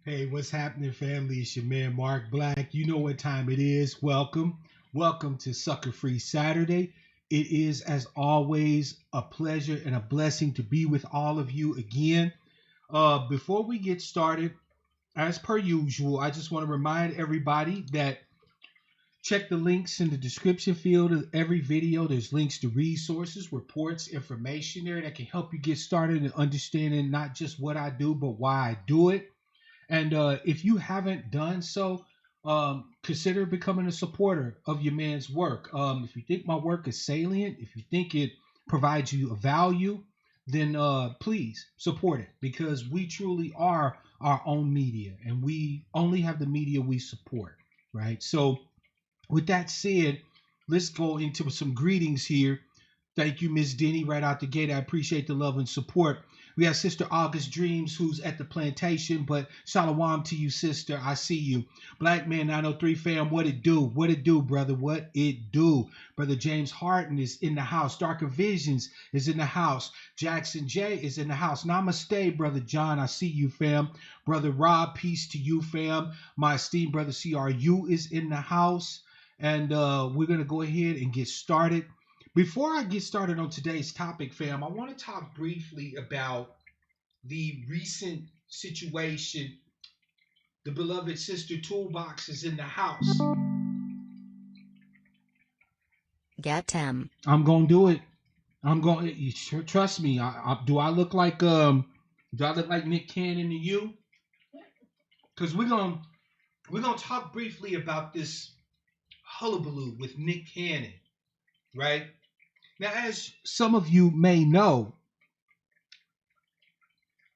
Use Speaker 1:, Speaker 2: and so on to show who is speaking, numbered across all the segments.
Speaker 1: Hey, what's happening, family? It's your man, Mark Black. You know what time it is. Welcome. Welcome to Sucka-Free Saturday. It is, as always, a pleasure and a blessing to be with all of you again. Before we get started, as per usual, I just want to remind everybody that check the links in the description field of every video. There's links to resources, reports, information there that can help you get started in understanding not just what I do, but why I do it. And if you haven't done so, consider becoming a supporter of your man's work. If you think my work is salient, if you think it provides you a value, then please support it, because we truly are our own media and we only have the media we support, right? So with that said, let's go into some greetings here. Thank you, Miss Denny, right out the gate. I appreciate the love and support. We have Sister August Dreams, who's at the plantation, but shalom to you, sister. I see you. Black Man 903 fam, what it do? What it do, brother? What it do? Brother James Harden is in the house. Darker Visions is in the house. Jackson J is in the house. Namaste, Brother John. I see you, fam. Brother Rob, peace to you, fam. My esteemed brother CRU is in the house. And we're going to go ahead and get started. Before I get started on today's topic, fam, I want to talk briefly about the recent situation. The beloved sister Toolbox is in the house.
Speaker 2: Get him.
Speaker 1: I'm gonna do it. I'm going. You trust me. Do I look like Nick Cannon to you? Because we're gonna talk briefly about this hullabaloo with Nick Cannon, right? Now, as some of you may know,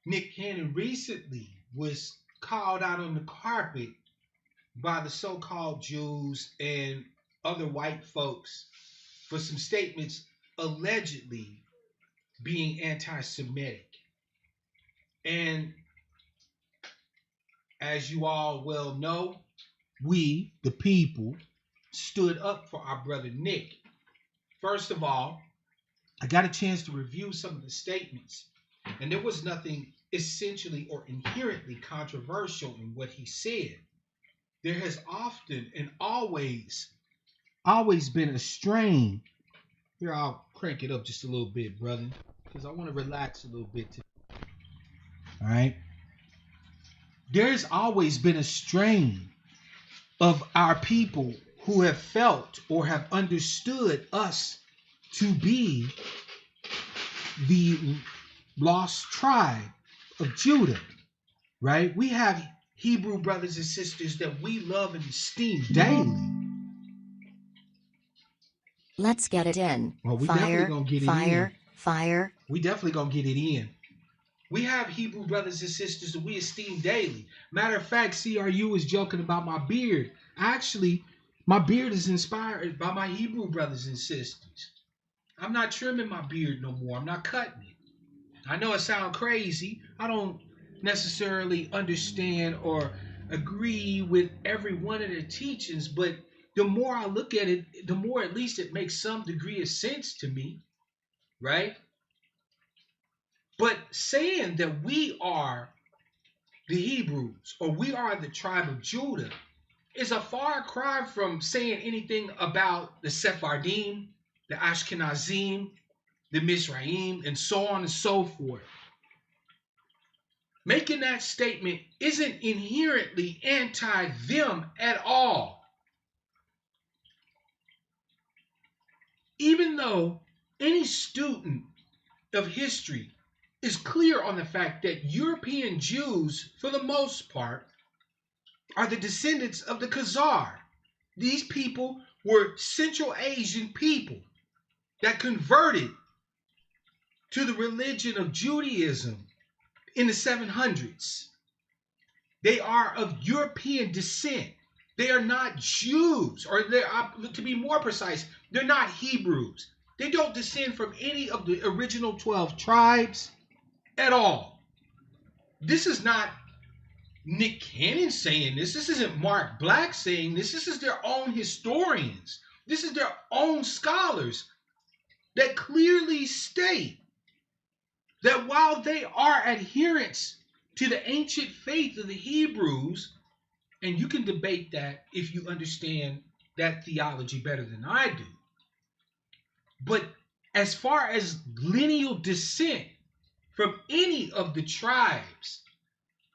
Speaker 1: Nick Cannon recently was called out on the carpet by the so-called Jews and other white folks for some statements allegedly being anti-Semitic. And as you all well know, we, the people, stood up for our brother Nick. First of all, I got a chance to review some of the statements, and there was nothing essentially or inherently controversial in what he said. There has often and always been a strain. Here, I'll crank it up just a little bit, brother, because I want to relax a little bit today. All right. There's always been a strain of our people who have felt or have understood us to be the lost tribe of Judah, right? We have Hebrew brothers and sisters that we love and esteem daily.
Speaker 2: Let's get it in.
Speaker 1: Well, we
Speaker 2: Fire,
Speaker 1: definitely gonna get
Speaker 2: fire,
Speaker 1: it in.
Speaker 2: fire.
Speaker 1: We definitely gonna get it in. We have Hebrew brothers and sisters that we esteem daily. Matter of fact, CRU is joking about my beard. Actually, my beard is inspired by my Hebrew brothers and sisters. I'm not trimming my beard no more. I'm not cutting it. I know it sounds crazy. I don't necessarily understand or agree with every one of their teachings, but the more I look at it, the more at least it makes some degree of sense to me, right? But saying that we are the Hebrews or we are the tribe of Judah is a far cry from saying anything about the Sephardim, the Ashkenazim, the Mizraim, and so on and so forth. Making that statement isn't inherently anti-them at all. Even though any student of history is clear on the fact that European Jews, for the most part, are the descendants of the Khazar. These people were Central Asian people that converted to the religion of Judaism in the 700s. They are of European descent. They are not Jews, or to be more precise, they're not Hebrews. They don't descend from any of the original 12 tribes at all. This is not Nick Cannon saying this. This isn't Mark Black saying this. This is their own historians. This is their own scholars that clearly state that while they are adherents to the ancient faith of the Hebrews, and you can debate that if you understand that theology better than I do. But as far as lineal descent from any of the tribes,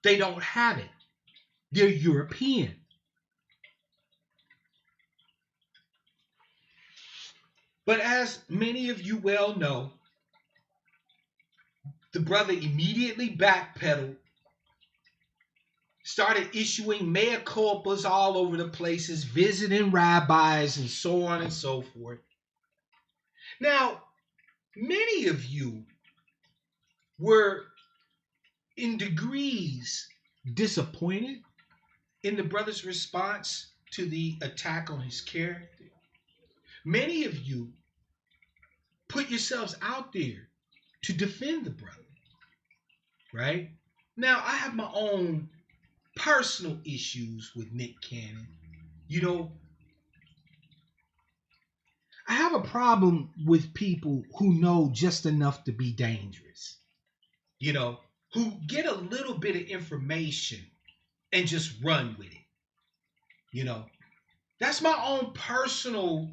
Speaker 1: they don't have it. They're European. But as many of you well know, the brother immediately backpedaled, started issuing mea culpas all over the places, visiting rabbis and so on and so forth. Now, many of you were in degrees disappointed in the brother's response to the attack on his character. Many of you put yourselves out there to defend the brother, right? Now, I have my own personal issues with Nick Cannon. You know, I have a problem with people who know just enough to be dangerous, you know, who get a little bit of information and just run with it. You know, that's my own personal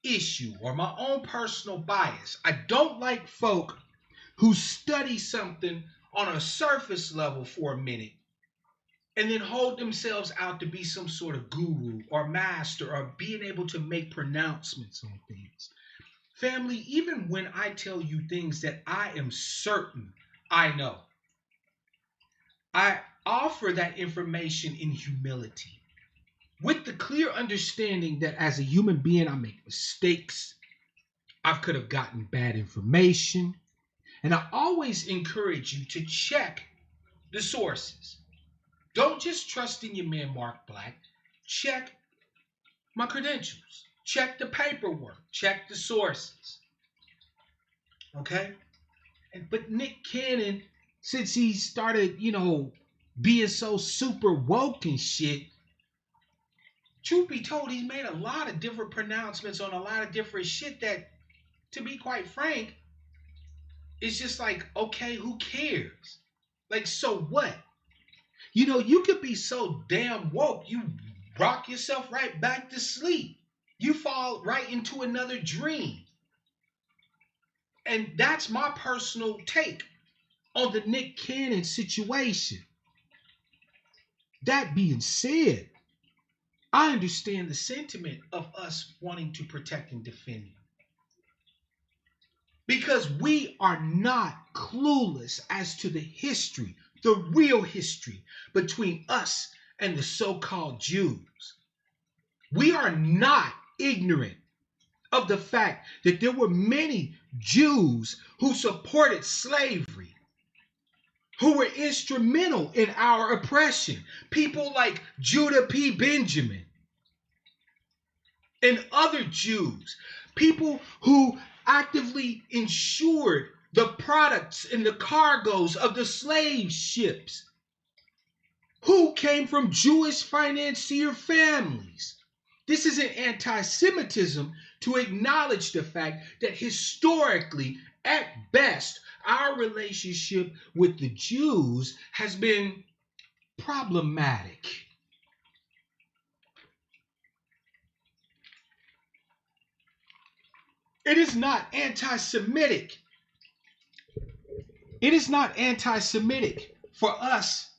Speaker 1: issue or my own personal bias. I don't like folk who study something on a surface level for a minute and then hold themselves out to be some sort of guru or master or being able to make pronouncements on things. Family, even when I tell you things that I am certain I know, I offer that information in humility, with the clear understanding that as a human being, I make mistakes. I could have gotten bad information. And I always encourage you to check the sources. Don't just trust in your man, Mark Black. Check my credentials. Check the paperwork. Check the sources. Okay? But Nick Cannon, since he started, being so super woke and shit, truth be told, he's made a lot of different pronouncements on a lot of different shit that, to be quite frank, it's just like, okay, who cares? Like, so what? You could be so damn woke, you rock yourself right back to sleep. You fall right into another dream. And that's my personal take on the Nick Cannon situation. That being said, I understand the sentiment of us wanting to protect and defend him. Because we are not clueless as to the history, the real history between us and the so-called Jews. We are not ignorant of the fact that there were many Jews who supported slavery, who were instrumental in our oppression. People like Judah P. Benjamin and other Jews, people who actively ensured the products and the cargoes of the slave ships, who came from Jewish financier families. This isn't anti-Semitism to acknowledge the fact that historically, at best, our relationship with the Jews has been problematic. It is not anti-Semitic. It is not anti-Semitic for us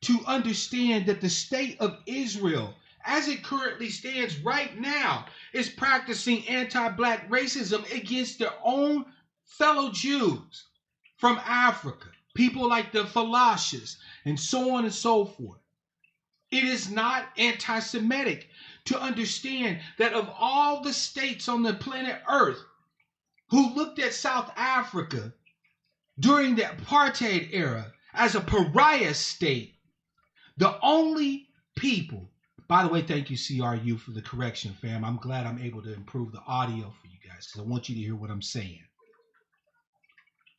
Speaker 1: to understand that the state of Israel, as it currently stands right now, is practicing anti-black racism against their own fellow Jews from Africa, people like the Falashas, and so on and so forth. It is not anti-Semitic to understand that of all the states on the planet Earth who looked at South Africa during the apartheid era as a pariah state, the only people, by the way, thank you CRU for the correction, fam. I'm glad I'm able to improve the audio for you guys because I want you to hear what I'm saying.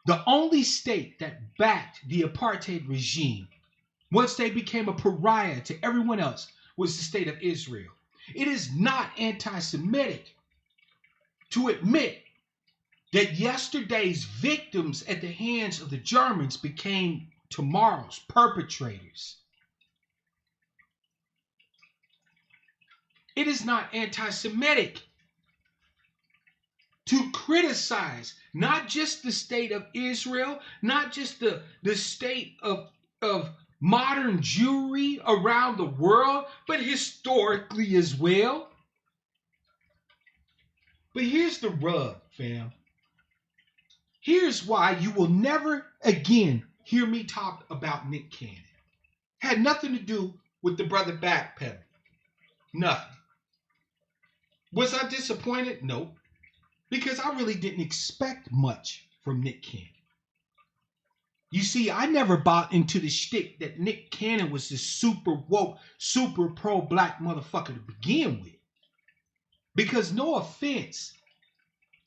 Speaker 1: The only state that backed the apartheid regime once they became a pariah to everyone else was the state of Israel. It is not anti-Semitic to admit that yesterday's victims at the hands of the Germans became tomorrow's perpetrators. It is not anti-Semitic to criticize not just the state of Israel, not just the state of modern Jewry around the world, but historically as well. But here's the rub, fam. Here's why you will never again hear me talk about Nick Cannon. Had nothing to do with the brother backpedaling. Nothing. Was I disappointed? Nope. Because I really didn't expect much from Nick Cannon. You see, I never bought into the shtick that Nick Cannon was this super woke, super pro-black motherfucker to begin with. Because no offense,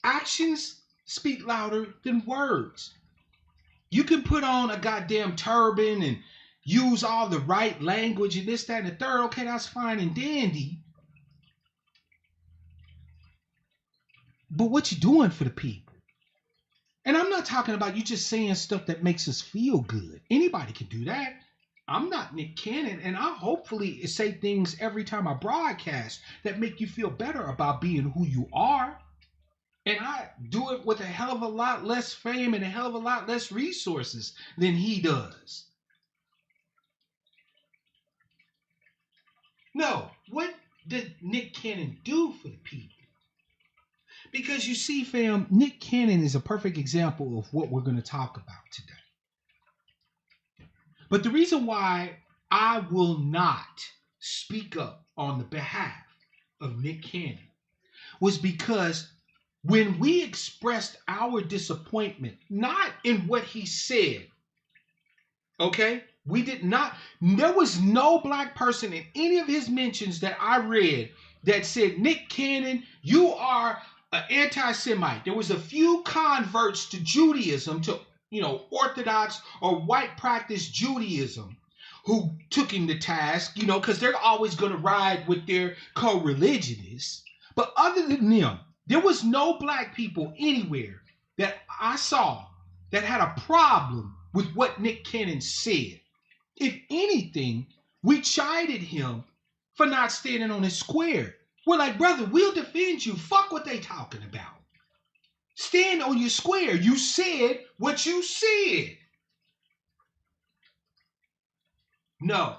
Speaker 1: actions speak louder than words. You can put on a goddamn turban and use all the right language and this, that, and the third. Okay, that's fine and dandy. But what you doing for the people? And I'm not talking about you just saying stuff that makes us feel good. Anybody can do that. I'm not Nick Cannon, and I hopefully say things every time I broadcast that make you feel better about being who you are. And I do it with a hell of a lot less fame and a hell of a lot less resources than he does. No, what did Nick Cannon do for the people? Because you see, fam, Nick Cannon is a perfect example of what we're going to talk about today. But the reason why I will not speak up on the behalf of Nick Cannon was because when we expressed our disappointment, not in what he said, okay? We did not, there was no black person in any of his mentions that I read that said, Nick Cannon, you are an anti-Semite. There was a few converts to Judaism, to Orthodox or white practice Judaism, who took him to task, because they're always going to ride with their co-religionists. But other than them, there was no black people anywhere that I saw that had a problem with what Nick Cannon said. If anything, we chided him for not standing on his square. We're like, brother, we'll defend you. Fuck what they talking about. Stand on your square. You said what you said. No,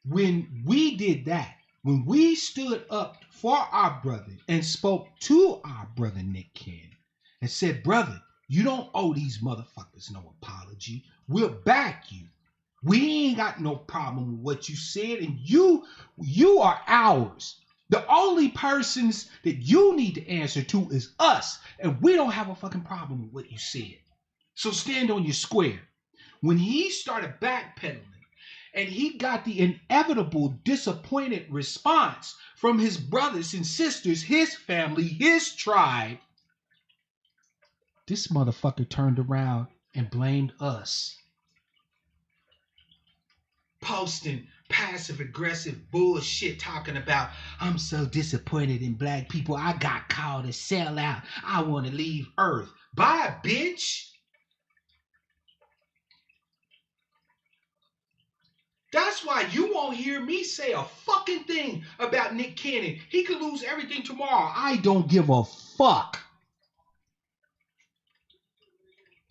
Speaker 1: when we did that, when we stood up for our brother and spoke to our brother Nick Cannon and said, brother, you don't owe these motherfuckers no apology. We'll back you. We ain't got no problem with what you said, and you are ours. The only persons that you need to answer to is us, and we don't have a fucking problem with what you said. So stand on your square. When he started backpedaling and he got the inevitable disappointed response from his brothers and sisters, his family, his tribe, this motherfucker turned around and blamed us. Posting passive-aggressive bullshit talking about, I'm so disappointed in black people. I got called a sellout. I want to leave Earth. Bye, bitch. That's why you won't hear me say a fucking thing about Nick Cannon. He could lose everything tomorrow. I don't give a fuck.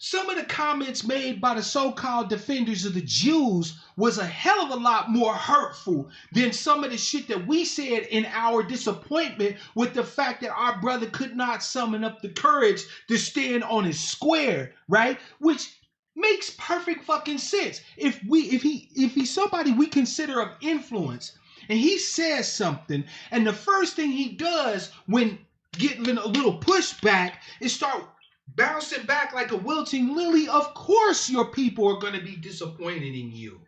Speaker 1: Some of the comments made by the so-called defenders of the Jews was a hell of a lot more hurtful than some of the shit that we said in our disappointment with the fact that our brother could not summon up the courage to stand on his square, right? Which makes perfect fucking sense. If he's somebody we consider of influence and he says something and the first thing he does when getting a little pushback is start bouncing back like a wilting lily, of course your people are going to be disappointed in you.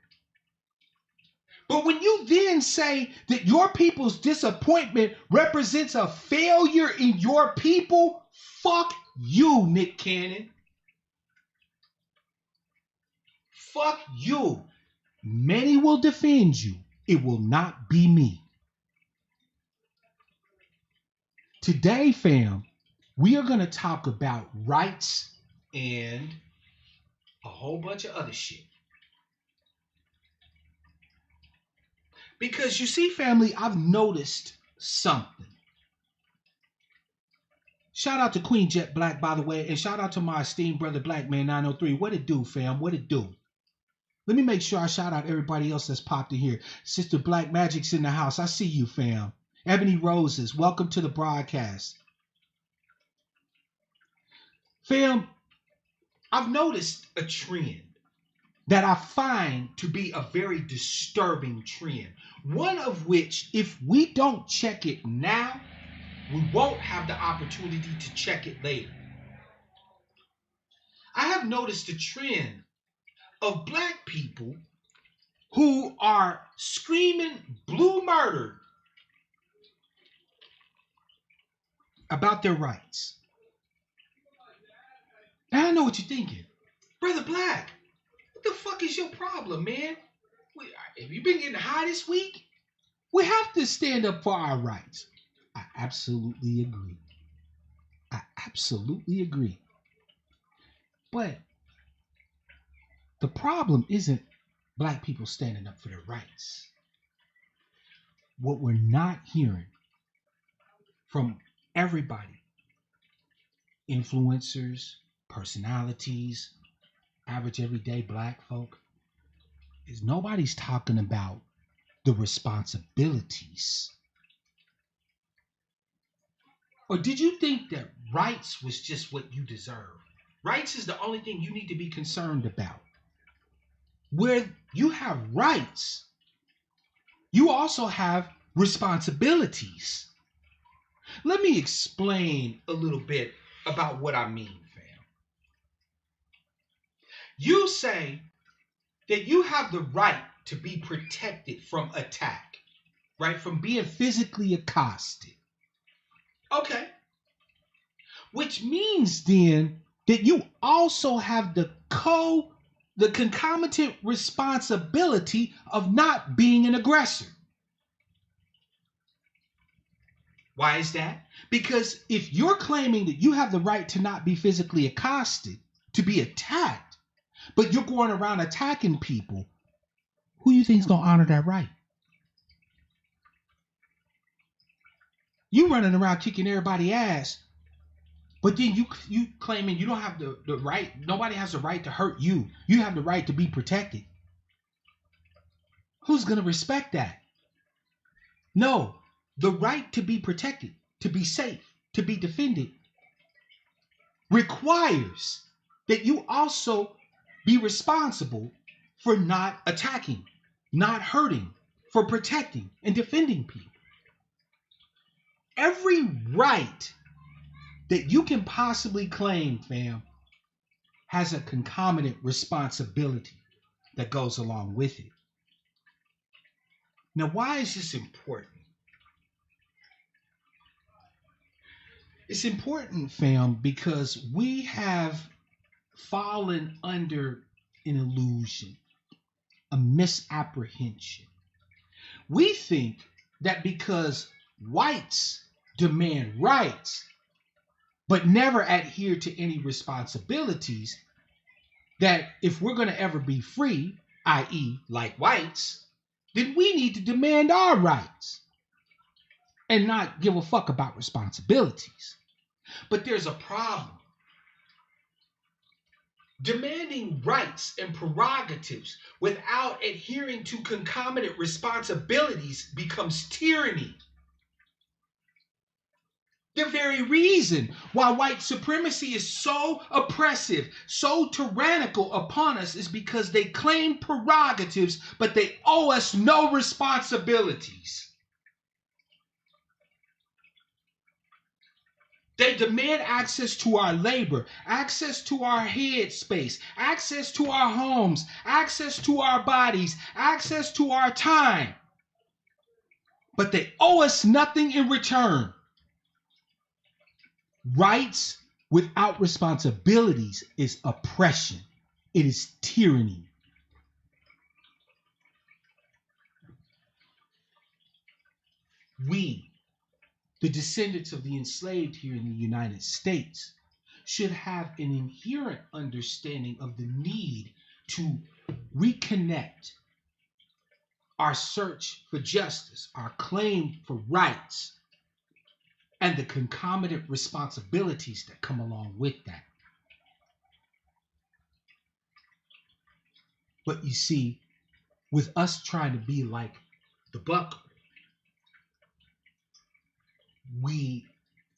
Speaker 1: But when you then say that your people's disappointment represents a failure in your people, fuck you, Nick Cannon. Fuck you. Many will defend you. It will not be me. Today, fam, we are going to talk about rights and a whole bunch of other shit. Because you see, family, I've noticed something. Shout out to Queen Jet Black, by the way, and shout out to my esteemed brother Black Man 903. What it do, fam? What it do? Let me make sure I shout out everybody else that's popped in here. Sister Black Magic's in the house. I see you, fam. Ebony Roses, welcome to the broadcast. Fam, I've noticed a trend that I find to be a very disturbing trend. One of which, if we don't check it now, we won't have the opportunity to check it later. I have noticed a trend of black people who are screaming blue murder about their rights. Now I know what you're thinking. Brother Black, what the fuck is your problem, man? Have you been getting high this week? We have to stand up for our rights. I absolutely agree. I absolutely agree. But the problem isn't black people standing up for their rights. What we're not hearing from everybody, influencers, personalities, average everyday black folk, is nobody's talking about the responsibilities. Or did you think that rights was just what you deserve? Rights is the only thing you need to be concerned about. Where you have rights, you also have responsibilities. Let me explain a little bit about what I mean, fam. You say that you have the right to be protected from attack, right? From being physically accosted. Okay. Which means then that you also have the concomitant responsibility of not being an aggressor. Why is that? Because if you're claiming that you have the right to not be physically accosted, to be attacked, but you're going around attacking people, who do you think is going to honor that right? You running around kicking everybody's ass, but then you claiming you don't have the right, nobody has the right to hurt you. You have the right to be protected. Who's going to respect that? No, the right to be protected, to be safe, to be defended requires that you also be responsible for not attacking, not hurting, for protecting and defending people. Every right that you can possibly claim, fam, has a concomitant responsibility that goes along with it. Now, why is this important? It's important, fam, because we have fallen under an illusion, a misapprehension. We think that because whites demand rights, but never adhere to any responsibilities, that if we're going to ever be free, i.e. like whites, then we need to demand our rights and not give a fuck about responsibilities. But there's a problem. Demanding rights and prerogatives without adhering to concomitant responsibilities becomes tyranny. The very reason why white supremacy is so oppressive, so tyrannical upon us is because they claim prerogatives, but they owe us no responsibilities. They demand access to our labor, access to our head space, access to our homes, access to our bodies, access to our time. But they owe us nothing in return. Rights without responsibilities is oppression. It is tyranny. We, the descendants of the enslaved here in the United States, should have an inherent understanding of the need to reconnect our search for justice, our claim for rights, and the concomitant responsibilities that come along with that. But you see, with us trying to be like the buck, we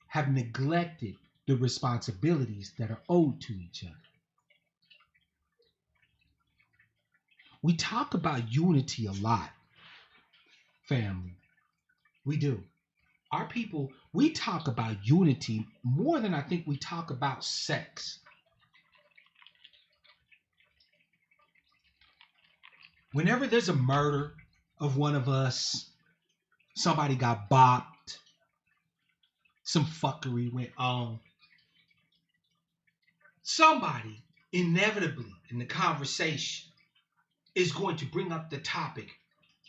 Speaker 1: have neglected the responsibilities that are owed to each other. We talk about unity a lot, family. We do. Our people, we talk about unity more than I think we talk about sex. Whenever there's a murder of one of us, somebody got bopped, some fuckery went on, somebody inevitably in the conversation is going to bring up the topic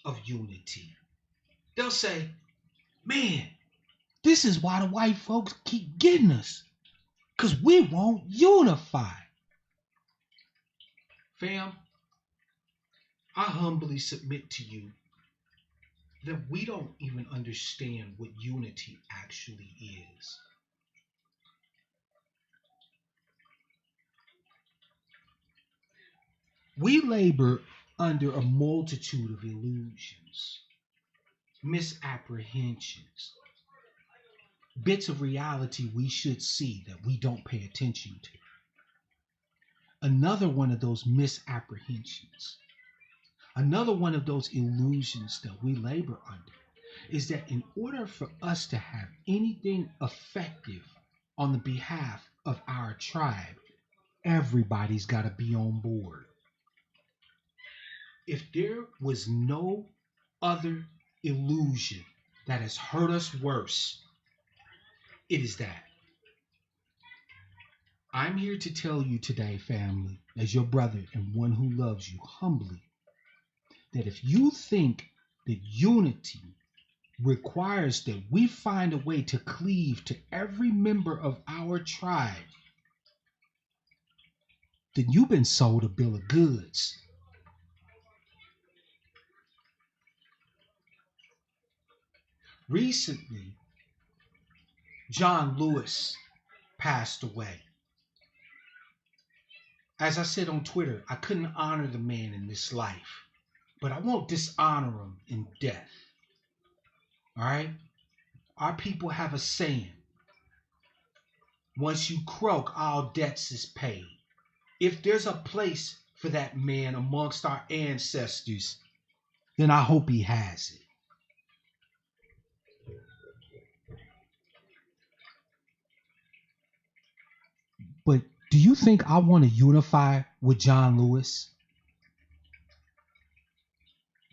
Speaker 1: of unity. They'll say, man, this is why the white folks keep getting us, because we won't unify. Fam, I humbly submit to you that we don't even understand what unity actually is. We labor under a multitude of illusions, misapprehensions, bits of reality we should see that we don't pay attention to. Another one of those misapprehensions, another one of those illusions that we labor under is that in order for us to have anything effective on the behalf of our tribe, everybody's got to be on board. If there was no other illusion that has hurt us worse, it is that. I'm here to tell you today, family, as your brother and one who loves you humbly, that if you think that unity requires that we find a way to cleave to every member of our tribe, then you've been sold a bill of goods. Recently, John Lewis passed away. As I said on Twitter, I couldn't honor the man in this life, but I won't dishonor him in death. All right? Our people have a saying: once you croak, all debts is paid. If there's a place for that man amongst our ancestors, then I hope he has it. But do you think I want to unify with John Lewis?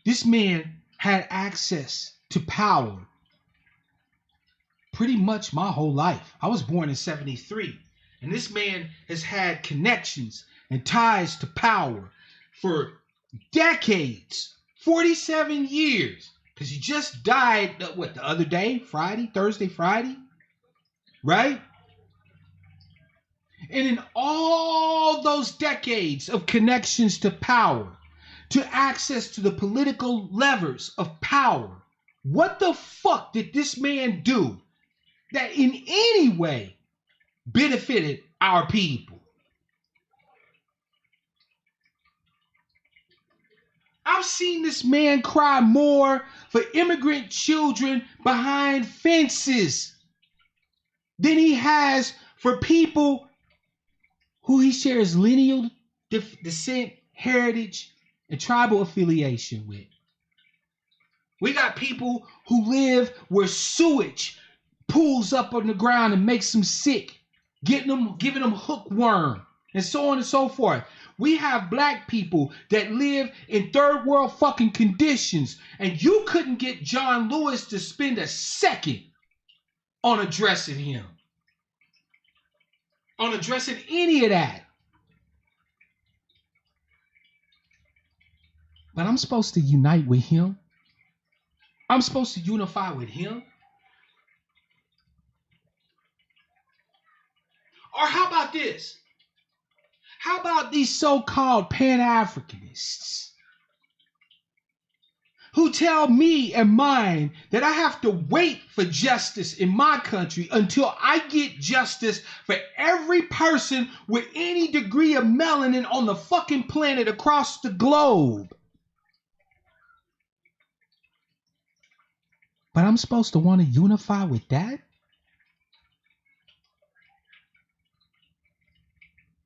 Speaker 1: This man had access to power pretty much my whole life. I was born in 73, and this man has had connections and ties to power for decades, 47 years, because he just died, the other day, Thursday, Friday, right? And in all those decades of connections to power, to access to the political levers of power, what the fuck did this man do that in any way benefited our people? I've seen this man cry more for immigrant children behind fences than he has for people who he shares lineal descent, heritage, and tribal affiliation with. We got people who live where sewage pools up on the ground and makes them sick, giving them hookworm, and so on and so forth. We have black people that live in third world fucking conditions, and you couldn't get John Lewis to spend a second on addressing him, on addressing any of that. But I'm supposed to unite with him. I'm supposed to unify with him. Or how about this? How about these so-called Pan-Africanists who tell me and mine that I have to wait for justice in my country until I get justice for every person with any degree of melanin on the fucking planet across the globe. But I'm supposed to want to unify with that?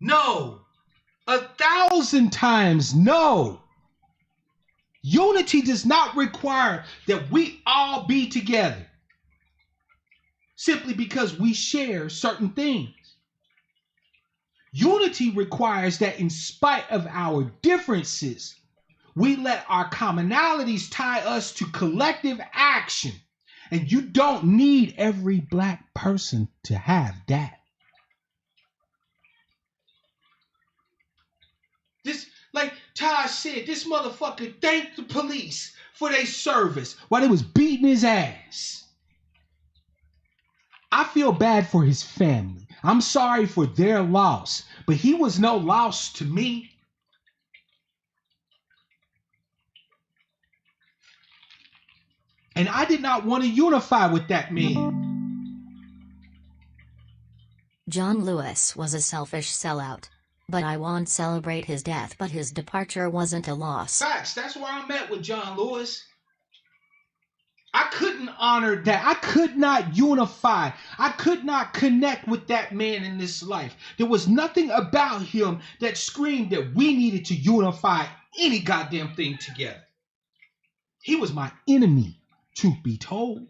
Speaker 1: No. 1,000 times no. Unity does not require that we all be together simply because we share certain things. Unity requires that in spite of our differences, we let our commonalities tie us to collective action. And you don't need every black person to have that. This, like Taj said, this motherfucker thanked the police for their service while they was beating his ass. I feel bad for his family. I'm sorry for their loss, but he was no loss to me. And I did not want to unify with that man.
Speaker 2: John Lewis was a selfish sellout. But I won't celebrate his death, but his departure wasn't a loss.
Speaker 1: Facts, that's where I'm at with John Lewis. I couldn't honor that. I could not unify. I could not connect with that man in this life. There was nothing about him that screamed that we needed to unify any goddamn thing together. He was my enemy, truth be told.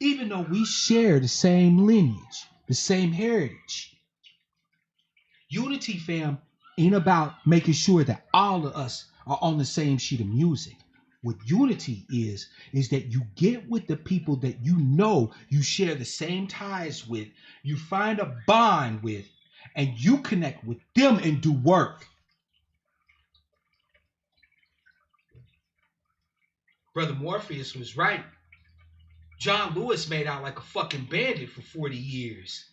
Speaker 1: Even though we share the same lineage, the same heritage. Unity, fam, ain't about making sure that all of us are on the same sheet of music. What unity is that you get with the people that you know you share the same ties with, you find a bond with, and you connect with them and do work. Brother Morpheus was right. John Lewis made out like a fucking bandit for 40 years.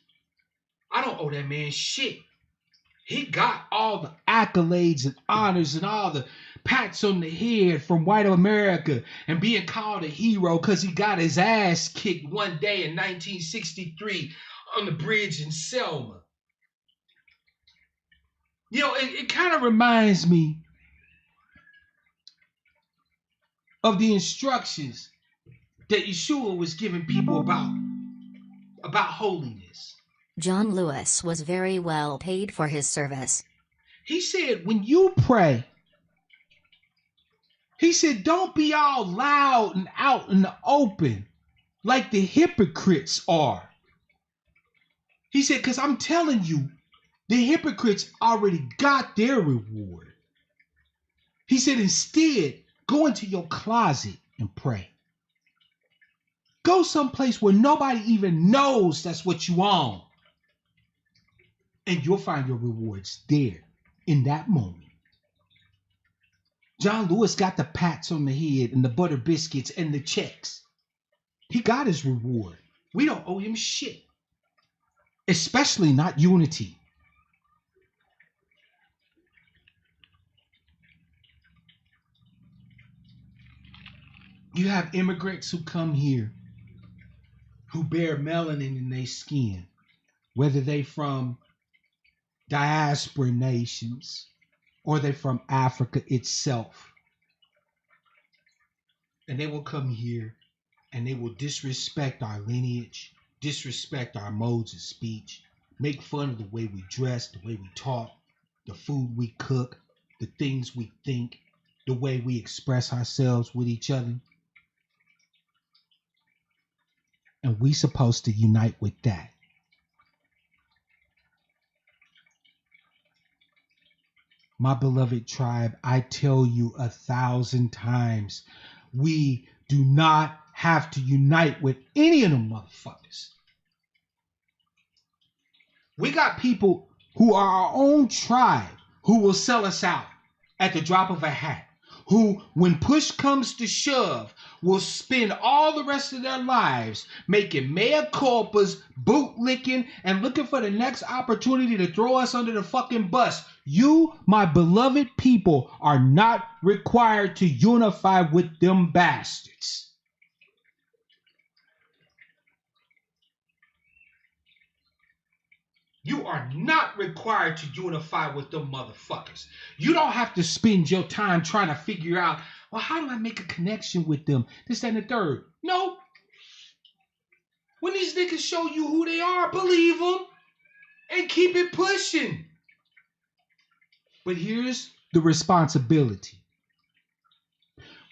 Speaker 1: I don't owe that man shit. He got all the accolades and honors and all the pats on the head from white America and being called a hero because he got his ass kicked one day in 1963 on the bridge in Selma. You know, it kind of reminds me of the instructions that Yeshua was giving people about holiness.
Speaker 2: John Lewis was very well paid for his service.
Speaker 1: He said, when you pray, he said, don't be all loud and out in the open like the hypocrites are. He said, because I'm telling you, the hypocrites already got their reward. He said, instead, go into your closet and pray. Go someplace where nobody even knows that's what you own. And you'll find your rewards there in that moment. John Lewis got the pats on the head and the butter biscuits and the checks. He got his reward. We don't owe him shit. Especially not unity. You have immigrants who come here who bear melanin in their skin, whether they from diaspora nations or they from Africa itself. And they will come here and they will disrespect our lineage, disrespect our modes of speech, make fun of the way we dress, the way we talk, the food we cook, the things we think, the way we express ourselves with each other. And we supposed to unite with that. My beloved tribe, I tell you 1,000 times, we do not have to unite with any of them motherfuckers. We got people who are our own tribe who will sell us out at the drop of a hat, who, when push comes to shove, will spend all the rest of their lives making mea culpas, bootlicking, and looking for the next opportunity to throw us under the fucking bus. You, my beloved people, are not required to unify with them bastards. You are not required to unify with them motherfuckers. You don't have to spend your time trying to figure out, well, how do I make a connection with them? This, that, and the third. No. When these niggas show you who they are, believe them and keep it pushing. But here's the responsibility.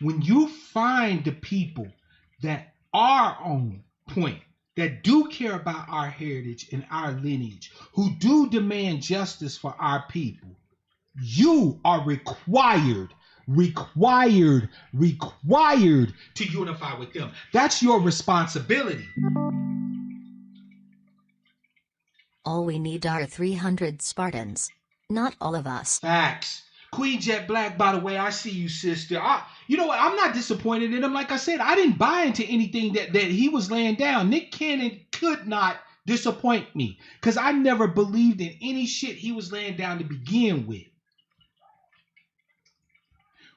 Speaker 1: When you find the people that are on point, that do care about our heritage and our lineage, who do demand justice for our people, you are required to unify with them. That's your responsibility.
Speaker 2: All we need are 300 Spartans. Not all of us.
Speaker 1: Facts. Queen Jet Black, by the way, I see you, sister. You know what? I'm not disappointed in him. Like I said, I didn't buy into anything that he was laying down. Nick Cannon could not disappoint me because I never believed in any shit he was laying down to begin with.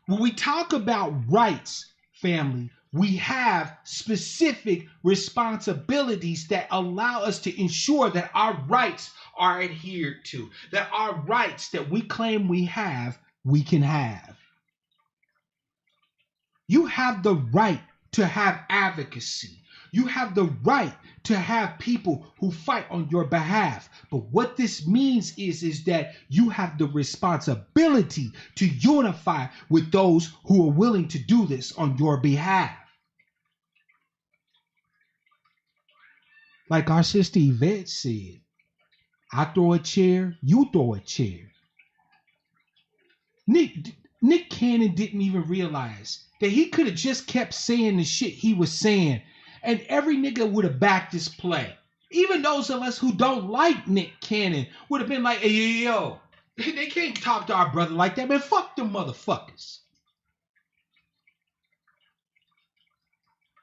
Speaker 1: When we talk about rights, family, we have specific responsibilities that allow us to ensure that our rights are adhered to, that our rights that we claim we can have. You have the right to have advocacy. You have the right to have people who fight on your behalf. But what this means is that you have the responsibility to unify with those who are willing to do this on your behalf. Like our sister Yvette said, I throw a chair, you throw a chair. Nick Cannon didn't even realize that he could have just kept saying the shit he was saying, and every nigga would have backed his play. Even those of us who don't like Nick Cannon would have been like, hey, yo, they can't talk to our brother like that, man. Fuck them motherfuckers.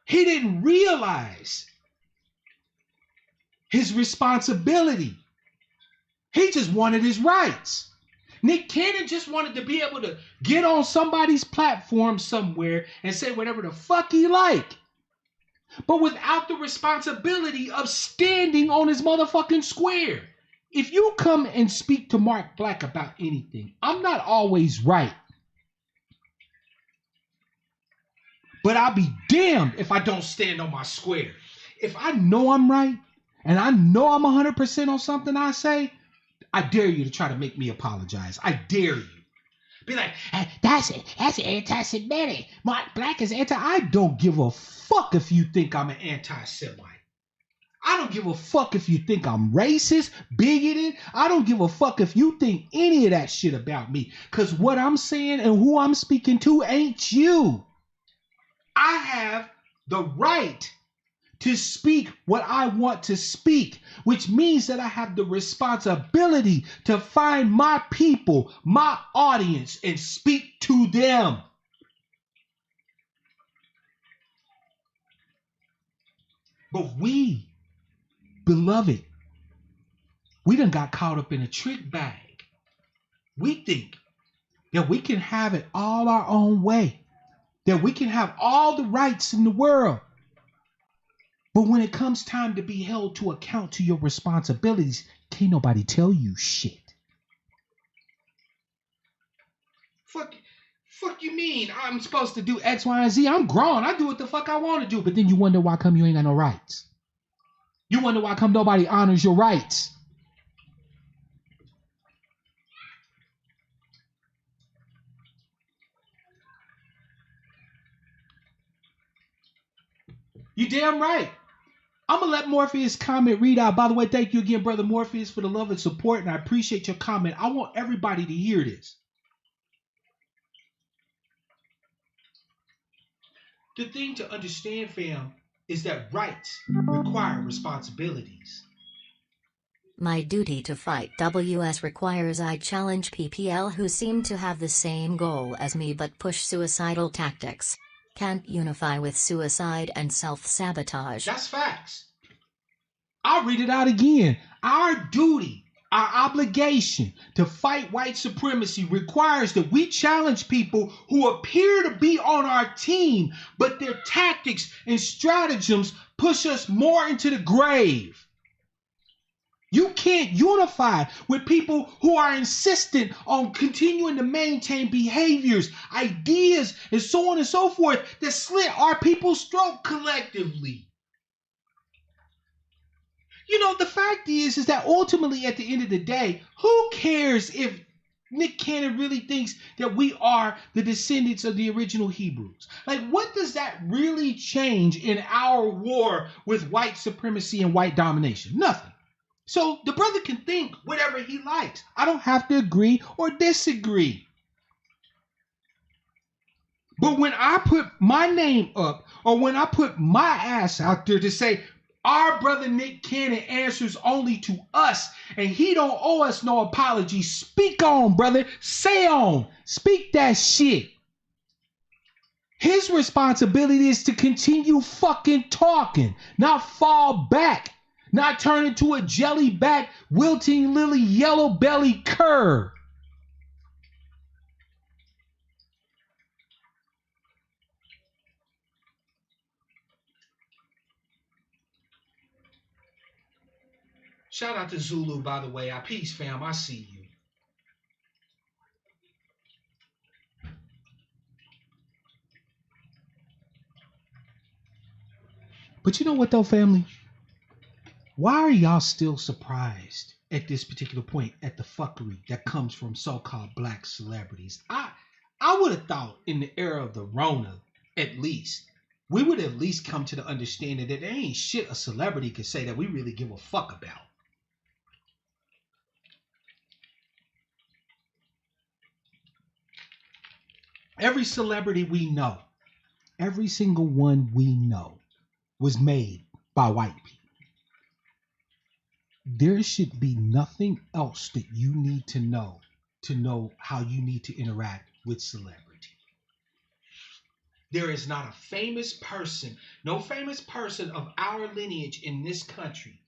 Speaker 1: He didn't realize his responsibility. He just wanted his rights. Nick Cannon just wanted to be able to get on somebody's platform somewhere and say whatever the fuck he like, but without the responsibility of standing on his motherfucking square. If you come and speak to Mark Black about anything, I'm not always right, but I'll be damned if I don't stand on my square. If I know I'm right and I know I'm 100% on something I say, I dare you to try to make me apologize. I dare you. Be like, hey, that's anti-Semitic. Mark Black is anti. I don't give a fuck if you think I'm an anti-Semite. I don't give a fuck if you think I'm racist, bigoted. I don't give a fuck if you think any of that shit about me. Because what I'm saying and who I'm speaking to ain't you. I have the right to speak what I want to speak, which means that I have the responsibility to find my people, my audience, and speak to them. But we, beloved, we done got caught up in a trick bag. We think that we can have it all our own way, that we can have all the rights in the world. But when it comes time to be held to account to your responsibilities, can't nobody tell you shit. Fuck you mean I'm supposed to do X, Y, and Z? I'm grown. I do what the fuck I want to do. But then you wonder why come you ain't got no rights. You wonder why come nobody honors your rights. You damn right. I'm going to let Morpheus' comment read out. By the way, thank you again, Brother Morpheus, for the love and support, and I appreciate your comment. I want everybody to hear this. The thing to understand, fam, is that rights require responsibilities.
Speaker 2: My duty to fight WS requires I challenge PPL who seem to have the same goal as me but push suicidal tactics. Can't unify with suicide and self-sabotage.
Speaker 1: That's facts. I'll read it out again. Our duty, our obligation to fight white supremacy requires that we challenge people who appear to be on our team, but their tactics and stratagems push us more into the grave. You can't unify with people who are insistent on continuing to maintain behaviors, ideas, and so on and so forth that slit our people's throat collectively. You know, the fact is that ultimately at the end of the day, who cares if Nick Cannon really thinks that we are the descendants of the original Hebrews? Like, what does that really change in our war with white supremacy and white domination? Nothing. So the brother can think whatever he likes. I don't have to agree or disagree. But when I put my name up, or when I put my ass out there to say, our brother Nick Cannon answers only to us, and he don't owe us no apology. Speak on, brother. Say on. Speak that shit. His responsibility is to continue fucking talking, not fall back, not turn into a jelly-back, wilting lily, yellow-belly cur. Shout out to Zulu, by the way. Peace, fam. I see you. But you know what, though, family? Why are y'all still surprised at this particular point at the fuckery that comes from so-called black celebrities? I would have thought in the era of the Rona, at least, we would at least come to the understanding that there ain't shit a celebrity could say that we really give a fuck about. Every celebrity we know, every single one we know, was made by white people. There should be nothing else that you need to know how you need to interact with celebrity. There is not a famous person, no famous person of our lineage in this country,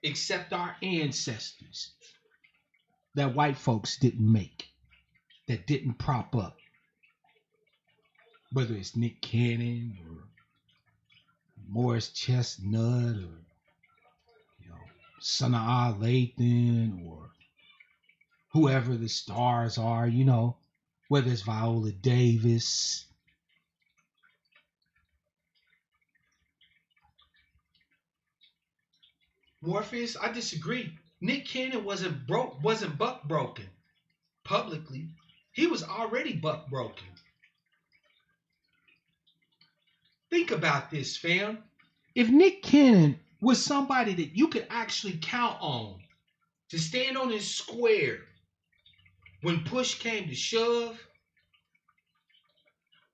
Speaker 1: except our ancestors, that white folks didn't make, that didn't prop up. Whether it's Nick Cannon or Morris Chestnut or Sanaa Lathan or whoever the stars are, whether it's Viola Davis. Morpheus, I disagree. Nick Cannon wasn't buck broken publicly. He was already buck broken. Think about this, fam. If Nick Cannon was somebody that you could actually count on to stand on his square when push came to shove,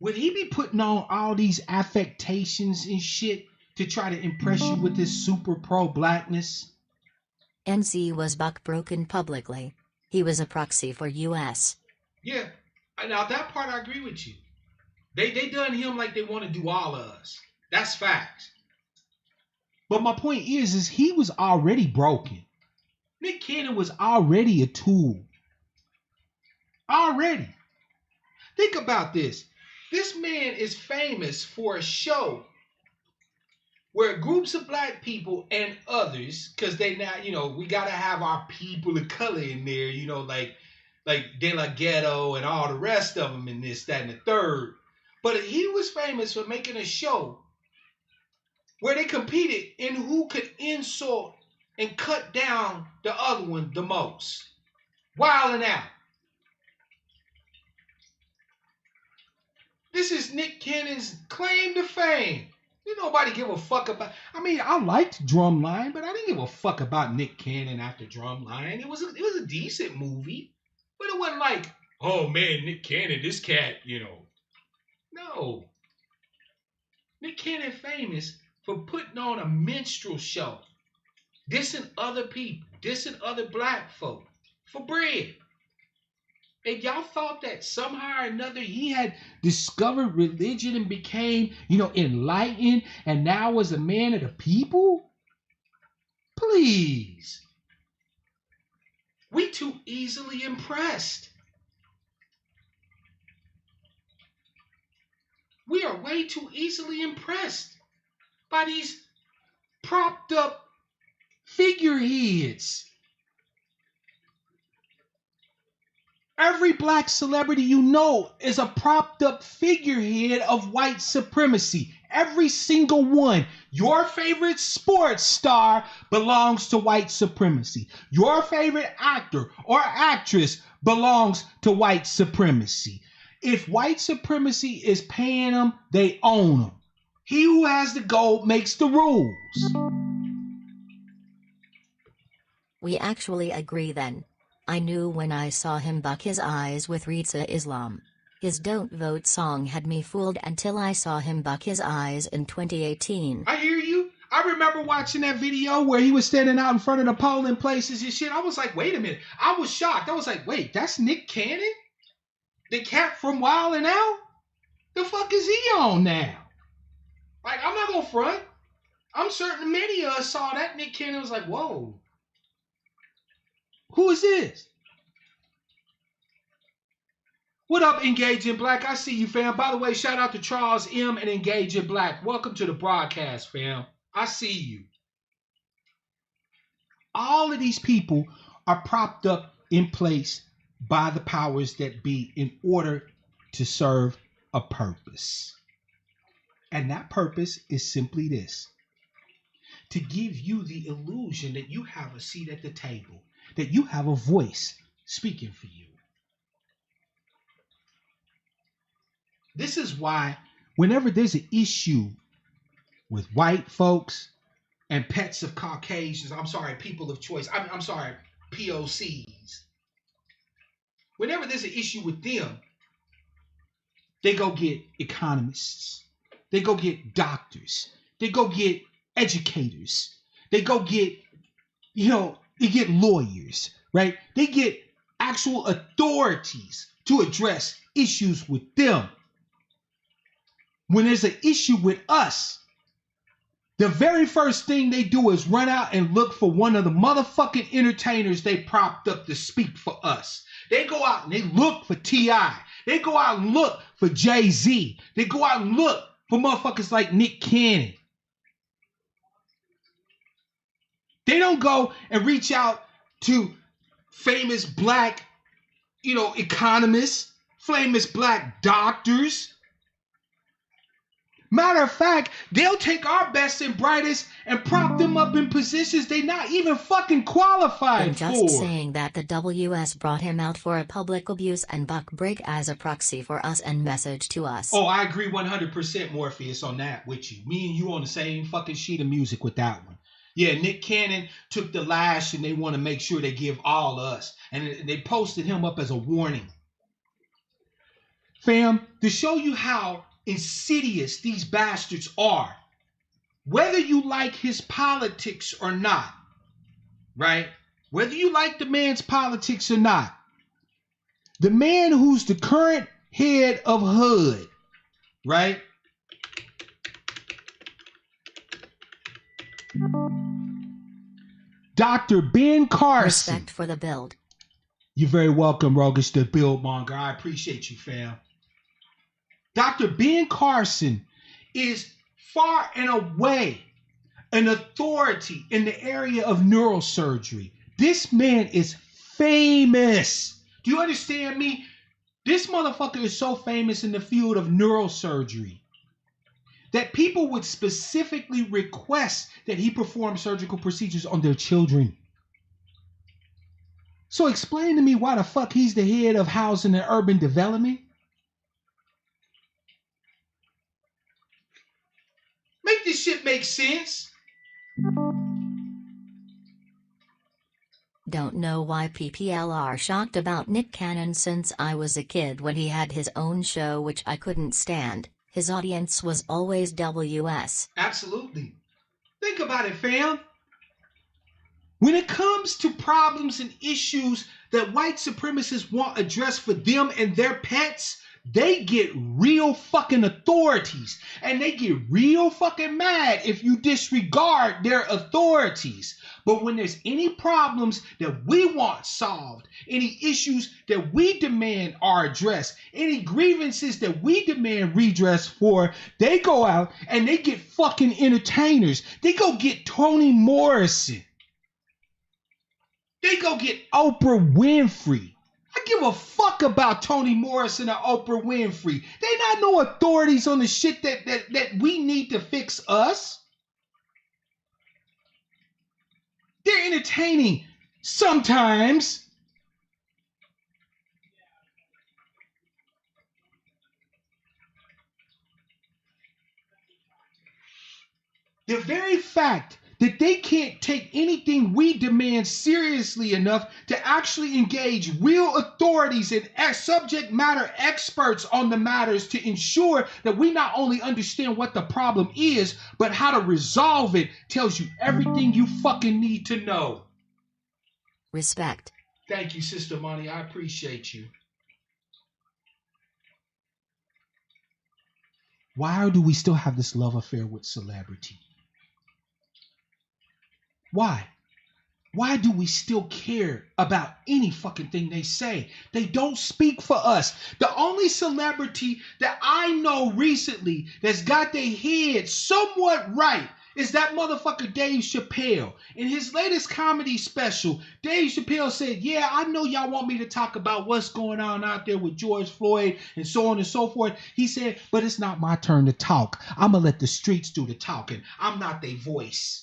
Speaker 1: would he be putting on all these affectations and shit to try to impress you with his super pro blackness?
Speaker 2: NC was buck broken publicly. He was a proxy for US.
Speaker 1: Yeah, now that part I agree with you. They done him like they want to do all of us. That's facts. But my point is he was already broken. Nick Cannon was already a tool. Already. Think about this. This man is famous for a show where groups of black people and others, because they now, we got to have our people of color in there, like De La Ghetto and all the rest of them in this, that, and the third. But he was famous for making a show where they competed in who could insult and cut down the other one the most. Wilding out. This is Nick Cannon's claim to fame. Didn't nobody give a fuck about... I liked Drumline, but I didn't give a fuck about Nick Cannon after Drumline. It was a decent movie, but it wasn't like, oh man, Nick Cannon, this cat, No. Nick Cannon famous for putting on a minstrel show dissing other people, dissing other black folk for bread. And y'all thought that somehow or another he had discovered religion and became, enlightened and now was a man of the people? Please. We too easily impressed. We are way too easily impressed by these propped up figureheads. Every black celebrity you know is a propped up figurehead of white supremacy. Every single one. Your favorite sports star belongs to white supremacy. Your favorite actor or actress belongs to white supremacy. If white supremacy is paying them, they own them. He who has the gold makes the rules.
Speaker 2: We actually agree then. I knew when I saw him buck his eyes with Reza Islam. His Don't Vote song had me fooled until I saw him buck his eyes in 2018.
Speaker 1: I hear you. I remember watching that video where he was standing out in front of the polling places and shit. I was like, wait a minute. I was shocked. I was like, wait, that's Nick Cannon? The cat from Wild 'N Out? The fuck is he on now? Like, I'm not gonna front. I'm certain many of us saw that Nick Cannon was like, whoa. Who is this? What up, Engage in Black? I see you, fam. By the way, shout out to Charles M. and Engage in Black. Welcome to the broadcast, fam. I see you. All of these people are propped up in place by the powers that be in order to serve a purpose. And that purpose is simply this: to give you the illusion that you have a seat at the table, that you have a voice speaking for you. This is why whenever there's an issue with white folks and pets of Caucasians, people of choice, POCs, whenever there's an issue with them, they go get economists, they go get doctors, they go get educators, they go get, they get lawyers, right? They get actual authorities to address issues with them. When there's an issue with us, the very first thing they do is run out and look for one of the motherfucking entertainers they propped up to speak for us. They go out and they look for T.I. They go out and look for Jay-Z. They go out and look for motherfuckers like Nick Cannon. They don't go and reach out to famous black, economists, famous black doctors. Matter of fact, they'll take our best and brightest and prop them up in positions they not even fucking qualified
Speaker 2: I'm just
Speaker 1: for.
Speaker 2: saying that the WS brought him out for a public abuse and buck break as a proxy for us and message to us.
Speaker 1: Oh, I agree 100%, Morpheus, on that with you. Me and you on the same fucking sheet of music with that one. Yeah, Nick Cannon took the lash and they want to make sure they give all us. And they posted him up as a warning. Fam, to show you how insidious these bastards are, whether you like his politics or not, right? Whether you like the man's politics or not, the man who's the current head of HUD, right? Dr. Ben Carson.
Speaker 2: Respect for the build.
Speaker 1: You're very welcome, Rogish, the build monger. I appreciate you, fam. Dr. Ben Carson is far and away an authority in the area of neurosurgery. This man is famous. Do you understand me? This motherfucker is so famous in the field of neurosurgery that people would specifically request that he perform surgical procedures on their children. So explain to me why the fuck he's the head of housing and urban development? Make this shit make sense.
Speaker 2: Don't know why PPL are shocked about Nick Cannon since I was a kid when he had his own show which I couldn't stand. His audience was always WS.
Speaker 1: Absolutely. Think about it, fam. When it comes to problems and issues that white supremacists want addressed for them and their pets, they get real fucking authorities, and they get real fucking mad if you disregard their authorities. But when there's any problems that we want solved, any issues that we demand are addressed, any grievances that we demand redress for, they go out and they get fucking entertainers. They go get Toni Morrison. They go get Oprah Winfrey. I give a fuck about Toni Morrison or Oprah Winfrey. They not no authorities on the shit that we need to fix us. They're entertaining sometimes. The very fact that they can't take anything we demand seriously enough to actually engage real authorities and subject matter experts on the matters to ensure that we not only understand what the problem is, but how to resolve it tells you everything you fucking need to know.
Speaker 2: Respect.
Speaker 1: Thank you, Sister Money. I appreciate you. Why do we still have this love affair with celebrity? Why? Why do we still care about any fucking thing they say? They don't speak for us. The only celebrity that I know recently that's got their head somewhat right is that motherfucker Dave Chappelle. In his latest comedy special, Dave Chappelle said, yeah, I know y'all want me to talk about what's going on out there with George Floyd and so on and so forth. He said, but it's not my turn to talk. I'm going to let the streets do the talking. I'm not their voice.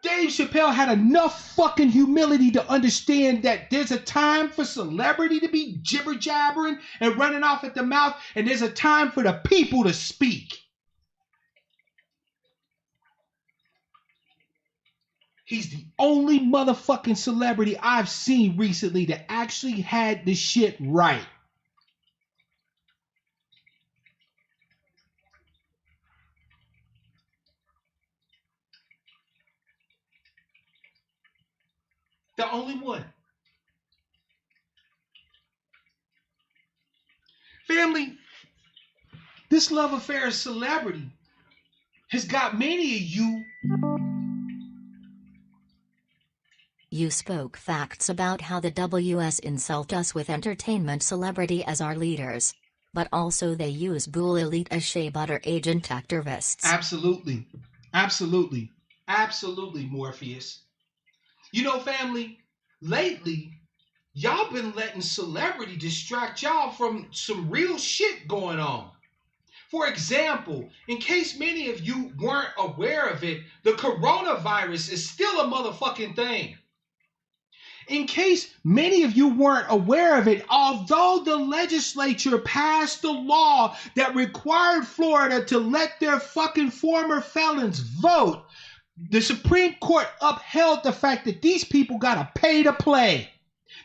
Speaker 1: Dave Chappelle had enough fucking humility to understand that there's a time for celebrity to be jibber-jabbering and running off at the mouth, and there's a time for the people to speak. He's the only motherfucking celebrity I've seen recently that actually had this shit right. The only one. Family, this love affair of celebrity has got many of you.
Speaker 2: You spoke facts about how the WS insult us with entertainment celebrity as our leaders. But also they use bull elite as shea butter agent activists.
Speaker 1: Absolutely. Absolutely. Absolutely, Morpheus. You know, family, lately, y'all been letting celebrity distract y'all from some real shit going on. For example, in case many of you weren't aware of it, the coronavirus is still a motherfucking thing. In case many of you weren't aware of it, although the legislature passed a law that required Florida to let their fucking former felons vote, the Supreme Court upheld the fact that these people gotta pay to play.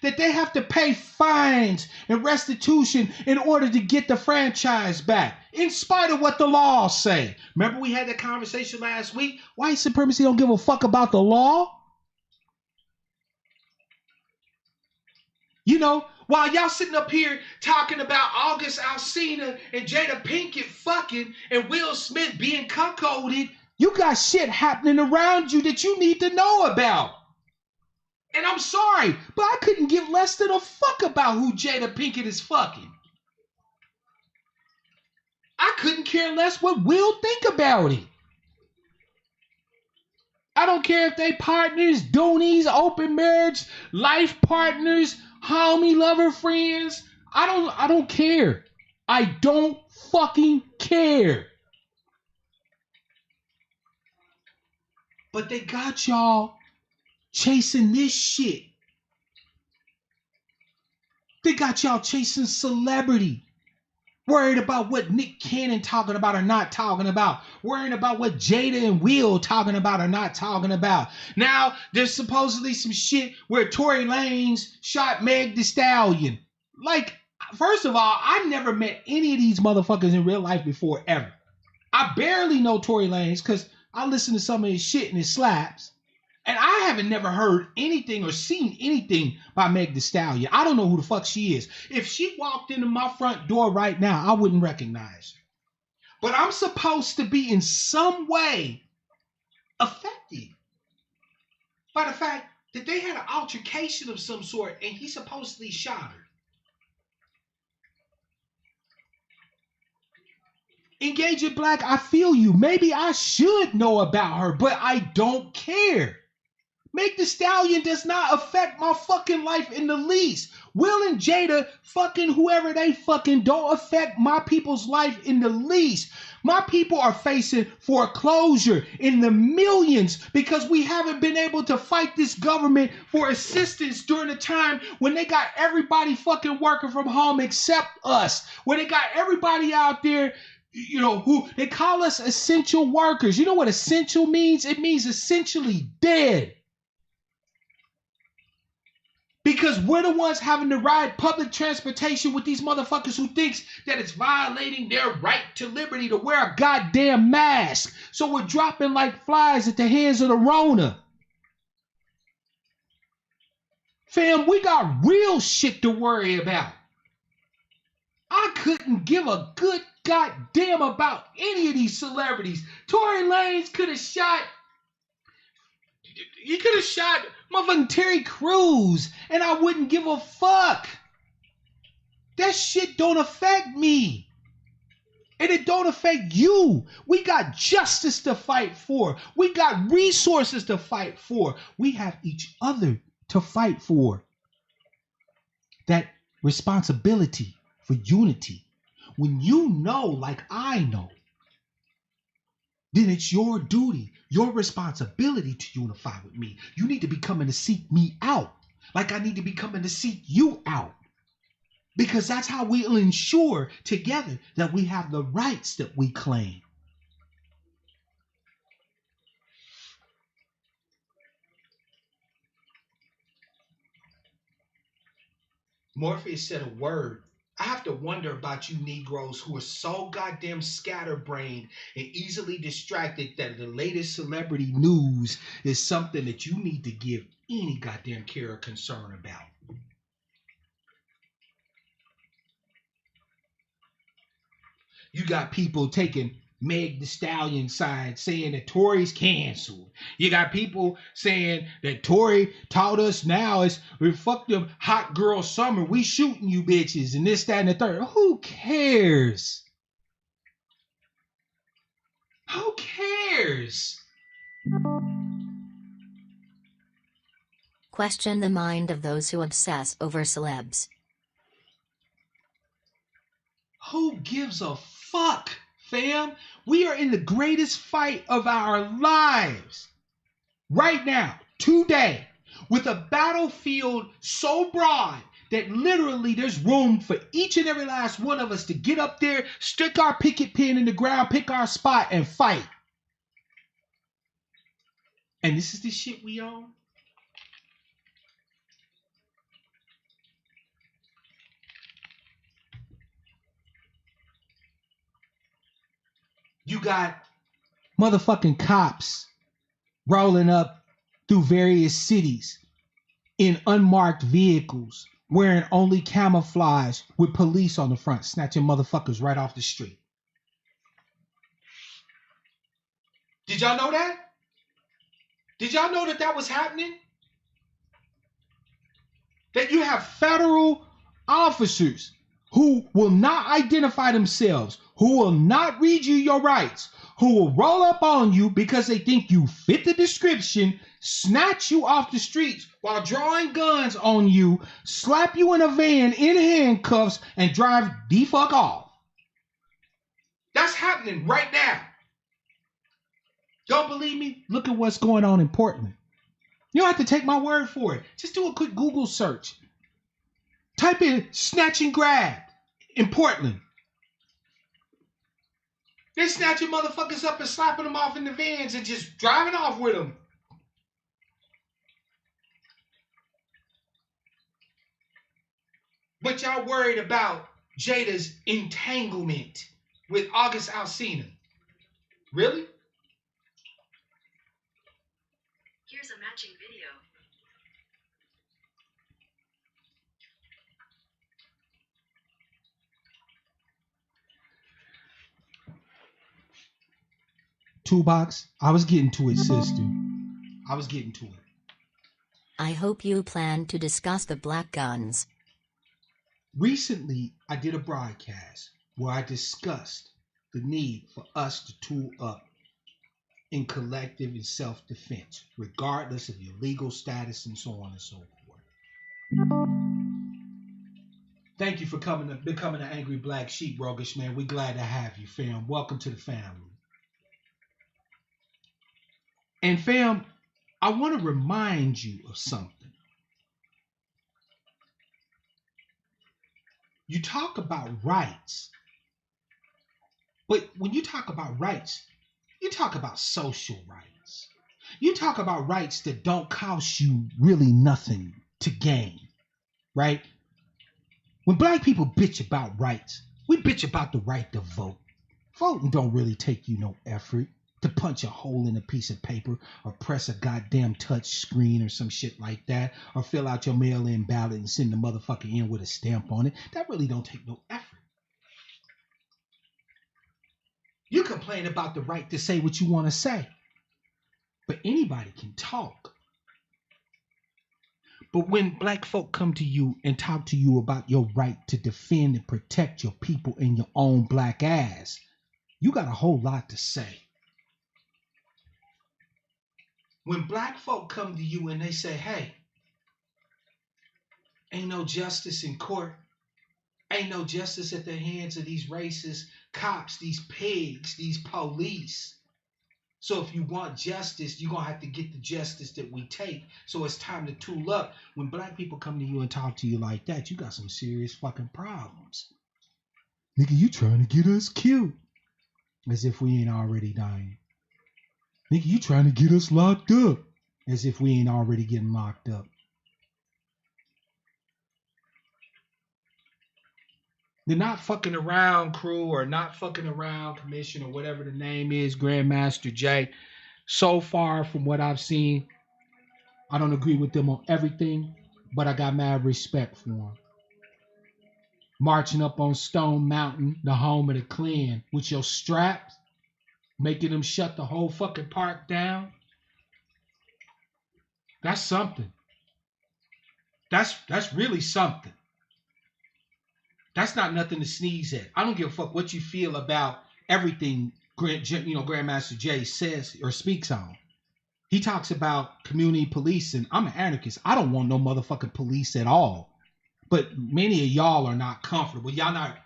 Speaker 1: That they have to pay fines and restitution in order to get the franchise back, in spite of what the laws say. Remember we had that conversation last week? White supremacy don't give a fuck about the law? You know, while y'all sitting up here talking about August Alsina and Jada Pinkett fucking and Will Smith being cuckolded, you got shit happening around you that you need to know about. And I'm sorry, but I couldn't give less than a fuck about who Jada Pinkett is fucking. I couldn't care less what Will think about it. I don't care if they partners, doonies, open marriage, life partners, homie, lover, friends. I don't care. I don't fucking care. But they got y'all chasing this shit. They got y'all chasing celebrity. Worried about what Nick Cannon talking about or not talking about. Worrying about what Jada and Will talking about or not talking about. Now, there's supposedly some shit where Tory Lanez shot Meg Thee Stallion. Like, first of all, I never met any of these motherfuckers in real life before, ever. I barely know Tory Lanez because I listen to some of his shit and it slaps. And I haven't never heard anything or seen anything by Meg Thee Stallion. I don't know who the fuck she is. If she walked into my front door right now, I wouldn't recognize her. But I'm supposed to be in some way affected by the fact that they had an altercation of some sort and he supposedly shot her. Engagement Black, I feel you. Maybe I should know about her, but I don't care. Meg Thee Stallion does not affect my fucking life in the least. Will and Jada, fucking whoever they fucking, don't affect my people's life in the least. My people are facing foreclosure in the millions because we haven't been able to fight this government for assistance during the time when they got everybody fucking working from home except us. When they got everybody out there, you know, who they call us essential workers. You know what essential means? It means essentially dead. Because we're the ones having to ride public transportation with these motherfuckers who thinks that it's violating their right to liberty to wear a goddamn mask. So we're dropping like flies at the hands of the Rona. Fam, we got real shit to worry about. I couldn't give a good goddamn about any of these celebrities. Tory Lanez could have shot... He could have shot motherfucking Terry Crews, and I wouldn't give a fuck. That shit don't affect me. And it don't affect you. We got justice to fight for. We got resources to fight for. We have each other to fight for. That responsibility for unity. When you know, like I know, then it's your duty, your responsibility to unify with me. You need to be coming to seek me out, like I need to be coming to seek you out. Because that's how we'll ensure together that we have the rights that we claim. Morpheus said a word. I have to wonder about you Negroes who are so goddamn scatterbrained and easily distracted that the latest celebrity news is something that you need to give any goddamn care or concern about. You got people taking Meg Thee Stallion side saying that Tory's canceled. You got people saying that Tory taught us now is we fuck them hot girl summer. We shooting you bitches and this, that, and the third. Who cares? Who cares?
Speaker 2: Question the mind of those who obsess over celebs.
Speaker 1: Who gives a fuck, fam? We are in the greatest fight of our lives. Right now, today, with a battlefield so broad that literally there's room for each and every last one of us to get up there, stick our picket pin in the ground, pick our spot, and fight. And this is the shit we own. You got motherfucking cops rolling up through various cities in unmarked vehicles, wearing only camouflage with police on the front, snatching motherfuckers right off the street. Did y'all know that? Did y'all know that that was happening? That you have federal officers who will not identify themselves, who will not read you your rights, who will roll up on you because they think you fit the description, snatch you off the streets while drawing guns on you, slap you in a van in handcuffs, and drive the fuck off. That's happening right now. Don't believe me? Look at what's going on in Portland. You don't have to take my word for it. Just do a quick Google search. Type in snatch and grab in Portland. They're snatching motherfuckers up and slapping them off in the vans and just driving off with them. But y'all worried about Jada's entanglement with August Alsina. Really?
Speaker 3: Here's a matching video.
Speaker 1: Toolbox, I was getting to it, sister. I was getting to it.
Speaker 2: I hope you plan to discuss the black guns.
Speaker 1: Recently, I did a broadcast where I discussed the need for us to tool up in collective and self-defense, regardless of your legal status and so on and so forth. Thank you for becoming an angry black sheep, Rogish man. We're glad to have you, fam. Welcome to the family. And fam, I want to remind you of something. You talk about rights, but when you talk about rights, you talk about social rights. You talk about rights that don't cost you really nothing to gain, right? When black people bitch about rights, we bitch about the right to vote. Voting don't really take you no effort to punch a hole in a piece of paper or press a goddamn touch screen or some shit like that, or fill out your mail-in ballot and send the motherfucker in with a stamp on it. That really don't take no effort. You complain about the right to say what you want to say, but anybody can talk. But when black folk come to you and talk to you about your right to defend and protect your people and your own black ass, you got a whole lot to say. When black folk come to you and they say, hey, ain't no justice in court, ain't no justice at the hands of these racist cops, these pigs, these police. So if you want justice, you're going to have to get the justice that we take. So it's time to tool up. When black people come to you and talk to you like that, you got some serious fucking problems. Nigga, you trying to get us killed. As if we ain't already dying. Nigga, you trying to get us locked up. As if we ain't already getting locked up. The not fucking around crew or not fucking around commission or whatever the name is, Grandmaster Jay. So far from what I've seen, I don't agree with them on everything, but I got mad respect for them. Marching up on Stone Mountain, the home of the Klan, with your straps, making them shut the whole fucking park down. That's something. That's really something. That's not nothing to sneeze at. I don't give a fuck what you feel about everything Grandmaster Jay says or speaks on. He talks about community policing. I'm an anarchist. I don't want no motherfucking police at all. But many of y'all are not comfortable. Y'all not,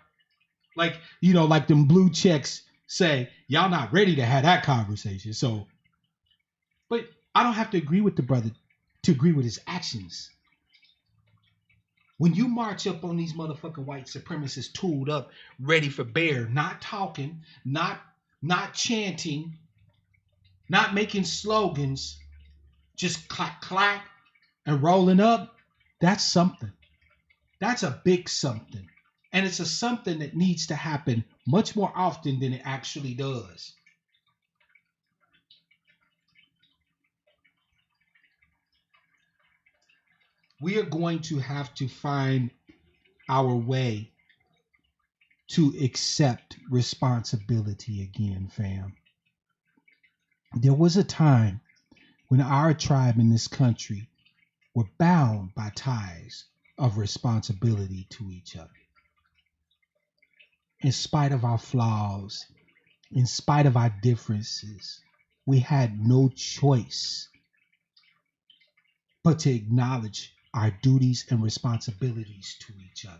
Speaker 1: like them blue checks say, y'all not ready to have that conversation. So, but I don't have to agree with the brother to agree with his actions. When you march up on these motherfucking white supremacists tooled up, ready for bear, not talking, not chanting, not making slogans, just clack, clack, and rolling up, that's something. That's a big something. And it's a something that needs to happen much more often than it actually does. We are going to have to find our way to accept responsibility again, fam. There was a time when our tribe in this country were bound by ties of responsibility to each other. In spite of our flaws, in spite of our differences, we had no choice but to acknowledge our duties and responsibilities to each other.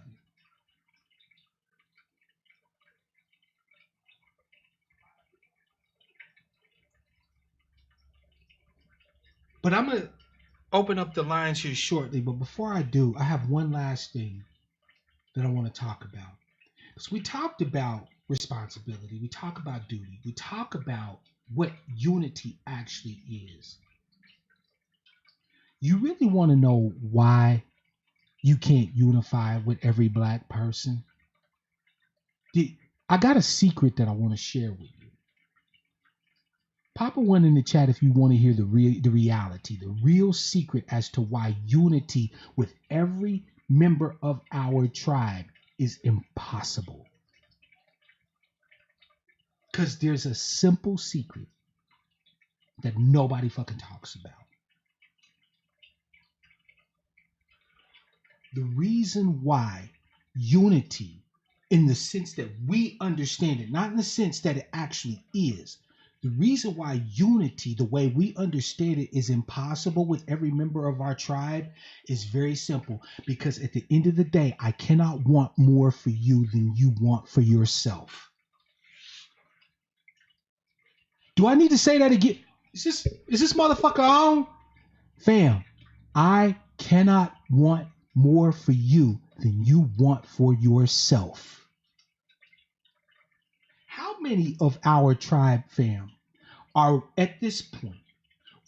Speaker 1: But I'm going to open up the lines here shortly. But before I do, I have one last thing that I want to talk about. Because we talked about responsibility. We talk about duty. We talk about what unity actually is. You really want to know why you can't unify with every black person? I got a secret that I want to share with you. Pop a one in the chat if you want to hear the reality, the real secret as to why unity with every member of our tribe is impossible. Because there's a simple secret that nobody fucking talks about. The reason why unity, in the sense that we understand it, not in the sense that it actually is, the reason why unity, the way we understand it, is impossible with every member of our tribe is very simple. Because at the end of the day, I cannot want more for you than you want for yourself. Do I need to say that again? Is this motherfucker on? Fam, I cannot want more for you than you want for yourself. How many of our tribe, fam, are at this point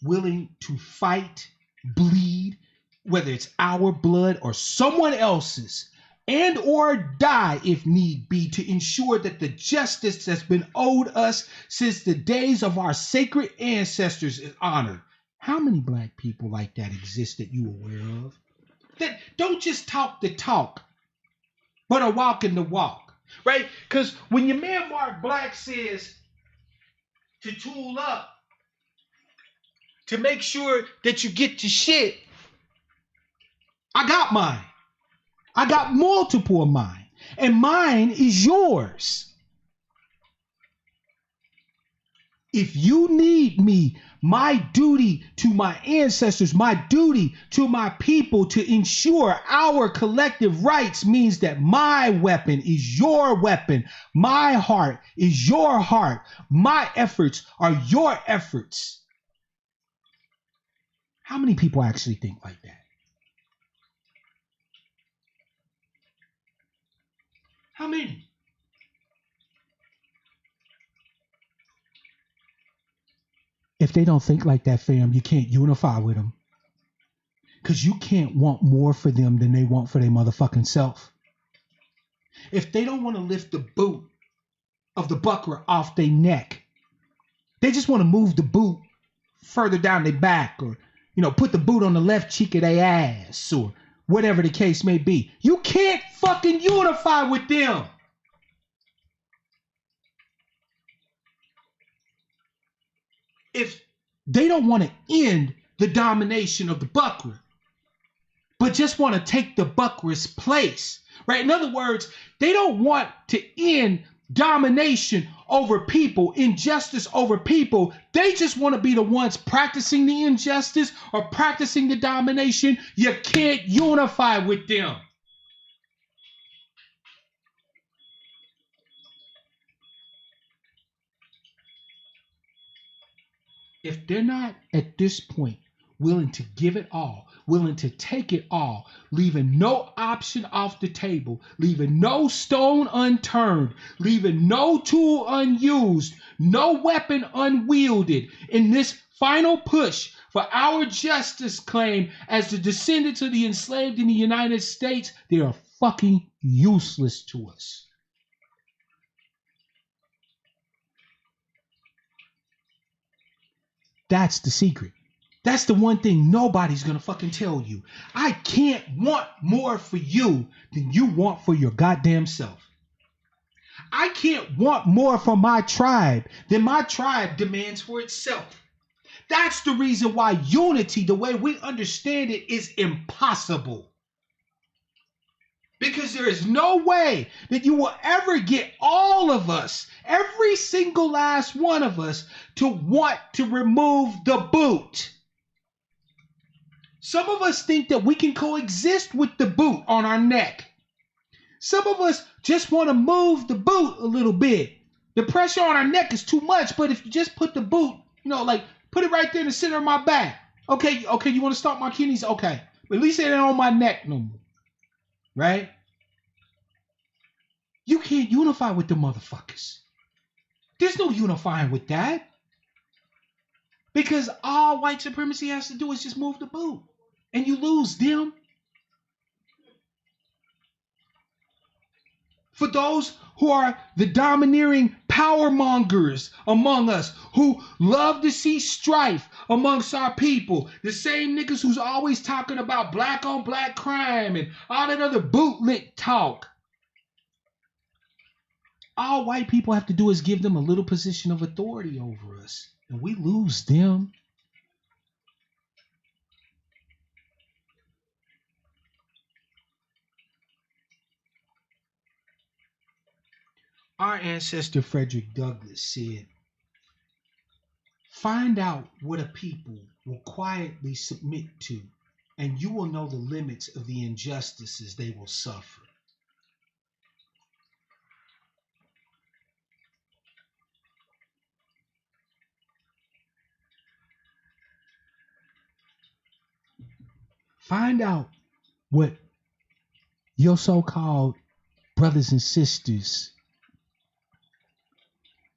Speaker 1: willing to fight, bleed, whether it's our blood or someone else's, and or die if need be, to ensure that the justice that's been owed us since the days of our sacred ancestors is honored? How many black people like that exist that you aware of? That don't just talk the talk, but are walking the walk, right? Because when your man Mark Black says to tool up, to make sure that you get your shit, I got mine. I got multiple of mine, and mine is yours. If you need me, my duty to my ancestors, my duty to my people to ensure our collective rights means that my weapon is your weapon. My heart is your heart. My efforts are your efforts. How many people actually think like that? How many? If they don't think like that, fam, you can't unify with them. Because you can't want more for them than they want for their motherfucking self. If they don't want to lift the boot of the buckler off their neck, they just want to move the boot further down their back, or, put the boot on the left cheek of their ass, or whatever the case may be. You can't fucking unify with them. If they don't want to end the domination of the buckler, but just want to take the buckler's place, right? In other words, they don't want to end domination over people, injustice over people. They just want to be the ones practicing the injustice or practicing the domination. You can't unify with them. If they're not at this point willing to give it all, willing to take it all, leaving no option off the table, leaving no stone unturned, leaving no tool unused, no weapon unwielded in this final push for our justice claim as the descendants of the enslaved in the United States, they are fucking useless to us. That's the secret. That's the one thing nobody's gonna fucking tell you. I can't want more for you than you want for your goddamn self. I can't want more from my tribe than my tribe demands for itself. That's the reason why unity, the way we understand it, is impossible. Because there is no way that you will ever get all of us, every single last one of us, to want to remove the boot. Some of us think that we can coexist with the boot on our neck. Some of us just want to move the boot a little bit. The pressure on our neck is too much, but if you just put the boot, put it right there in the center of my back. Okay, you want to stomp my kidneys? Okay. But at least it ain't on my neck no more. Right? You can't unify with the motherfuckers. There's no unifying with that. Because all white supremacy has to do is just move the boot. And you lose them. For those who are the domineering power mongers among us, who love to see strife amongst our people, the same niggas who's always talking about black on black crime and all that other bootlick talk. All white people have to do is give them a little position of authority over us, and we lose them. Our ancestor Frederick Douglass said, "Find out what a people will quietly submit to, and you will know the limits of the injustices they will suffer." Find out what your so-called brothers and sisters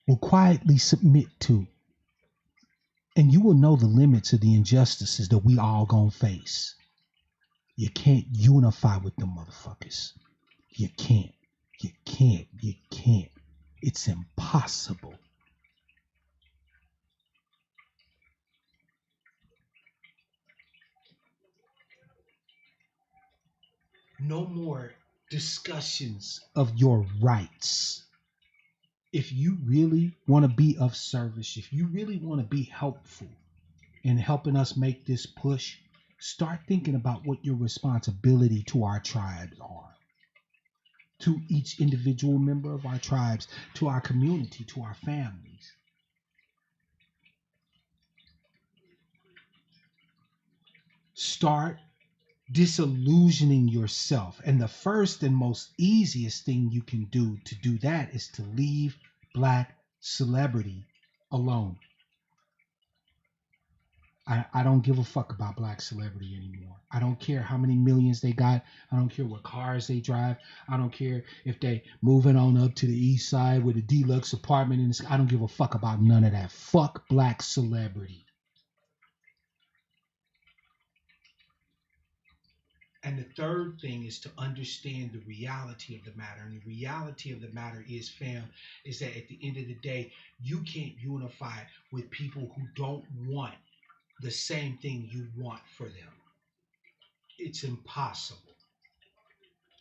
Speaker 1: will quietly submit to, and you will know the limits of the injustices that we all gonna face. You can't unify with them motherfuckers. You can't. You can't. You can't. It's impossible. No more discussions of your rights. If you really want to be of service, if you really want to be helpful in helping us make this push, start thinking about what your responsibility to our tribes are, to each individual member of our tribes, to our community, to our families. Start disillusioning yourself. And the first and most easiest thing you can do to do that is to leave black celebrity alone. I don't give a fuck about black celebrity anymore. I don't care how many millions they got. I don't care what cars they drive. I don't care if they moving on up to the east side with a deluxe apartment in the sky. I don't give a fuck about none of that. Fuck black celebrity. And the third thing is to understand the reality of the matter. And the reality of the matter is, fam, is that at the end of the day, you can't unify with people who don't want the same thing you want for them. It's impossible.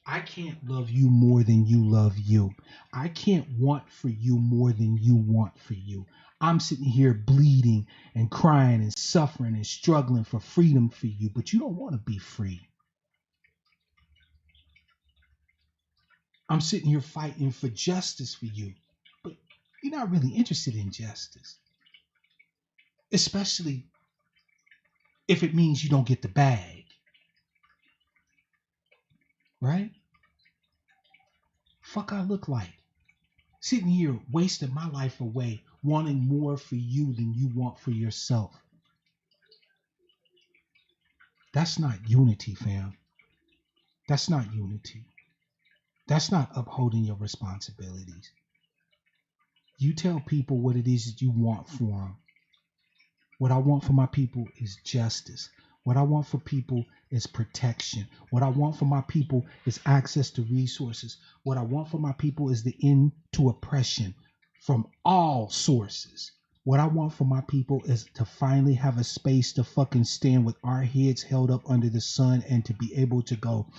Speaker 1: I can't love you more than you love you. I can't want for you more than you want for you. I'm sitting here bleeding and crying and suffering and struggling for freedom for you, but you don't want to be free. I'm sitting here fighting for justice for you, but you're not really interested in justice. Especially if it means you don't get the bag. Right? Fuck I look like. Sitting here wasting my life away, wanting more for you than you want for yourself. That's not unity, fam. That's not unity. That's not upholding your responsibilities. You tell people what it is that you want for them. What I want for my people is justice. What I want for people is protection. What I want for my people is access to resources. What I want for my people is the end to oppression from all sources. What I want for my people is to finally have a space to fucking stand with our heads held up under the sun and to be able to go,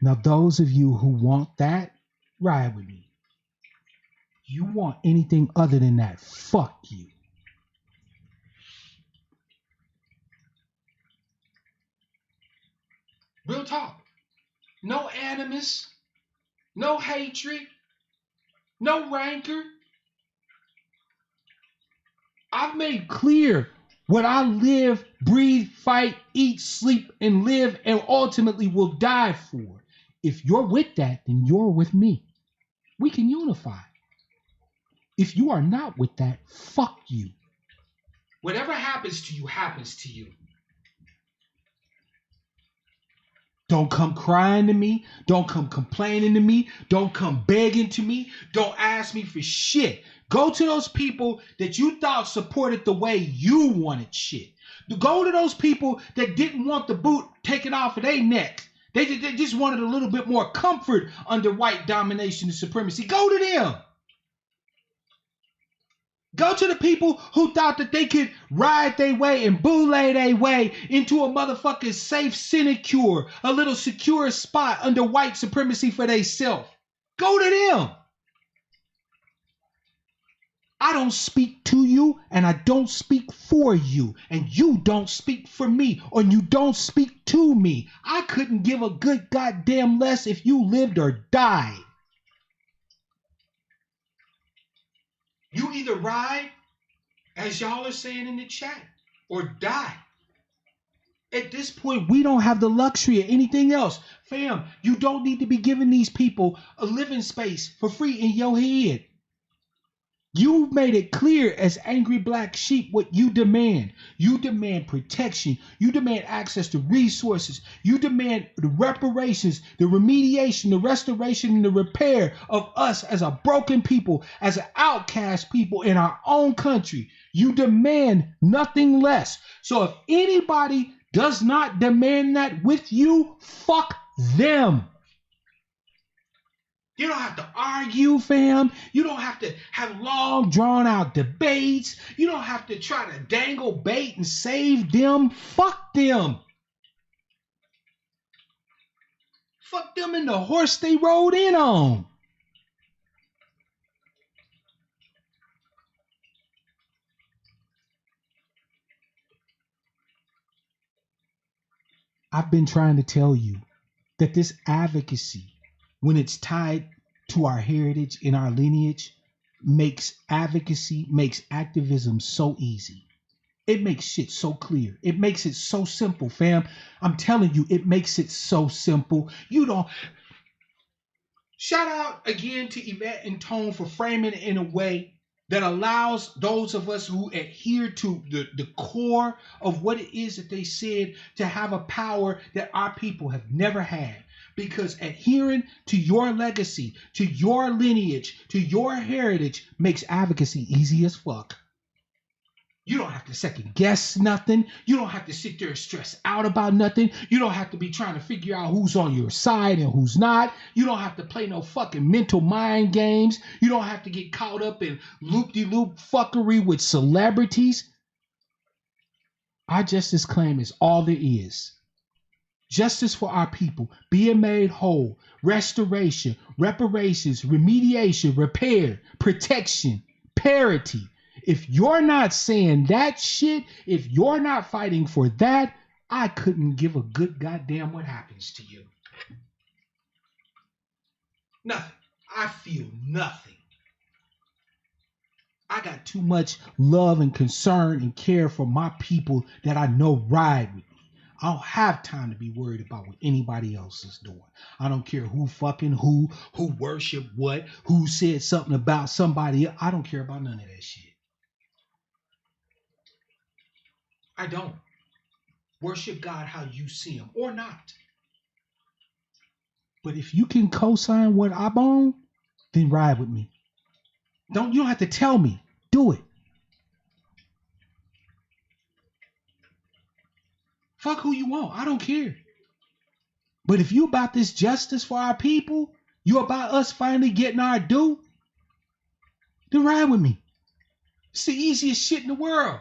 Speaker 1: now those of you who want that, ride with me. You want anything other than that, fuck you. Real talk. No animus, no hatred, no rancor. I've made clear what I live, breathe, fight, eat, sleep, and live, and ultimately will die for. If you're with that, then you're with me. We can unify. If you are not with that, fuck you. Whatever happens to you, happens to you. Don't come crying to me. Don't come complaining to me. Don't come begging to me. Don't ask me for shit. Go to those people that you thought supported the way you wanted shit. Go to those people that didn't want the boot taken off of their neck. They just wanted a little bit more comfort under white domination and supremacy. Go to them. Go to the people who thought that they could ride their way and boule their way into a motherfucking safe sinecure, a little secure spot under white supremacy for theyself. Go to them. I don't speak to you, and I don't speak for you, and you don't speak for me, or you don't speak to me. I couldn't give a good goddamn less if you lived or died. You either ride, as y'all are saying in the chat, or die. At this point, we don't have the luxury of anything else. Fam, you don't need to be giving these people a living space for free in your head. You've made it clear as angry black sheep what you demand. You demand protection. You demand access to resources. You demand the reparations, the remediation, the restoration, and the repair of us as a broken people, as an outcast people in our own country. You demand nothing less. So if anybody does not demand that with you, fuck them. You don't have to argue, fam. You don't have to have long, drawn-out debates. You don't have to try to dangle bait and save them. Fuck them. Fuck them and the horse they rode in on. I've been trying to tell you that this advocacy, when it's tied to our heritage and our lineage, makes activism so easy. It makes shit so clear. It makes it so simple, fam. I'm telling you, it makes it so simple. You don't. Shout out again to Yvette and Tone for framing it in a way that allows those of us who adhere to the core of what it is that they said to have a power that our people have never had. Because adhering to your legacy, to your lineage, to your heritage makes advocacy easy as fuck. You don't have to second guess nothing. You don't have to sit there and stress out about nothing. You don't have to be trying to figure out who's on your side and who's not. You don't have to play no fucking mental mind games. You don't have to get caught up in loop-de-loop fuckery with celebrities. Our justice claim is all there is. Justice for our people, being made whole, restoration, reparations, remediation, repair, protection, parity. If you're not saying that shit, if you're not fighting for that, I couldn't give a good goddamn what happens to you. Nothing. I feel nothing. I got too much love and concern and care for my people that I know ride with me. I don't have time to be worried about what anybody else is doing. I don't care who fucking who worship what, who said something about somebody else. I don't care about none of that shit. I don't. Worship God how you see him or not. But if you can co-sign what I'm on, then ride with me. You don't have to tell me. Do it. Fuck who you want. I don't care. But if you about this justice for our people, you about us finally getting our due, then ride with me. It's the easiest shit in the world.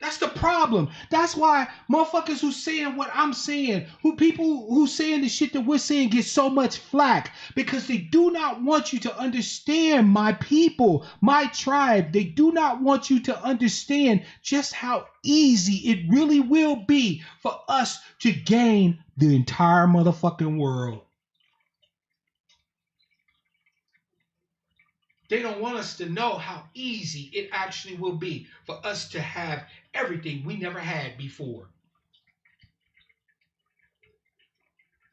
Speaker 1: That's the problem. That's why motherfuckers who saying what I'm saying, people who saying the shit that we're saying get so much flack because they do not want you to understand my people, my tribe. They do not want you to understand just how easy it really will be for us to gain the entire motherfucking world. They don't want us to know how easy it actually will be for us to have everything we never had before.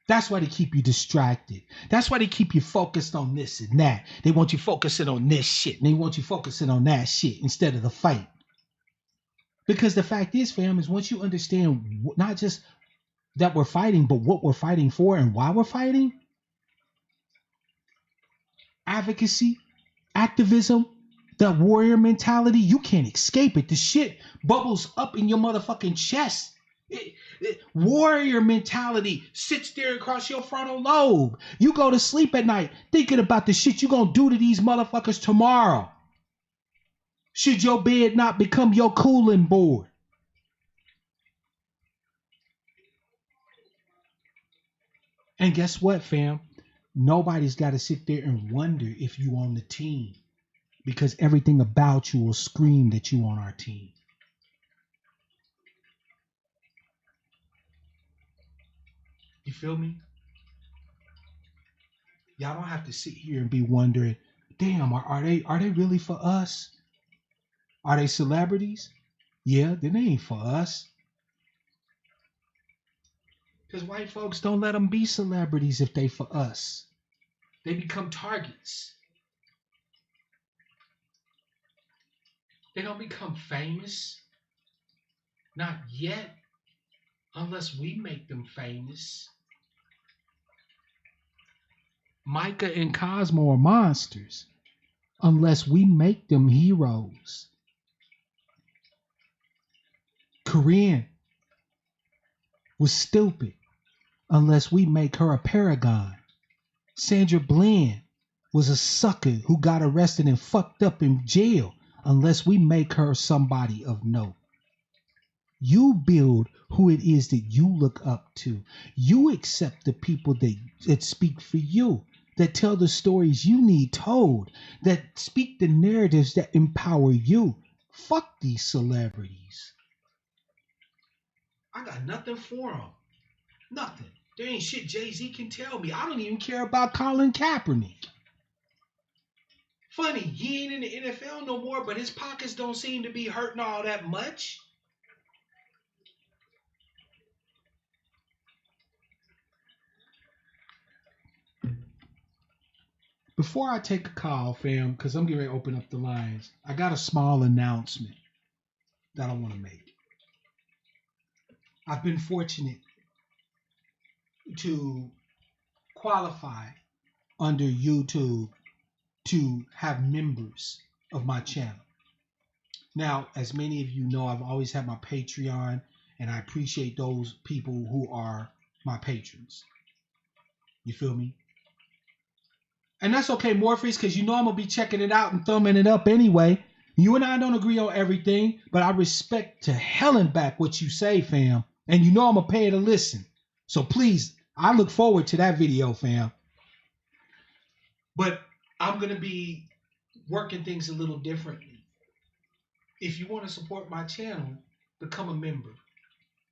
Speaker 1: That's why they keep you distracted. That's why they keep you focused on this and that. They want you focusing on this shit and they want you focusing on that shit instead of the fight. Because the fact is, fam, is once you understand not just that we're fighting, but what we're fighting for and why we're fighting, advocacy, activism, That warrior mentality, you can't escape it. The shit bubbles up in your motherfucking chest. Warrior mentality sits there across your frontal lobe. You go to sleep at night thinking about the shit you gonna do to these motherfuckers tomorrow. Should your bed not become your cooling board? And guess what, fam? Nobody's got to sit there and wonder if you on the team, because everything about you will scream that you on our team. You feel me? Y'all don't have to sit here and be wondering, damn, are they really for us? Are they celebrities? Yeah, then they ain't for us. Because white folks don't let them be celebrities if they for us. They become targets. They don't become famous. Not yet. Unless we make them famous. Micah and Cosmo are monsters. Unless we make them heroes. Corinne was stupid. Unless we make her a paragon. Sandra Bland was a sucker who got arrested and fucked up in jail. Unless we make her somebody of note. You build who it is that you look up to. You accept the people that speak for you, that tell the stories you need told, that speak the narratives that empower you. Fuck these celebrities. I got nothing for them. Nothing. There ain't shit Jay-Z can tell me. I don't even care about Colin Kaepernick. Funny, he ain't in the NFL no more, but his pockets don't seem to be hurting all that much. Before I take a call, fam, because I'm getting ready to open up the lines, I got a small announcement that I want to make. I've been fortunate to qualify under YouTube to have members of my channel. Now, as many of you know, I've always had my Patreon, and I appreciate those people who are my patrons. You feel me? And that's okay, Morpheus, because you know I'm going to be checking it out and thumbing it up anyway. You and I don't agree on everything, but I respect to hell and back what you say, fam. And you know I'm going to pay to listen. So please, I look forward to that video, fam. But I'm going to be working things a little differently. If you want to support my channel, become a member.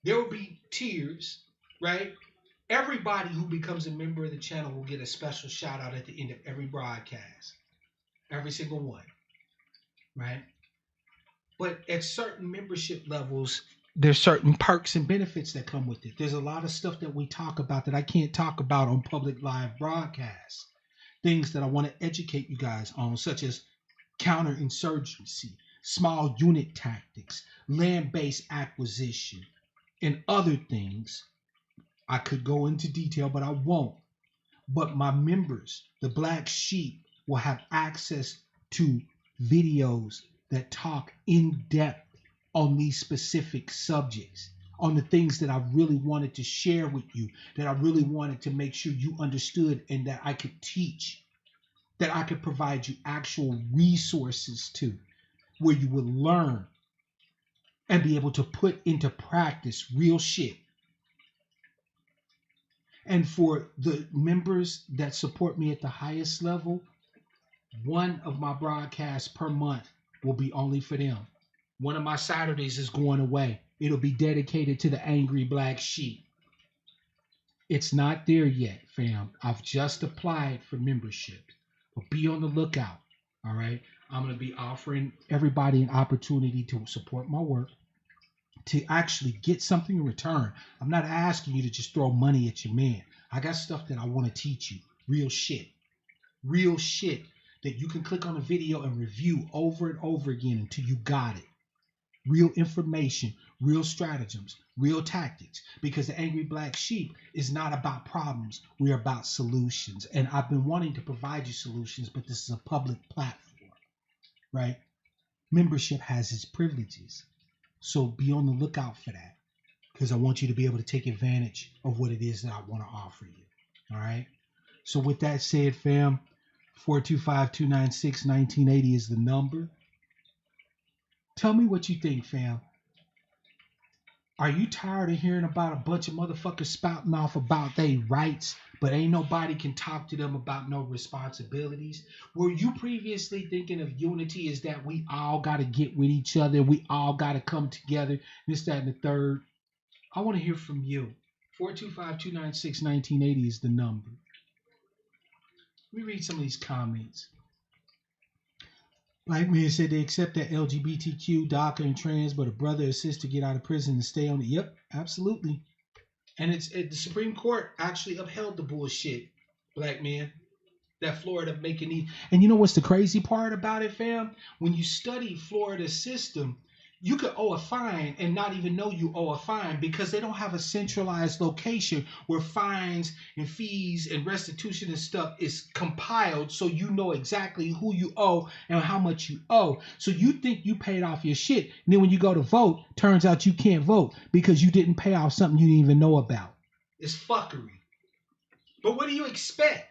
Speaker 1: There will be tiers, right? Everybody who becomes a member of the channel will get a special shout out at the end of every broadcast. Every single one. Right? But at certain membership levels, there's certain perks and benefits that come with it. There's a lot of stuff that we talk about that I can't talk about on public live broadcasts. Things that I want to educate you guys on, such as counterinsurgency, small unit tactics, land-based acquisition, and other things. I could go into detail, but I won't. But my members, the Black Sheep, will have access to videos that talk in depth on these specific subjects, on the things that I really wanted to share with you, that I really wanted to make sure you understood and that I could teach, that I could provide you actual resources to, where you would learn and be able to put into practice real shit. And for the members that support me at the highest level, one of my broadcasts per month will be only for them. One of my Saturdays is going away. It'll be dedicated to the angry Black Sheep. It's not there yet, fam. I've just applied for membership. But be on the lookout, all right? I'm going to be offering everybody an opportunity to support my work, to actually get something in return. I'm not asking you to just throw money at your man. I got stuff that I want to teach you. Real shit. Real shit that you can click on a video and review over and over again until you got it. Real information, real stratagems, real tactics. Because the Angry Black Sheep is not about problems. We're about solutions. And I've been wanting to provide you solutions, but this is a public platform. right? Membership has its privileges. So be on the lookout for that, because I want you to be able to take advantage of what it is that I want to offer you. All right. So with that said, fam, 425-296-1980 is the number. Tell me what you think, fam. Are you tired of hearing about a bunch of motherfuckers spouting off about their rights, but ain't nobody can talk to them about no responsibilities? Were you previously thinking of unity as that we all got to get with each other, we all got to come together, this, that, and the third? I want to hear from you. 425-296-1980 is the number. Let me read some of these comments. Black man said they accept that LGBTQ, DACA, and trans, but a brother or sister get out of prison and stay on it. Yep, absolutely. And the Supreme Court actually upheld the bullshit, black man, that Florida making these. And you know what's the crazy part about it, fam? When you study Florida's system, you could owe a fine and not even know you owe a fine, because they don't have a centralized location where fines and fees and restitution and stuff is compiled, so you know exactly who you owe and how much you owe. So you think you paid off your shit, and then when you go to vote, turns out you can't vote because you didn't pay off something you didn't even know about. It's fuckery. But what do you expect?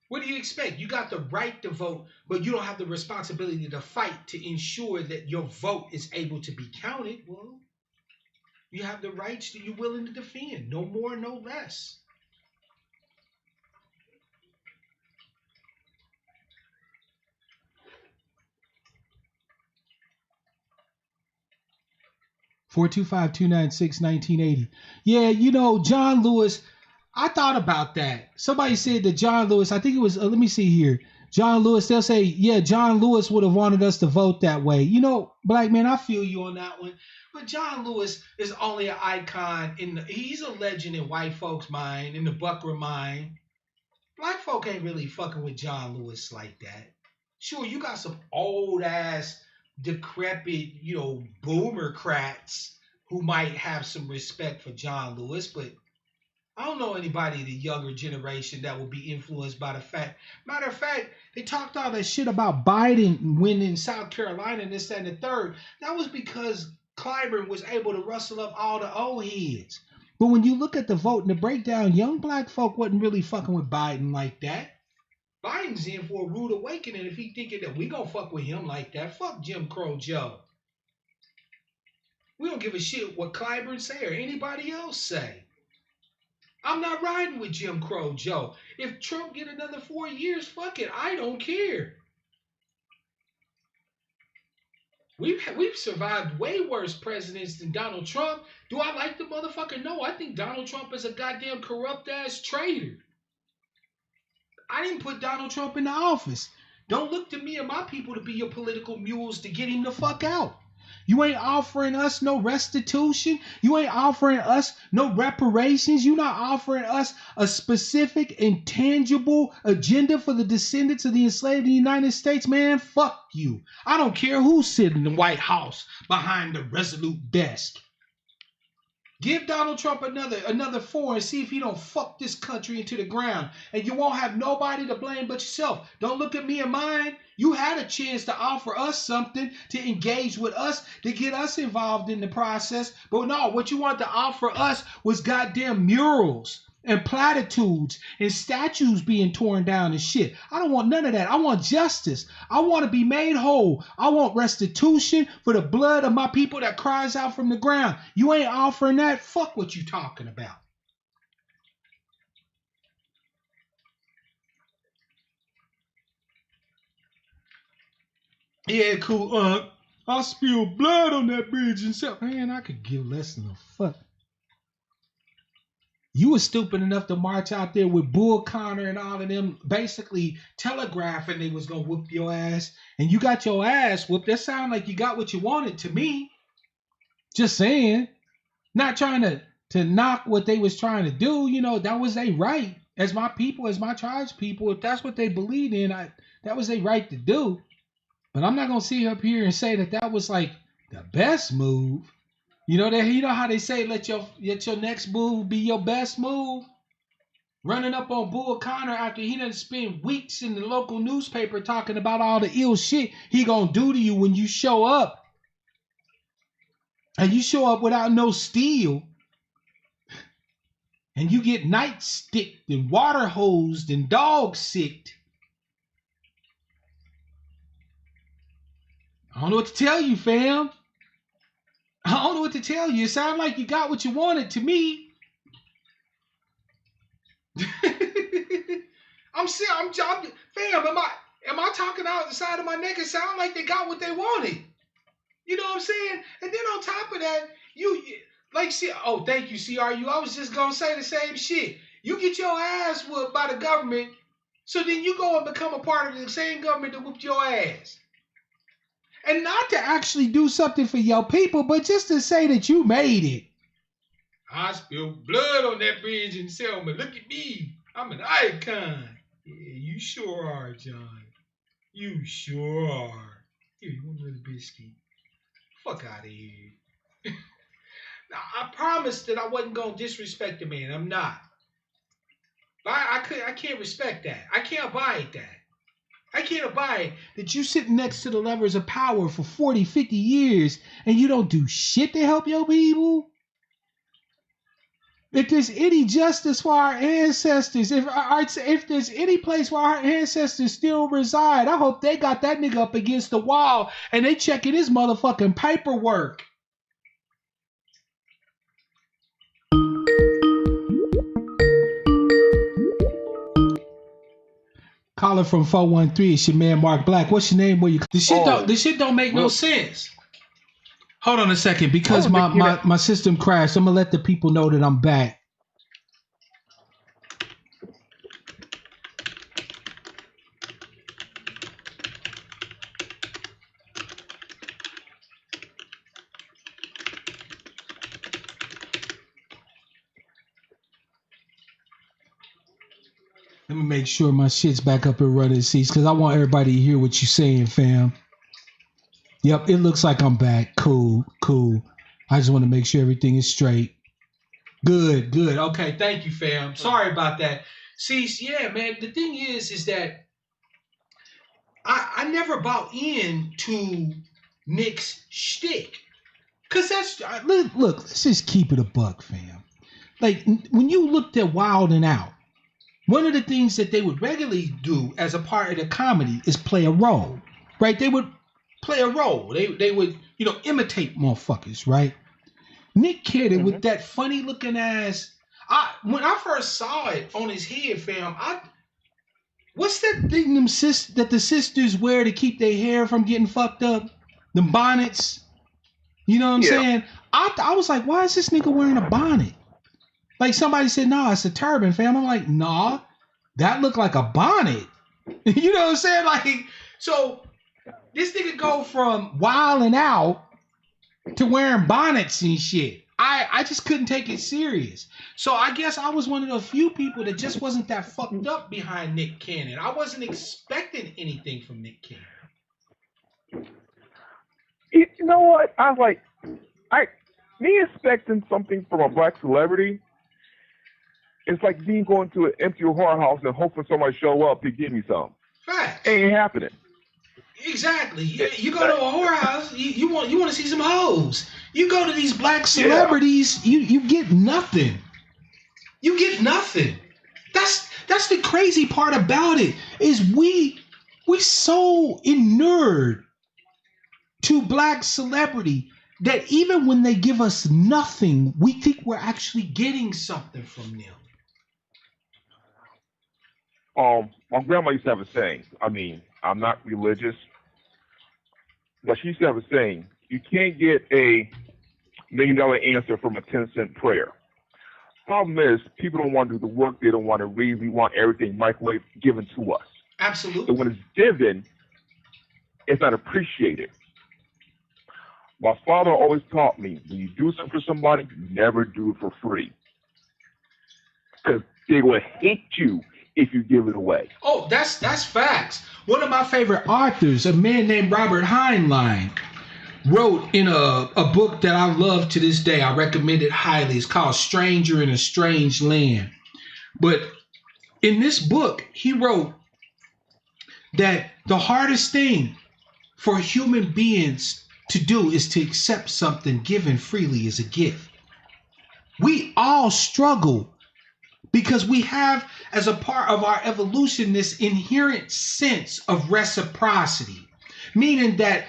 Speaker 1: What do you expect? You got the right to vote, but you don't have the responsibility to fight to ensure that your vote is able to be counted. Well, you have the rights that you're willing to defend. No more, no less. (425-296-1980). Yeah, you know, John Lewis, I thought about that. Somebody said that John Lewis, I think it was, let me see here. John Lewis, they'll say, yeah, John Lewis would have wanted us to vote that way. You know, black man, I feel you on that one. But John Lewis is only an icon. He's a legend in white folks' mind, in the Buckra mind. Black folk ain't really fucking with John Lewis like that. Sure, you got some old ass, decrepit, boomercrats who might have some respect for John Lewis, but I don't know anybody in the younger generation that will be influenced by the fact. Matter of fact, they talked all that shit about Biden winning South Carolina and this, that, and the third. That was because Clyburn was able to rustle up all the old heads. But when you look at the vote and the breakdown, young black folk wasn't really fucking with Biden like that. Biden's in for a rude awakening if he thinking that we gonna fuck with him like that. Fuck Jim Crow Joe. We don't give a shit what Clyburn say or anybody else say. I'm not riding with Jim Crow Joe. If Trump get another 4 years, fuck it. I don't care. We've survived way worse presidents than Donald Trump. Do I like the motherfucker? No, I think Donald Trump is a goddamn corrupt ass traitor. I didn't put Donald Trump in the office. Don't look to me and my people to be your political mules to get him the fuck out. You ain't offering us no restitution. You ain't offering us no reparations. You not offering us a specific and tangible agenda for the descendants of the enslaved in the United States. Man, fuck you. I don't care who's sitting in the White House behind the resolute desk. Give Donald Trump another 4 and see if he don't fuck this country into the ground. And you won't have nobody to blame but yourself. Don't look at me and mine. You had a chance to offer us something, to engage with us, to get us involved in the process. But no, what you wanted to offer us was goddamn murals and platitudes and statues being torn down and shit. I don't want none of that. I want justice. I want to be made whole. I want restitution for the blood of my people that cries out from the ground. You ain't offering that? Fuck what you talking about. Yeah, cool. I spilled blood on that bridge and stuff. Man, I could give less than a fuck. You were stupid enough to march out there with Bull Connor and all of them, basically telegraphing they was gonna whoop your ass, and you got your ass whooped. That sound like you got what you wanted to me. Just saying, not trying to knock what they was trying to do. You know, that was their right as my people, as my tribe's people. If that's what they believed in, that was their right to do. But I'm not gonna sit up here and say that was like the best move. You know how they say let your next move be your best move. running up on Bull Connor after he done spent weeks in the local newspaper talking about all the ill shit he gonna do to you when you show up. And you show up without no steel. And you get night sticked and water hosed and dog sicked. I don't know what to tell you, fam. I don't know what to tell you. It sounds like you got what you wanted to me. fam, am I talking out the side of my neck? It sounds like they got what they wanted. You know what I'm saying? And then on top of that, thank you, CRU. I was just gonna say the same shit. You get your ass whooped by the government, so then you go and become a part of the same government that whooped your ass. And not to actually do something for your people, but just to say that you made it. I spilled blood on that bridge in Selma. Look at me. I'm an icon. Yeah, you sure are, John. You sure are. Here, you want another biscuit? Fuck out of here. Now, I promised that I wasn't going to disrespect the man. I'm not. I can't respect that. I can't abide that. I can't abide that you sitting next to the levers of power for 40, 50 years and you don't do shit to help your people. If there's any justice for our ancestors, if there's any place where our ancestors still reside, I hope they got that nigga up against the wall and they checking his motherfucking paperwork. Caller from 413, it's your man Mark Black. What's your name? This shit don't make no sense. Hold on a second, because my system crashed. I'm gonna let the people know that I'm back. Let me make sure my shit's back up and running, seats, because I want everybody to hear what you're saying, fam. Yep, it looks like I'm back. Cool. I just want to make sure everything is straight. Good. Okay, thank you, fam. Sorry about that. See, yeah, man, the thing is that I never bought into Nick's shtick. Because look, let's just keep it a buck, fam. Like, when you looked at Wild 'N Out, one of the things that they would regularly do as a part of the comedy is play a role, right? They would play a role. They would, imitate motherfuckers, right? Nick Cannon with that funny looking ass. When I first saw it on his head, fam, what's that thing that the sisters wear to keep their hair from getting fucked up? The bonnets. You know what I'm saying? I was like, why is this nigga wearing a bonnet? Like somebody said, nah, it's a turban, fam. I'm like, nah, that looked like a bonnet. You know what I'm saying? Like, so this nigga go from wilding out to wearing bonnets and shit. I just couldn't take it serious. So I guess I was one of the few people that just wasn't that fucked up behind Nick Cannon. I wasn't expecting anything from Nick Cannon.
Speaker 3: You know what? I was like, me expecting something from a black celebrity, it's like me going to an empty whorehouse and hoping somebody show up to give me something.
Speaker 1: Facts.
Speaker 3: Ain't happening.
Speaker 1: Exactly. You go to a whorehouse, you want to see some hoes. You go to these black celebrities, you get nothing. You get nothing. That's the crazy part about it, is we so inured to black celebrity that even when they give us nothing, we think we're actually getting something from them.
Speaker 3: My grandma used to have a saying. I mean, I'm not religious, but she used to have a saying: you can't get a $1 million answer from a 10-cent prayer. Problem is, people don't want to do the work. They don't want to read. We want everything microwave given to us.
Speaker 1: Absolutely.
Speaker 3: So when it's given, it's not appreciated. My father always taught me, when you do something for somebody, you never do it for free. Because they will hate you if you give it away.
Speaker 1: Oh, that's facts. One of my favorite authors, a man named Robert Heinlein, wrote in a book that I love to this day. I recommend it highly. It's called Stranger in a Strange Land. But in this book, he wrote that the hardest thing for human beings to do is to accept something given freely as a gift. We all struggle because we have, as a part of our evolution, this inherent sense of reciprocity, meaning that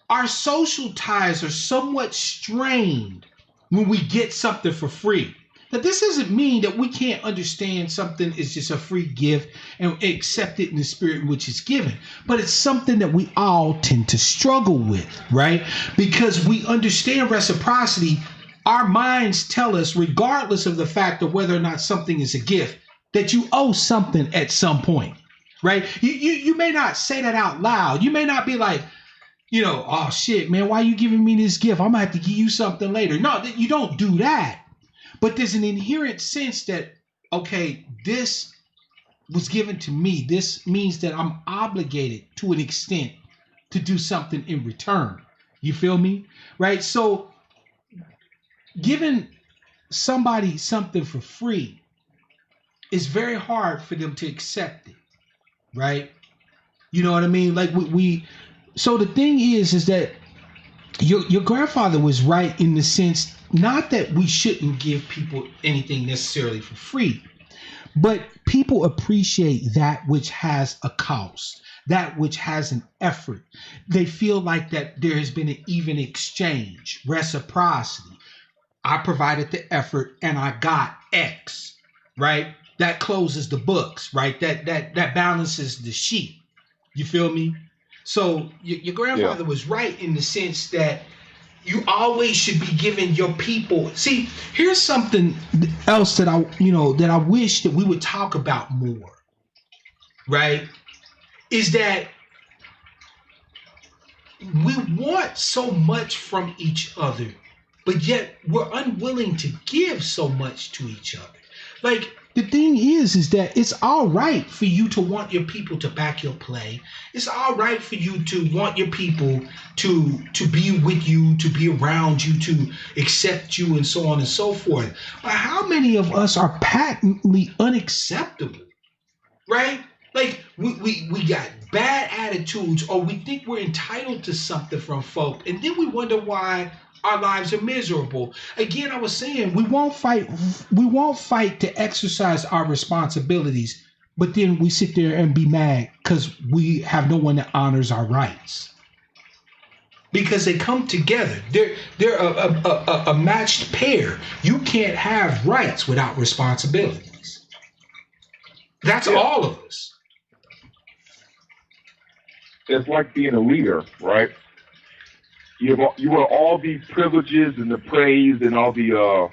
Speaker 1: our social ties are somewhat strained when we get something for free. Now, this doesn't mean that we can't understand something is just a free gift and accept it in the spirit in which it's given. But it's something that we all tend to struggle with, right? Because we understand reciprocity. Our minds tell us, regardless of the fact of whether or not something is a gift, that you owe something at some point, right? You may not say that out loud. You may not be like, oh shit, man, why are you giving me this gift? I'm gonna have to give you something later. No, you don't do that. But there's an inherent sense that, okay, this was given to me. This means that I'm obligated to an extent to do something in return. You feel me? Right? So giving somebody something for free is very hard for them to accept it. Right? You know what I mean? Like so the thing is that your grandfather was right in the sense, not that we shouldn't give people anything necessarily for free, but people appreciate that which has a cost, that which has an effort. They feel like that there has been an even exchange, reciprocity. I provided the effort and I got X, right? That closes the books, right? That balances the sheet. You feel me? So your grandfather was right in the sense that you always should be giving your people. See, here's something else that I wish that we would talk about more, right? Is that we want so much from each other, but yet we're unwilling to give so much to each other. Like, the thing is that it's all right for you to want your people to back your play. It's all right for you to want your people to be with you, to be around you, to accept you, and so on and so forth. But how many of us are patently unacceptable, right? Like, we got bad attitudes, or we think we're entitled to something from folk, and then we wonder why our lives are miserable. Again, I was saying we won't fight to exercise our responsibilities, but then we sit there and be mad because we have no one that honors our rights. Because they come together. They're a matched pair. You can't have rights without responsibilities. That's all of us.
Speaker 3: It's like being a leader, right? You want all these privileges and the praise and all the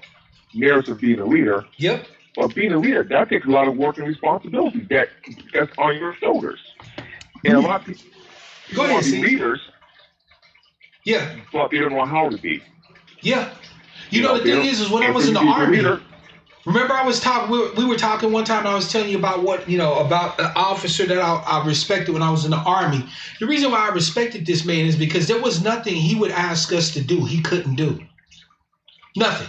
Speaker 3: merits of being a leader.
Speaker 1: Yep.
Speaker 3: But being a leader, that takes a lot of work and responsibility. That's on your shoulders. And a lot of people want to be leaders.
Speaker 1: Yeah.
Speaker 3: But they don't know how to be.
Speaker 1: Yeah. You know the thing is when I was in the Army. Remember, I was talking. We were talking one time, and I was telling you about about the officer that I respected when I was in the Army. The reason why I respected this man is because there was nothing he would ask us to do he couldn't do. Nothing.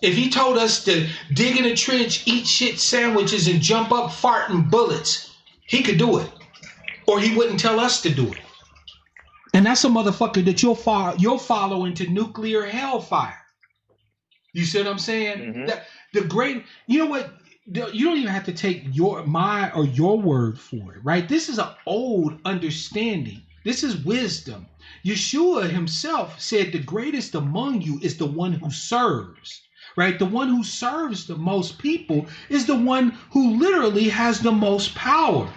Speaker 1: If he told us to dig in a trench, eat shit sandwiches, and jump up farting bullets, he could do it, or he wouldn't tell us to do it. And that's a motherfucker that you'll follow into nuclear hellfire. You see what I'm saying?
Speaker 3: Mm-hmm.
Speaker 1: The great, you know what? You don't even have to take my or your word for it, right? This is an old understanding. This is wisdom. Yeshua himself said the greatest among you is the one who serves, right? The one who serves the most people is the one who literally has the most power.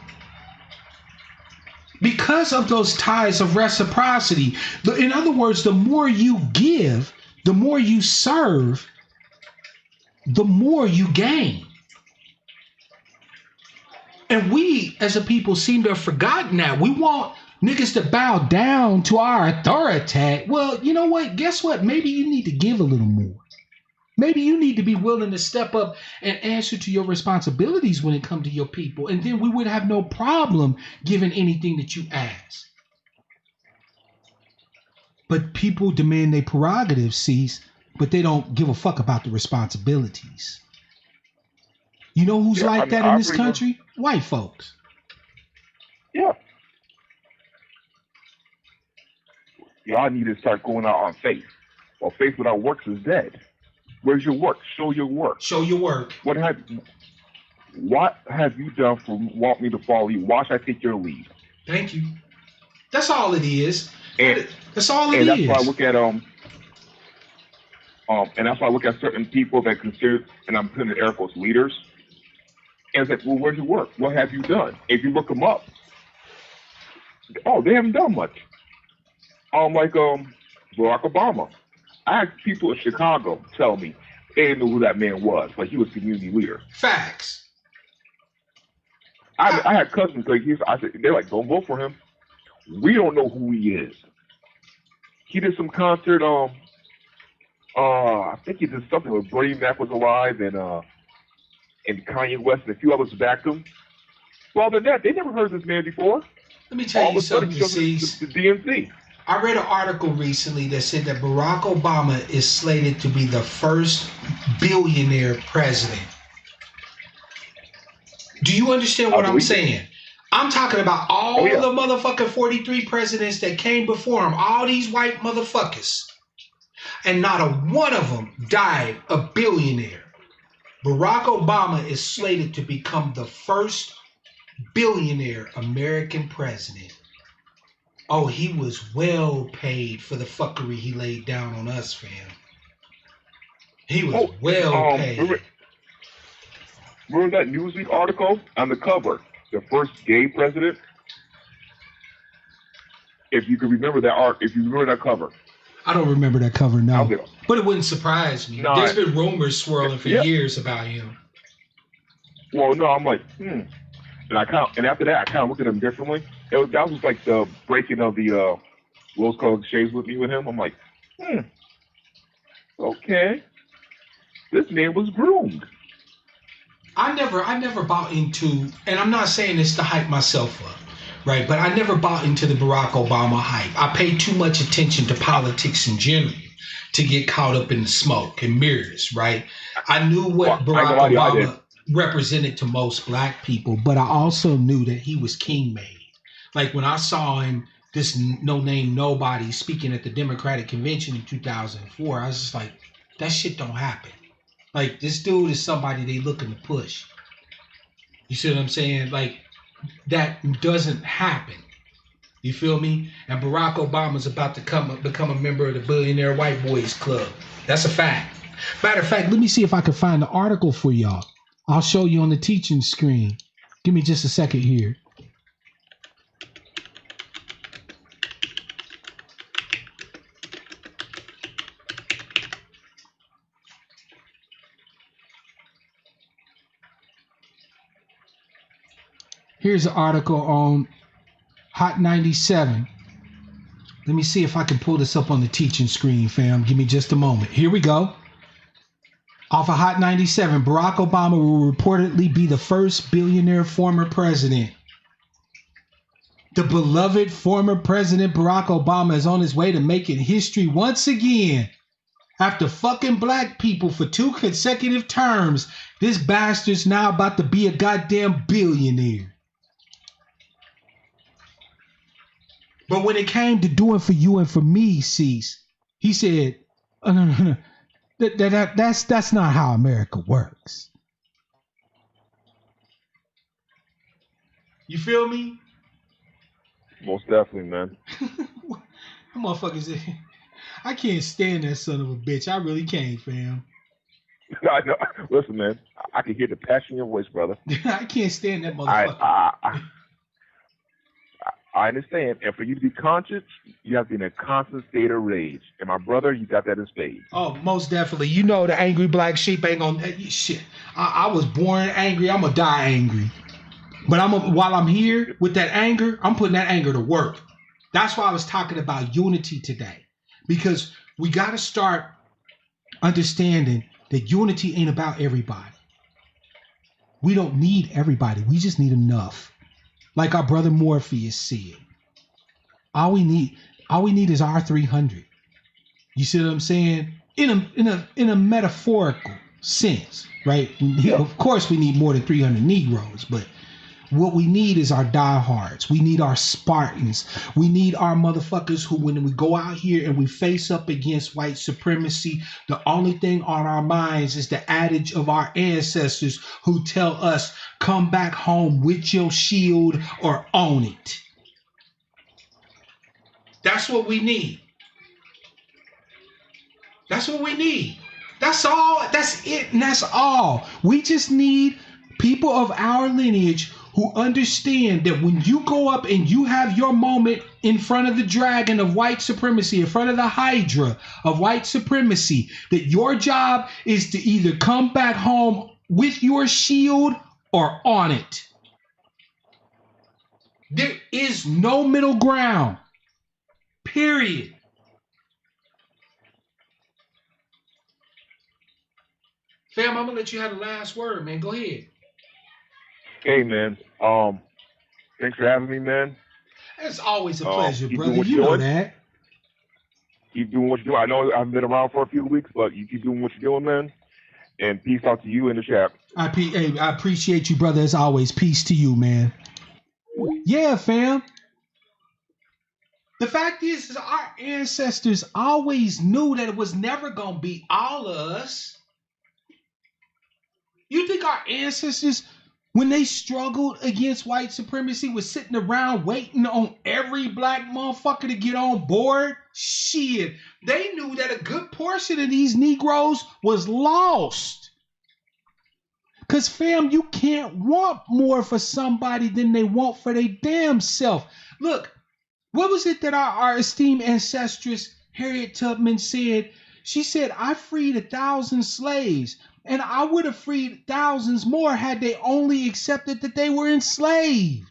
Speaker 1: Because of those ties of reciprocity. In other words, the more you give, the more you serve, the more you gain. And we, as a people, seem to have forgotten that. We want niggas to bow down to our authority. Well, you know what? Guess what? Maybe you need to give a little more. Maybe you need to be willing to step up and answer to your responsibilities when it comes to your people. And then we would have no problem giving anything that you ask. But people demand their prerogatives cease, but they don't give a fuck about the responsibilities. You know who's like that in this
Speaker 3: agree
Speaker 1: country? White folks.
Speaker 3: Yeah. Y'all need to start going out on faith. Well, faith without works is dead. Where's your work? Show your work.
Speaker 1: Show your work.
Speaker 3: What have you done for want me to follow you? Why should I take your lead?
Speaker 1: Thank you. That's all it is.
Speaker 3: And
Speaker 1: that's all it is.
Speaker 3: And that's why I look at and that's why I look at certain people that consider, and I'm putting in air quotes, leaders. And it's like, well, where's your work? What have you done? If you look them up, they haven't done much. Like Barack Obama. I had people in Chicago tell me they didn't know who that man was, but he was a community leader.
Speaker 1: Facts.
Speaker 3: I had cousins they're like, don't vote for him. We don't know who he is. He did some concert. I think he did something with Bernie Mac was alive, and Kanye West and a few others backed him. Well, other than that, they never heard of this man before.
Speaker 1: Let me tell you something,
Speaker 3: the DNC.
Speaker 1: I read an article recently that said that Barack Obama is slated to be the first billionaire president. Do you understand what I'm saying? I'm talking about all the motherfucking 43 presidents that came before him, all these white motherfuckers. And not a one of them died a billionaire. Barack Obama is slated to become the first billionaire American president. Oh, he was well paid for the fuckery he laid down on us, fam. He was well paid.
Speaker 3: Remember that Newsweek article on the cover? The first gay president? If you can remember that cover.
Speaker 1: I don't remember that cover, no. But it wouldn't surprise me.
Speaker 3: No,
Speaker 1: There's been rumors swirling for years about him.
Speaker 3: Well, no, I'm like, And after that, I kind of looked at him differently. That was like the breaking of the Rose Colored Shades with him. I'm like, okay. This man was groomed.
Speaker 1: I never bought into, and I'm not saying this to hype myself up, right? But I never bought into the Barack Obama hype. I paid too much attention to politics in general to get caught up in the smoke and mirrors, right? I knew what Barack Obama represented to most black people, but I also knew that he was king made. Like when I saw him, this no-name nobody speaking at the Democratic Convention in 2004, I was just like, that shit don't happen. Like, this dude is somebody they looking to push. You see what I'm saying? Like, that doesn't happen. You feel me? And Barack Obama's about to become a member of the Billionaire White Boys Club. That's a fact. Matter of fact, let me see if I can find the article for y'all. I'll show you on the teaching screen. Give me just a second here. Here's an article on Hot 97. Let me see if I can pull this up on the teaching screen, fam. Give me just a moment. Here we go. Off of Hot 97, Barack Obama will reportedly be the first billionaire former president. The beloved former president Barack Obama is on his way to making history once again. After fucking black people for 2 consecutive terms, this bastard's now about to be a goddamn billionaire. But when it came to doing for you and for me, Cease, he said, oh, no. That's not how America works. You feel me?
Speaker 3: Most definitely, man.
Speaker 1: Motherfuckers, I can't stand that son of a bitch. I really can't, fam.
Speaker 3: I know. Listen, man, I can hear the passion in your voice, brother.
Speaker 1: I can't stand that motherfucker.
Speaker 3: I understand. And for you to be conscious, you have to be in a constant state of rage. And my brother, you got that in spades.
Speaker 1: Oh, most definitely. You know the angry black sheep ain't gonna... Shit. I was born angry. I'm gonna die angry. But while I'm here with that anger, I'm putting that anger to work. That's why I was talking about unity today. Because we got to start understanding that unity ain't about everybody. We don't need everybody. We just need enough. Like our brother Morpheus said, all we need is R300. You see what I'm saying? In a metaphorical sense. right? Of course, we need more than 300 Negroes, but what we need is our diehards. We need our Spartans. We need our motherfuckers who, when we go out here and we face up against white supremacy, the only thing on our minds is the adage of our ancestors who tell us, come back home with your shield or own it. That's what we need. That's what we need. That's all. That's it. And that's all. We just need people of our lineage who understand that when you go up and you have your moment in front of the dragon of white supremacy, in front of the hydra of white supremacy, that your job is to either come back home with your shield or on it. There is no middle ground. Period. Fam, I'm gonna let you have the last word, man. Go ahead.
Speaker 3: Hey, man. Thanks for having me, man.
Speaker 1: It's always a pleasure, brother.
Speaker 3: You
Speaker 1: know that.
Speaker 3: Keep doing what you're doing. I know I've been around for a few weeks, but you keep doing what you're doing, man. And peace out to you in the chat.
Speaker 1: I appreciate you, brother, as always. Peace to you, man. Yeah, fam. The fact is our ancestors always knew that it was never going to be all of us. You think our ancestors, when they struggled against white supremacy, was sitting around waiting on every black motherfucker to get on board? Shit. They knew that a good portion of these Negroes was lost. Because, fam, you can't want more for somebody than they want for their damn self. Look, what was it that our esteemed ancestress Harriet Tubman said? She said, I freed 1,000 slaves. And I would have freed thousands more had they only accepted that they were enslaved.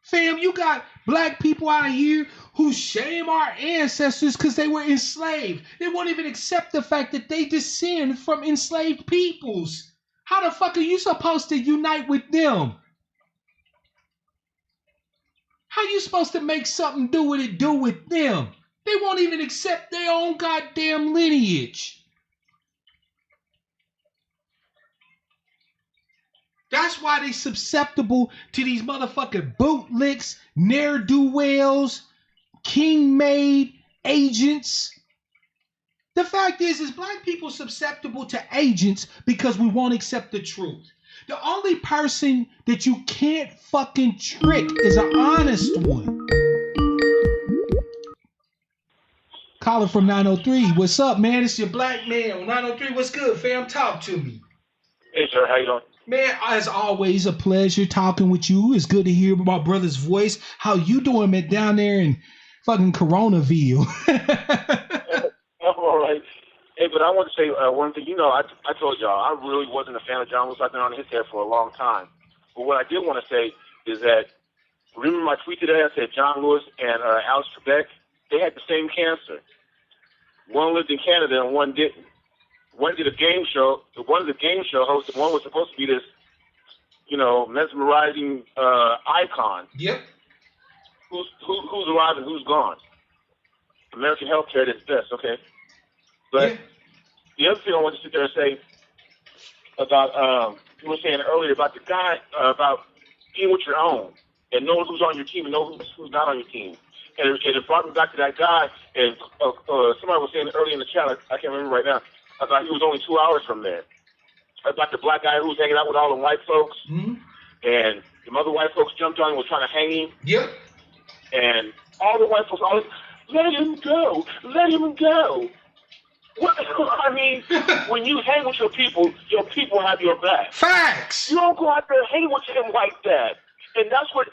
Speaker 1: Fam, you got black people out here who shame our ancestors because they were enslaved. They won't even accept the fact that they descend from enslaved peoples. How the fuck are you supposed to unite with them? How you supposed to make something do what it do with them? They won't even accept their own goddamn lineage. That's why they susceptible to these motherfucking bootlicks, ne'er-do-wells, king-made agents. The fact is black people susceptible to agents because we won't accept the truth. The only person that you can't fucking trick is an honest one. Caller from 903. What's up, man? It's your black man. 903, what's good, fam? Talk to me.
Speaker 4: Hey, sir. How you doing?
Speaker 1: Man, as always, a pleasure talking with you. It's good to hear my brother's voice. How you doing, man, down there in fucking Coronaville?
Speaker 4: I'm all right. Hey, but I want to say one thing. You know, I told y'all I really wasn't a fan of John Lewis. I've been on his head for a long time. But what I did want to say is that, remember my tweet today? I said John Lewis and Alex Trebek, they had the same cancer. One lived in Canada and one didn't. One did a game show. One of the game show hosts, one was supposed to be this, mesmerizing icon.
Speaker 1: Yep.
Speaker 4: Who's alive and who's gone? American healthcare at its best, okay? But The other thing I want to sit there and say about, you were saying earlier about the guy, about being with your own and knowing who's on your team and knowing who's not on your team. And it brought me back to that guy, and somebody was saying earlier in the chat, I can't remember right now, about he was only 2 hours from there. About the black guy who was hanging out with all the white folks, and the other white folks jumped on him and was trying to hang him.
Speaker 1: Yep.
Speaker 4: And all the white folks always, let him go, let him go. What, I mean, when you hang with your people have your back.
Speaker 1: Facts.
Speaker 4: You don't go out there and hang with him like that. And that's what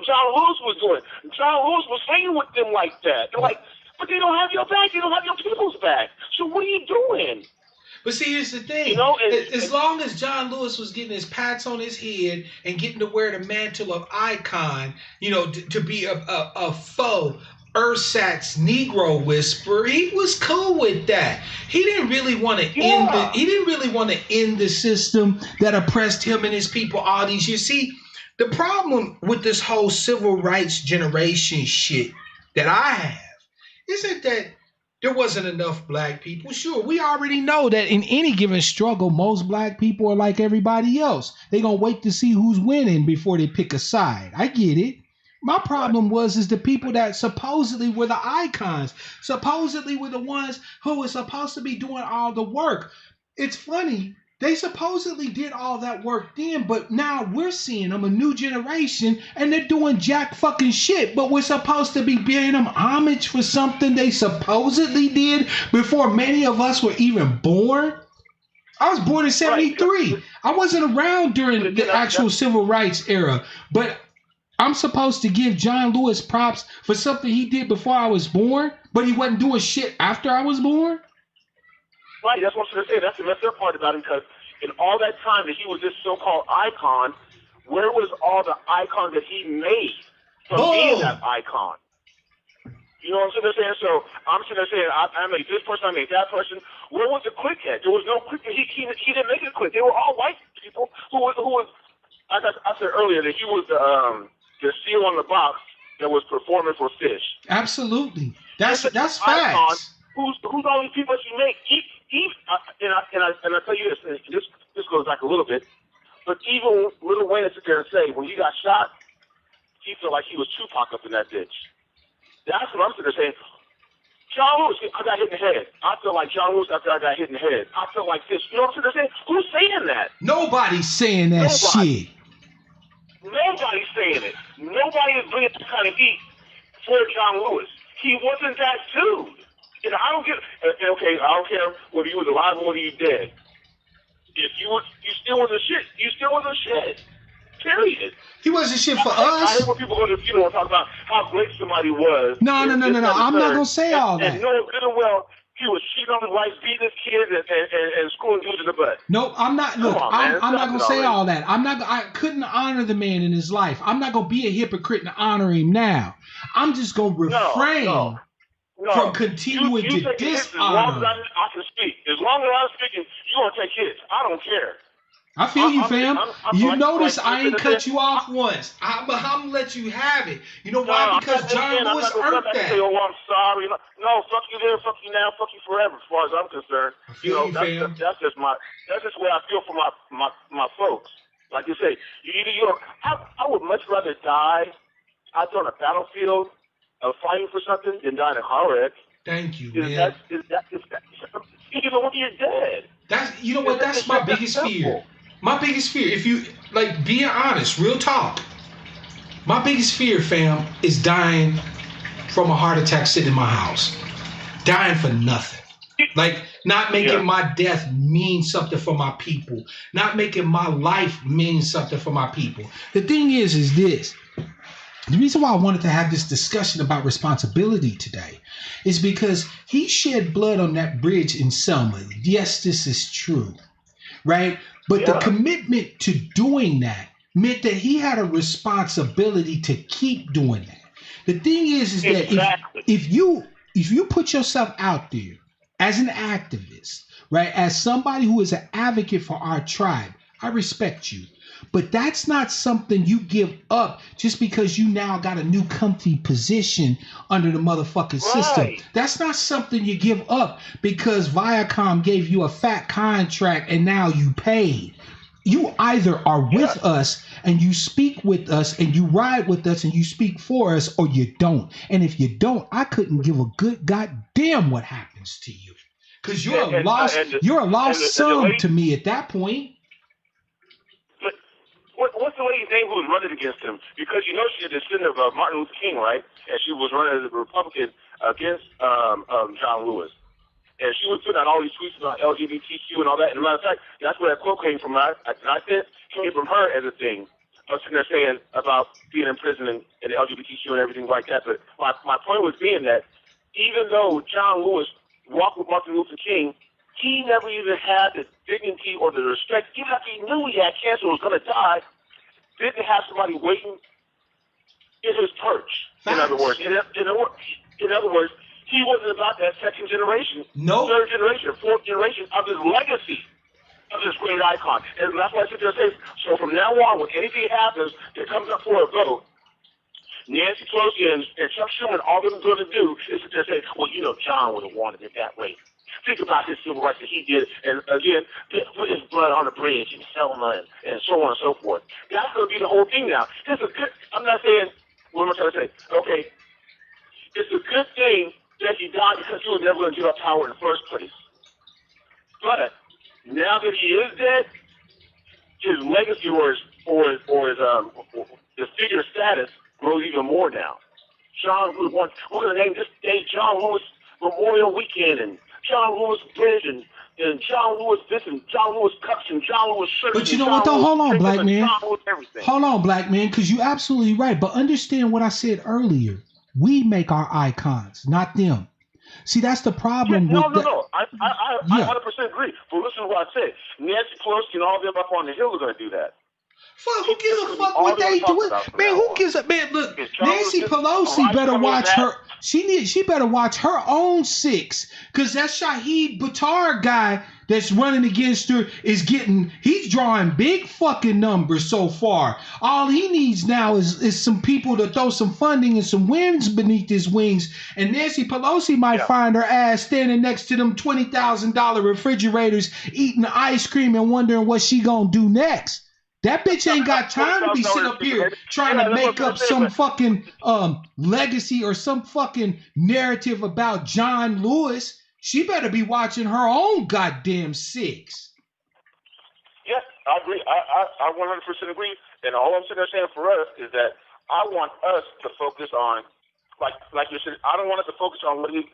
Speaker 4: John Lewis was doing. John Lewis was hanging with them like that. They're like, but they don't have your back. They don't have your people's back. So what are you doing?
Speaker 1: But see, here's the thing. As long as John Lewis was getting his pats on his head and getting to wear the mantle of icon, to be a faux ersatz Negro whisperer, he was cool with that. He didn't really want to end the system that oppressed him and his people all these years. See, the problem with this whole civil rights generation shit that I have isn't that There wasn't enough black people. Sure, we already know that in any given struggle, most black people are like everybody else. They're going to wait to see who's winning before they pick a side. I get it. My problem is the people that supposedly were the icons, supposedly were the ones who were supposed to be doing all the work. It's funny. They supposedly did all that work then, but now we're seeing them, a new generation, and they're doing jack fucking shit. But we're supposed to be paying them homage for something they supposedly did before many of us were even born. I was born in 73. Right. I wasn't around during the actual civil rights era, but I'm supposed to give John Lewis props for something he did before I was born, but he wasn't doing shit after I was born?
Speaker 4: Right, that's what I was going to say. That's the messed up part about him, because in all that time that he was this so-called icon, where was all the icons that he made from being that icon? You know what I'm saying? So I'm sitting there saying, I made this person, I made that person. Where was the clique at? There was no clique. He didn't make it a clique. They were all white people who was I said earlier that he was the seal on the box that was performing for Fish.
Speaker 1: Absolutely. That's facts.
Speaker 4: Icon, who's all these people that you make? And I tell you this, and this goes back a little bit, but even Lil Wayne sit there and say, when he got shot, he felt like he was Tupac up in that bitch. That's what I'm sitting there saying. John Lewis, I got hit in the head. I feel like John Lewis after I got hit in the head. I feel like this. You know what I'm sitting there saying? Who's saying that?
Speaker 1: Nobody's saying that shit.
Speaker 4: Nobody's saying it. Nobody is bringing that kind of heat for John Lewis. He wasn't that dude. And I don't care whether you was alive or whether you dead. If you still was a shit, you still was a shit. Period.
Speaker 1: He wasn't shit for us.
Speaker 4: I heard when people go to the funeral and talk about how great somebody was.
Speaker 1: No. I'm not gonna say all that.
Speaker 4: And knowing good and well, he was cheating on his wife, beating his kids, and screwing dudes in the butt.
Speaker 1: No, I'm not. Look, I'm not gonna say all that. I couldn't honor the man in his life. I'm not gonna be a hypocrite and honor him now. I'm just gonna refrain from continuing to dishonor.
Speaker 4: I can speak. As long as I'm speaking, you're gonna take hits. I don't care.
Speaker 1: I feel you, fam. You notice I ain't cut you off once. I'm gonna let you have it. You know why? Because John Lewis earned that.
Speaker 4: Say, oh, I'm sorry. No, fuck you there, fuck you now, fuck you forever. As far as I'm concerned, that's just what I feel for my folks. Like you say, I would much rather die out there on a battlefield of fighting for something than die in a car wreck.
Speaker 1: Thank you, man.
Speaker 4: Even when you're dead.
Speaker 1: That's my biggest fear. My biggest fear, if you, being honest, real talk, my biggest fear, fam, is dying from a heart attack sitting in my house. Dying for nothing. Not making my death mean something for my people. Not making my life mean something for my people. The thing is this. The reason why I wanted to have this discussion about responsibility today is because he shed blood on that bridge in Selma. Yes, this is true, right? But the commitment to doing that meant that he had a responsibility to keep doing that. The thing is that if you put yourself out there as an activist, right, as somebody who is an advocate for our tribe, I respect you. But that's not something you give up just because you now got a new comfy position under the motherfucking system. That's not something you give up because Viacom gave you a fat contract and now you paid. You either are with us and you speak with us and you ride with us and you speak for us, or you don't. And if you don't, I couldn't give a good goddamn what happens to you. Because you're a lost son to me at that point.
Speaker 4: What's the lady's name who was running against him? Because she's a descendant of Martin Luther King, right? And she was running as a Republican against John Lewis. And she was putting out all these tweets about LGBTQ and all that. And as a matter of fact, that's where that quote came from. I said came from her as a thing. I was sitting there saying about being in prison and LGBTQ and everything like that. But my point was being that even though John Lewis walked with Martin Luther King, he never even had the dignity or the respect. Even if he knew he had cancer or was going to die, didn't have somebody waiting in his perch. In other words, he wasn't about that second generation, third generation, fourth generation of his legacy of this great icon. And that's why I sit there and say, so from now on, when anything happens that comes up for a vote, Nancy Pelosi and Chuck Schumer, all they're going to do is to say, well, you know, John would have wanted it that way. Think about his civil rights that he did, and again, put his blood on the bridge in Selma and so on and so forth. That's going to be the whole thing now. It's a good. I'm not saying. What am I trying to say? Okay, it's a good thing that he died because he was never going to give up power in the first place. But now that he is dead, his legacy or his figure status grows even more now. John Lewis, we're going to name this day John Lewis Memorial Weekend and John Lewis Bridge and John Lewis this and John Lewis Cups and John Lewis shirts.
Speaker 1: But you know what though? Hold on, black man.
Speaker 4: Hold
Speaker 1: on, black man, because you're absolutely right. But understand what I said earlier. We make our icons, not them. See, that's the problem.
Speaker 4: No. I 100% agree. But listen to what I said. Nancy Pelosi and all them up on the Hill are going to do that.
Speaker 1: Fuck, who gives a fuck what they do? Man, who gives a man? Look, Nancy Pelosi better watch her. She better watch her own six, because that Shahid Buttar guy that's running against her he's drawing big fucking numbers so far. All he needs now is some people to throw some funding and some winds beneath his wings, and Nancy Pelosi might find her ass standing next to them $20,000 refrigerators eating ice cream and wondering what she gonna do next. That bitch ain't got time to be sitting up here trying to make up some fucking legacy or some fucking narrative about John Lewis. She better be watching her own goddamn six.
Speaker 4: Yes, I agree. I 100% agree. And all I'm sitting there saying for us is that I want us to focus on, like you said, I don't want us to focus on what he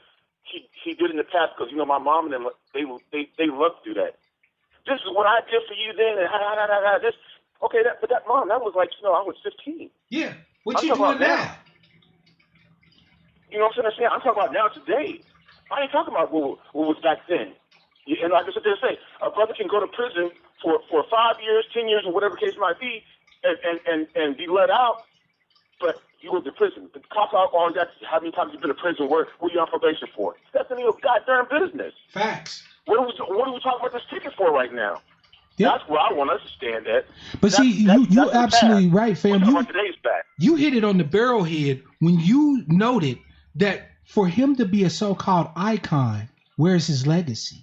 Speaker 4: did in the past, because, you know, my mom and them, they love to do that. This is what I did for you then, and this. Okay, but that was like, you know, I was 15.
Speaker 1: Yeah, what you doing now?
Speaker 4: You know what I'm saying? I'm talking about now today. I ain't talking about what was back then. And like I said, they say, a brother can go to prison for 5 years, 10 years, or whatever the case might be, and be let out, but you go to prison. The cops always ask how many times you've been to prison, where you on probation for. That's none of your goddamn business.
Speaker 1: Facts.
Speaker 4: What are we talking about this ticket for right now? Yep. That's where I want us to stand at.
Speaker 1: But you're absolutely right, fam. You hit it on the barrelhead when you noted that for him to be a so-called icon, where's his legacy?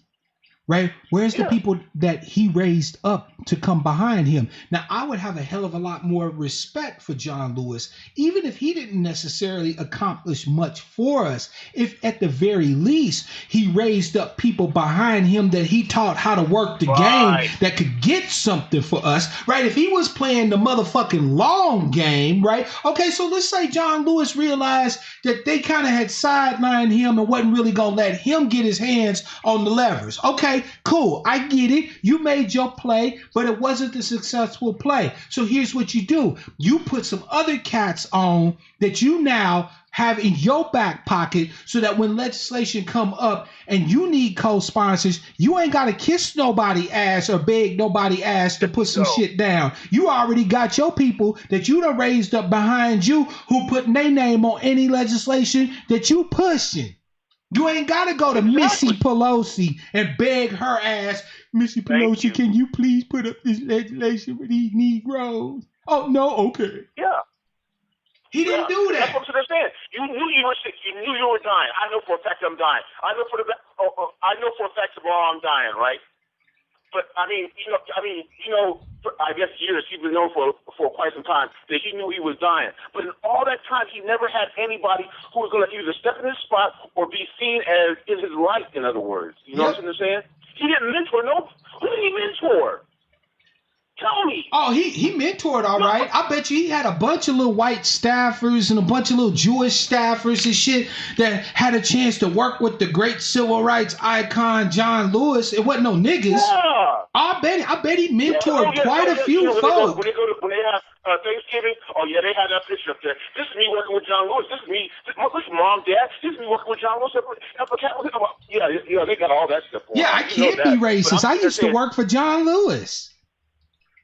Speaker 1: Right? Where's the people that he raised up to come behind him? Now, I would have a hell of a lot more respect for John Lewis, even if he didn't necessarily accomplish much for us. If at the very least, he raised up people behind him that he taught how to work the game that could get something for us, right? If he was playing the motherfucking long game, right? Okay, so let's say John Lewis realized that they kind of had sidelined him and wasn't really going to let him get his hands on the levers. Okay, cool. I get it. You made your play, but it wasn't a successful play. So here's what you do. You put some other cats on that you now have in your back pocket, so that when legislation come up and you need co-sponsors, you ain't got to kiss nobody ass or beg nobody ass to put some shit down. You already got your people that you done raised up behind you who put their name on any legislation that you pushing. You ain't got to go to Missy Pelosi and beg her ass, Missy Pelosi, can you please put up this legislation for these Negroes? Oh, no, okay.
Speaker 4: Yeah.
Speaker 1: He didn't do that.
Speaker 4: That's what I'm saying. You knew you were sick. You knew you were dying. I know for a fact I'm dying. I know for a fact tomorrow I'm dying, right? But I guess years he's been known for quite some time that he knew he was dying. But in all that time, he never had anybody who was going to either step in his spot or be seen as in his right. In other words, you know what I'm saying? He didn't mentor who did he mentor? Tell me.
Speaker 1: Oh, he mentored all right. I bet you he had a bunch of little white staffers and a bunch of little Jewish staffers and shit that had a chance to work with the great civil rights icon John Lewis. It wasn't no niggas. Yeah. I bet he mentored quite a few folks.
Speaker 4: When they have Thanksgiving, they had that picture up there. This is me working with John Lewis. This is me. This is mom, dad. This is me working with John Lewis. Yeah, they got all that stuff.
Speaker 1: Yeah, I can't be racist. I used to work for John Lewis.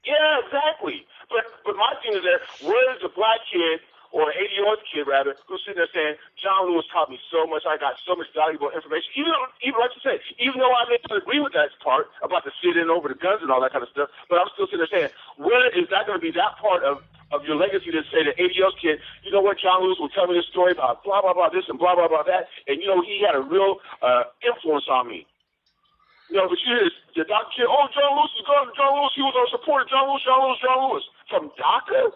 Speaker 4: Yeah, exactly. But my thing is that where is the black kid, or an 80-year-old kid rather, who's sitting there saying, John Lewis taught me so much, I got so much valuable information. Even like you said, even though I may not agree with that part about the sit-in over the guns and all that kind of stuff, but I'm still sitting there saying, where is that going to be that part of of your legacy to say to ADL's kid, you know what, John Lewis will tell me this story about blah, blah, blah, this and blah, blah, blah, that. And, you know, he had a real influence on me. You know, but the Dr. kid, oh, John Lewis is gone. John Lewis, he was our supporter. John Lewis. From DACA?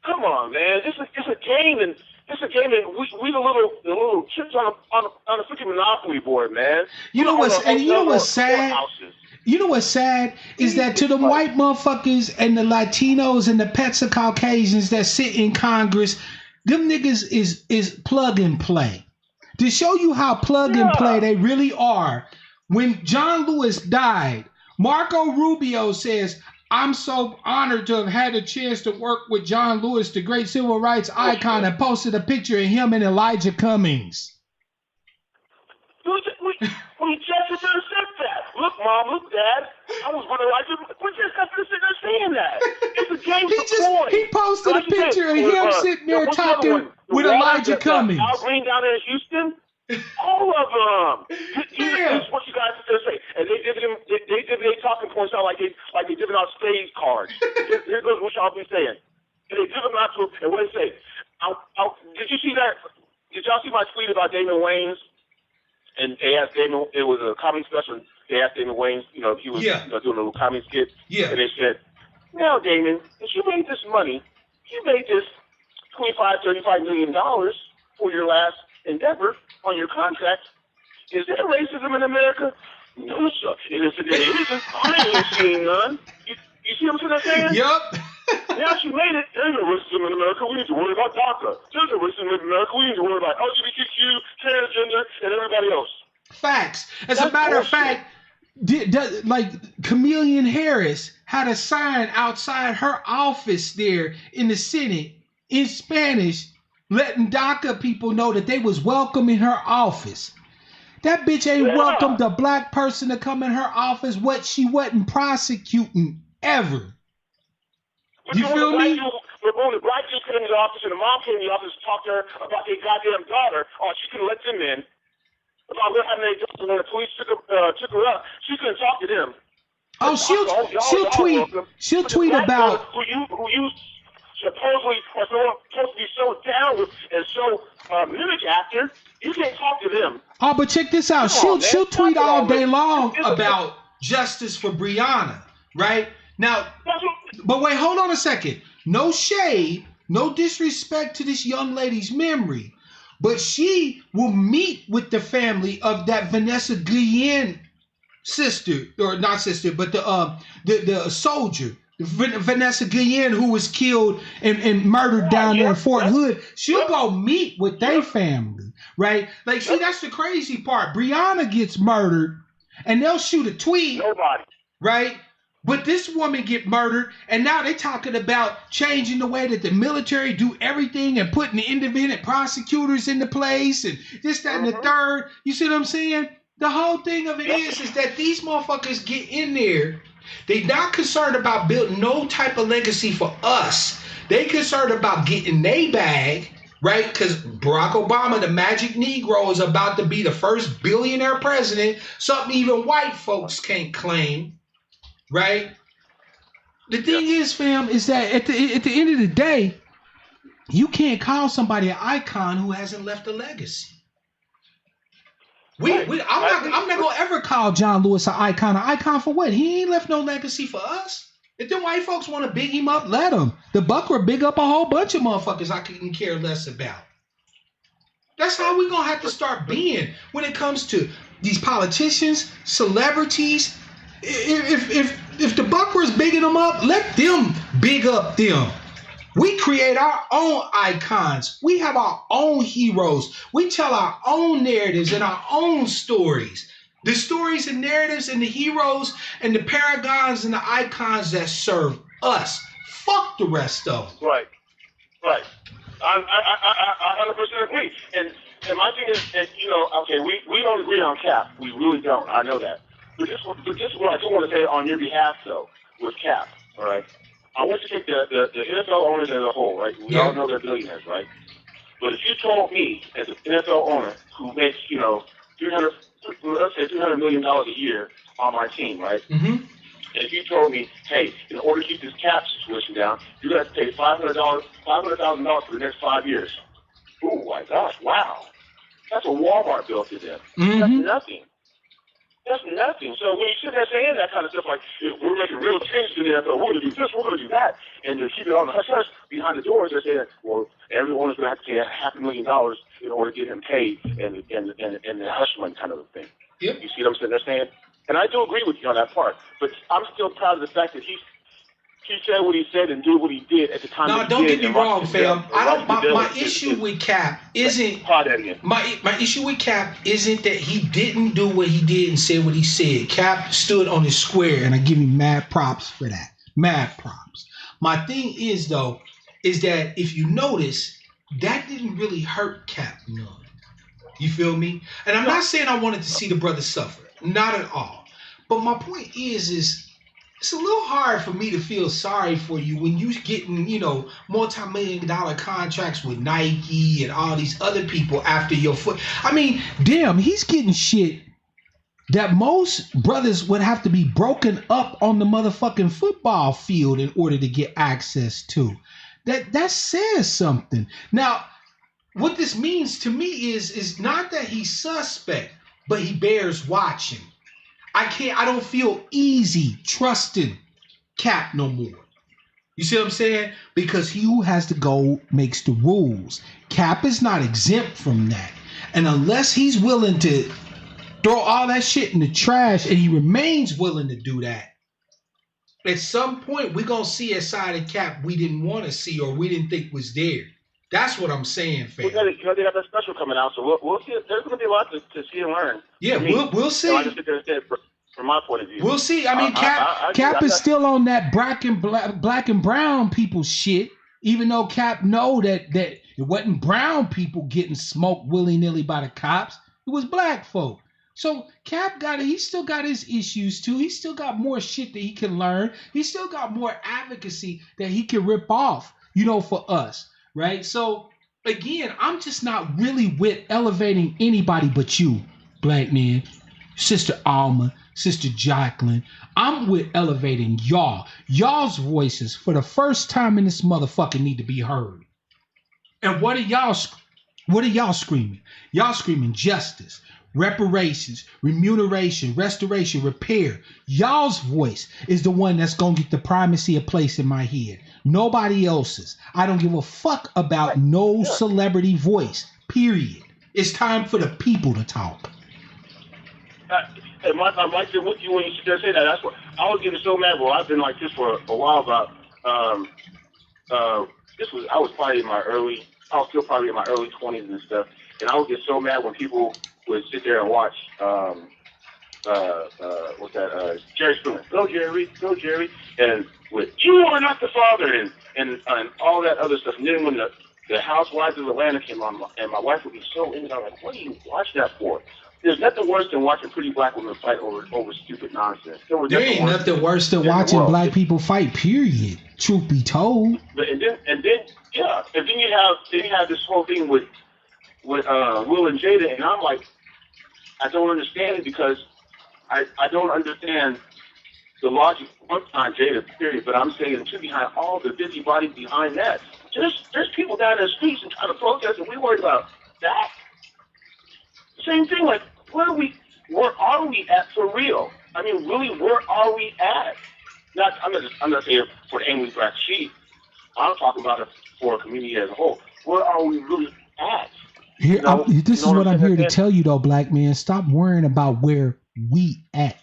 Speaker 4: Come on, man. It's a game, and we the little chips on a freaking Monopoly board, man.
Speaker 1: You know what's sad? You know what's sad is that to the white motherfuckers and the Latinos and the pets of Caucasians that sit in Congress, them niggas is plug and play. To show you how plug and play they really are, when John Lewis died, Marco Rubio says, I'm so honored to have had a chance to work with John Lewis, the great civil rights icon, and posted a picture of him and Elijah Cummings.
Speaker 4: We just said that. Look, Mom, look, Dad. I was with Elijah. We just got to sit there saying that. It's a game for boys.
Speaker 1: He posted a picture of him sitting there talking with Elijah Cummings.
Speaker 4: Al Green down there in Houston. All of them. This is what you guys are say. And they divvy talking points out like they giving out stage cards. Here goes what y'all be saying. And they give them out to, and what they say. Did you see that? Did y'all see my tweet about Damon Wayans? And they asked Damon, it was a comedy special. They asked Damon Wayans, you know, he was doing a little comedy skit. Yeah. And they said, now, Damon, if you made this money, you made this $25 million for your last endeavor on your contract. Is there racism in America? No, sir. It isn't. I ain't seen none. You see what I'm saying?
Speaker 1: Yup.
Speaker 4: Now she made it. There's no racism in America. We need to worry about DACA. There's no racism in America. We need to worry about LGBTQ, transgender, and everybody else.
Speaker 1: Facts. As a matter of fact, like Chameleon Harris had a sign outside her office there in the Senate in Spanish, letting DACA people know that they was welcome in her office. That bitch ain't welcomed a black person to come in her office what she wasn't prosecuting ever. You feel me?
Speaker 4: When the black dude came in the office and the mom came in the office to talk to her about their goddamn daughter, she couldn't let them in. About what happened when the police took her up, she couldn't talk to them.
Speaker 1: Oh, she'll tweet about
Speaker 4: who you supposedly are supposed to be so down with and so mimic after. You can't talk to them.
Speaker 1: Oh, but check this out. She'll tweet all day long about justice for Breonna, right? Now, but wait, hold on a second. No shade, no disrespect to this young lady's memory, but she will meet with the family of that Vanessa Guillen sister, or not sister, but the soldier, Vanessa Guillen, who was killed and murdered down there in Fort Hood. She'll go meet with their family, right? Like, see, that's the crazy part. Breonna gets murdered, and they'll shoot a tweet,
Speaker 4: nobody,
Speaker 1: right? But this woman get murdered, and now they're talking about changing the way that the military do everything and putting the independent prosecutors into place and this, that, and the third. You see what I'm saying? The whole thing of it is that these motherfuckers get in there. They not concerned about building no type of legacy for us. They concerned about getting their bag, right? Because Barack Obama, the magic Negro, is about to be the first billionaire president, something even white folks can't claim. Right? The thing is, fam, is that at the end of the day, you can't call somebody an icon who hasn't left a legacy. I'm not gonna ever call John Lewis an icon. An icon for what? He ain't left no legacy for us. If them white folks want to big him up, let them. The Buck will big up a whole bunch of motherfuckers I couldn't care less about. That's how we gonna have to start being when it comes to these politicians, celebrities. If the Buckwers bigging them up, let them big up them. We create our own icons. We have our own heroes. We tell our own narratives and our own stories. The stories and narratives and the heroes and the paragons and the icons that serve us. Fuck the rest of them.
Speaker 4: Right. I 100% agree. And my thing is, and, okay, we don't agree on Cap. We really don't. I know that. But this is what I do want to say on your behalf, though, with Cap, all right? I want you to take the NFL owners as a whole, right? We all know they're billionaires, right? But if you told me, as an NFL owner who makes, let's say $300 million a year on my team, right? Mm-hmm. And if you told me, hey, in order to keep this cap situation down, you're going to have to pay $500,000 for the next 5 years. Oh my gosh, wow. That's a Walmart bill to them.
Speaker 1: Mm-hmm.
Speaker 4: That's nothing. That's nothing. So when you sit there saying that kind of stuff, like, we're making real changes in the NFL, we're going to do this, we're going to do that, and to keep it on the hush-hush behind the doors, they're saying, well, everyone is going to have to pay $500,000 in order to get him paid, and the hush money kind of a thing.
Speaker 1: Yep.
Speaker 4: You see what I'm saying? They're saying, and I do agree with you on that part, but I'm still proud of the fact that he said what he said and did what he did at the time.
Speaker 1: No, don't get me wrong, fam. My issue with Cap isn't my issue with Cap isn't that he didn't do what he did and said what he said. Cap stood on his square, and I give him mad props for that. Mad props. My thing is though, is that if you notice, that didn't really hurt Cap none. You feel me? And I'm not saying I wanted to see the brother suffer. Not at all. But my point is it's a little hard for me to feel sorry for you when you getting, multi-million-dollar contracts with Nike and all these other people after your foot. I mean, damn, he's getting shit that most brothers would have to be broken up on the motherfucking football field in order to get access to. That says something. Now, what this means to me is not that he's suspect, but he bears watching. I don't feel easy trusting Cap no more. You see what I'm saying? Because he who has to go makes the rules. Cap is not exempt from that. And unless he's willing to throw all that shit in the trash, and he remains willing to do that, at some point we're going to see a side of Cap we didn't want to see or we didn't think was there. That's what I'm saying, fam.
Speaker 4: They got that special coming out, so we'll see. There's going to be a lot to see and learn.
Speaker 1: Yeah, we'll see.
Speaker 4: So I just sit there and say, from my point of view,
Speaker 1: we'll see. I mean, Cap is still on that black and brown people shit. Even though Cap know that it wasn't brown people getting smoked willy nilly by the cops, it was black folk. So Cap he still got his issues too. He still got more shit that he can learn. He still got more advocacy that he can rip off, for us. Right? So, again, I'm just not really with elevating anybody but you, black man, Sister Alma, Sister Jacqueline. I'm with elevating y'all. Y'all's voices, for the first time in this motherfucker, need to be heard. And what are y'all screaming? Y'all screaming justice, reparations, remuneration, restoration, repair. Y'all's voice is the one that's going to get the primacy of place in my head. Nobody else's. I don't give a fuck about no celebrity voice, period. It's time for the people to talk.
Speaker 4: And I'm right there with you when you just say that. That's what I was getting so mad. Well, I've been like this for a while about, I was still probably in my early 20s and stuff. And I would get so mad when people would sit there and watch, Jerry Springer. Go Jerry. And with, you are not the father, and all that other stuff. And then when the Housewives of Atlanta came on, and my wife would be so into it, I'm like, what do you watch that for? There's nothing worse than watching pretty black women fight over stupid nonsense.
Speaker 1: There ain't nothing worse than watching black people fight, period. Truth be told.
Speaker 4: And then you have this whole thing with Will and Jada, and I'm like, I don't understand it because I don't understand the logic behind Jada, period. But I'm saying, too, behind all the busybody behind that, there's people down in the streets and trying to protest, and we worried about that. Same thing, like, where are we at for real? I mean, really, where are we at? I'm not saying for the angry black sheep. I'm talking about it for a community as a whole. Where are we really at?
Speaker 1: This is what I'm here to tell you, though, black man. Stop worrying about where we at.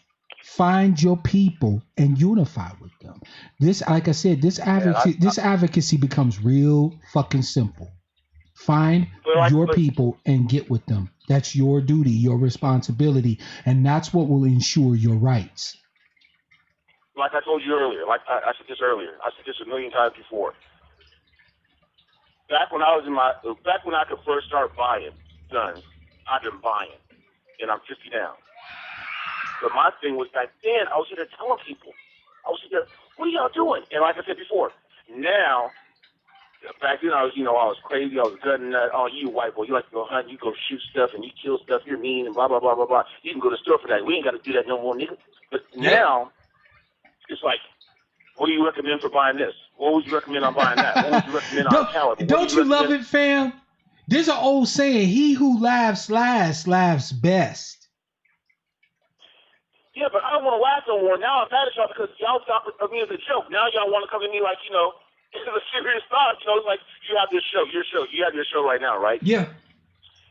Speaker 1: Find your people and unify with them. This, like I said, this advocacy becomes real fucking simple. Find your people and get with them. That's your duty, your responsibility, and that's what will ensure your rights.
Speaker 4: Like I told you earlier, I said this earlier, I said this a million times before. Back when I could first start buying guns, I've been buying, and I'm 50 now. But my thing was back then, I was sitting there telling people, what are y'all doing? And like I said before, now, back then I was crazy, I was a gun nut. Oh, you white boy, you like to go hunt, you go shoot stuff, and you kill stuff, you're mean, and blah, blah, blah, blah, blah. You can go to the store for that. We ain't got to do that no more, nigga. But now, it's like, what do you recommend for buying this? What would you recommend on buying that? What would you recommend on caliber?
Speaker 1: Don't you love it, fam? There's an old saying, he who laughs last laughs best.
Speaker 4: Yeah, but I don't want to laugh no more. Now I'm mad at y'all because y'all stopped at me as a joke. Now y'all want to come at me like, this is a serious thought. It's like you have this show, you have your show right now, right?
Speaker 1: Yeah.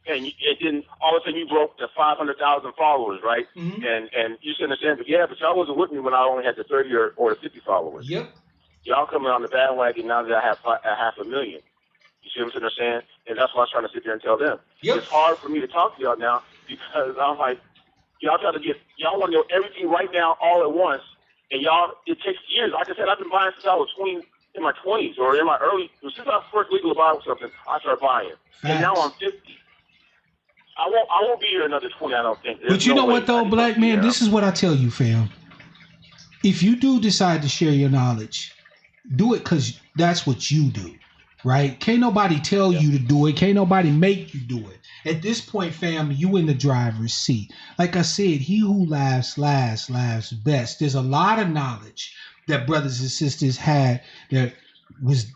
Speaker 4: And it didn't, all of a sudden you broke the 500,000 followers, right?
Speaker 1: Mm-hmm.
Speaker 4: And you said understand, but y'all wasn't with me when I only had the 30 or the 50 followers.
Speaker 1: Yep. Y'all
Speaker 4: coming on the bandwagon now that I have 500,000. You see what I'm saying? And that's why I was trying to sit there and tell them.
Speaker 1: Yep.
Speaker 4: It's hard for me to talk to y'all now because I'm like, y'all want to know everything right now all at once, and it takes years. Like I said, I've been buying since I was in my 20s or in my since I was first legal to buy something, I started buying.
Speaker 1: Facts.
Speaker 4: And now I'm 50. I won't be here another 20, I don't think.
Speaker 1: But you know what though, black man, this is what I tell you, fam. If you do decide to share your knowledge, do it because that's what you do, right? Can't nobody tell you to do it. Can't nobody make you do it. At this point, fam, you in the driver's seat. Like I said, he who laughs last laughs best. There's a lot of knowledge that brothers and sisters had that was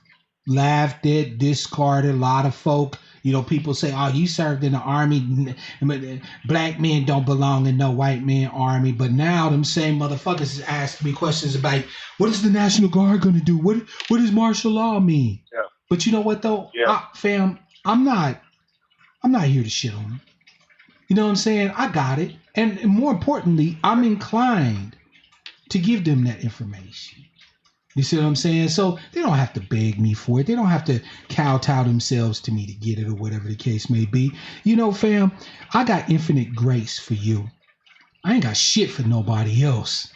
Speaker 1: laughed at, discarded. A lot of folk, people say, oh, you served in the army. Black men don't belong in no white man army. But now them same motherfuckers is asking me questions about what is the National Guard going to do? What does martial law mean?
Speaker 4: Yeah.
Speaker 1: But you know what though?
Speaker 4: Yeah.
Speaker 1: Fam, I'm not here to shit on them. You know what I'm saying? I got it. And more importantly, I'm inclined to give them that information. You see what I'm saying? So they don't have to beg me for it. They don't have to kowtow themselves to me to get it or whatever the case may be. Fam, I got infinite grace for you. I ain't got shit for nobody else.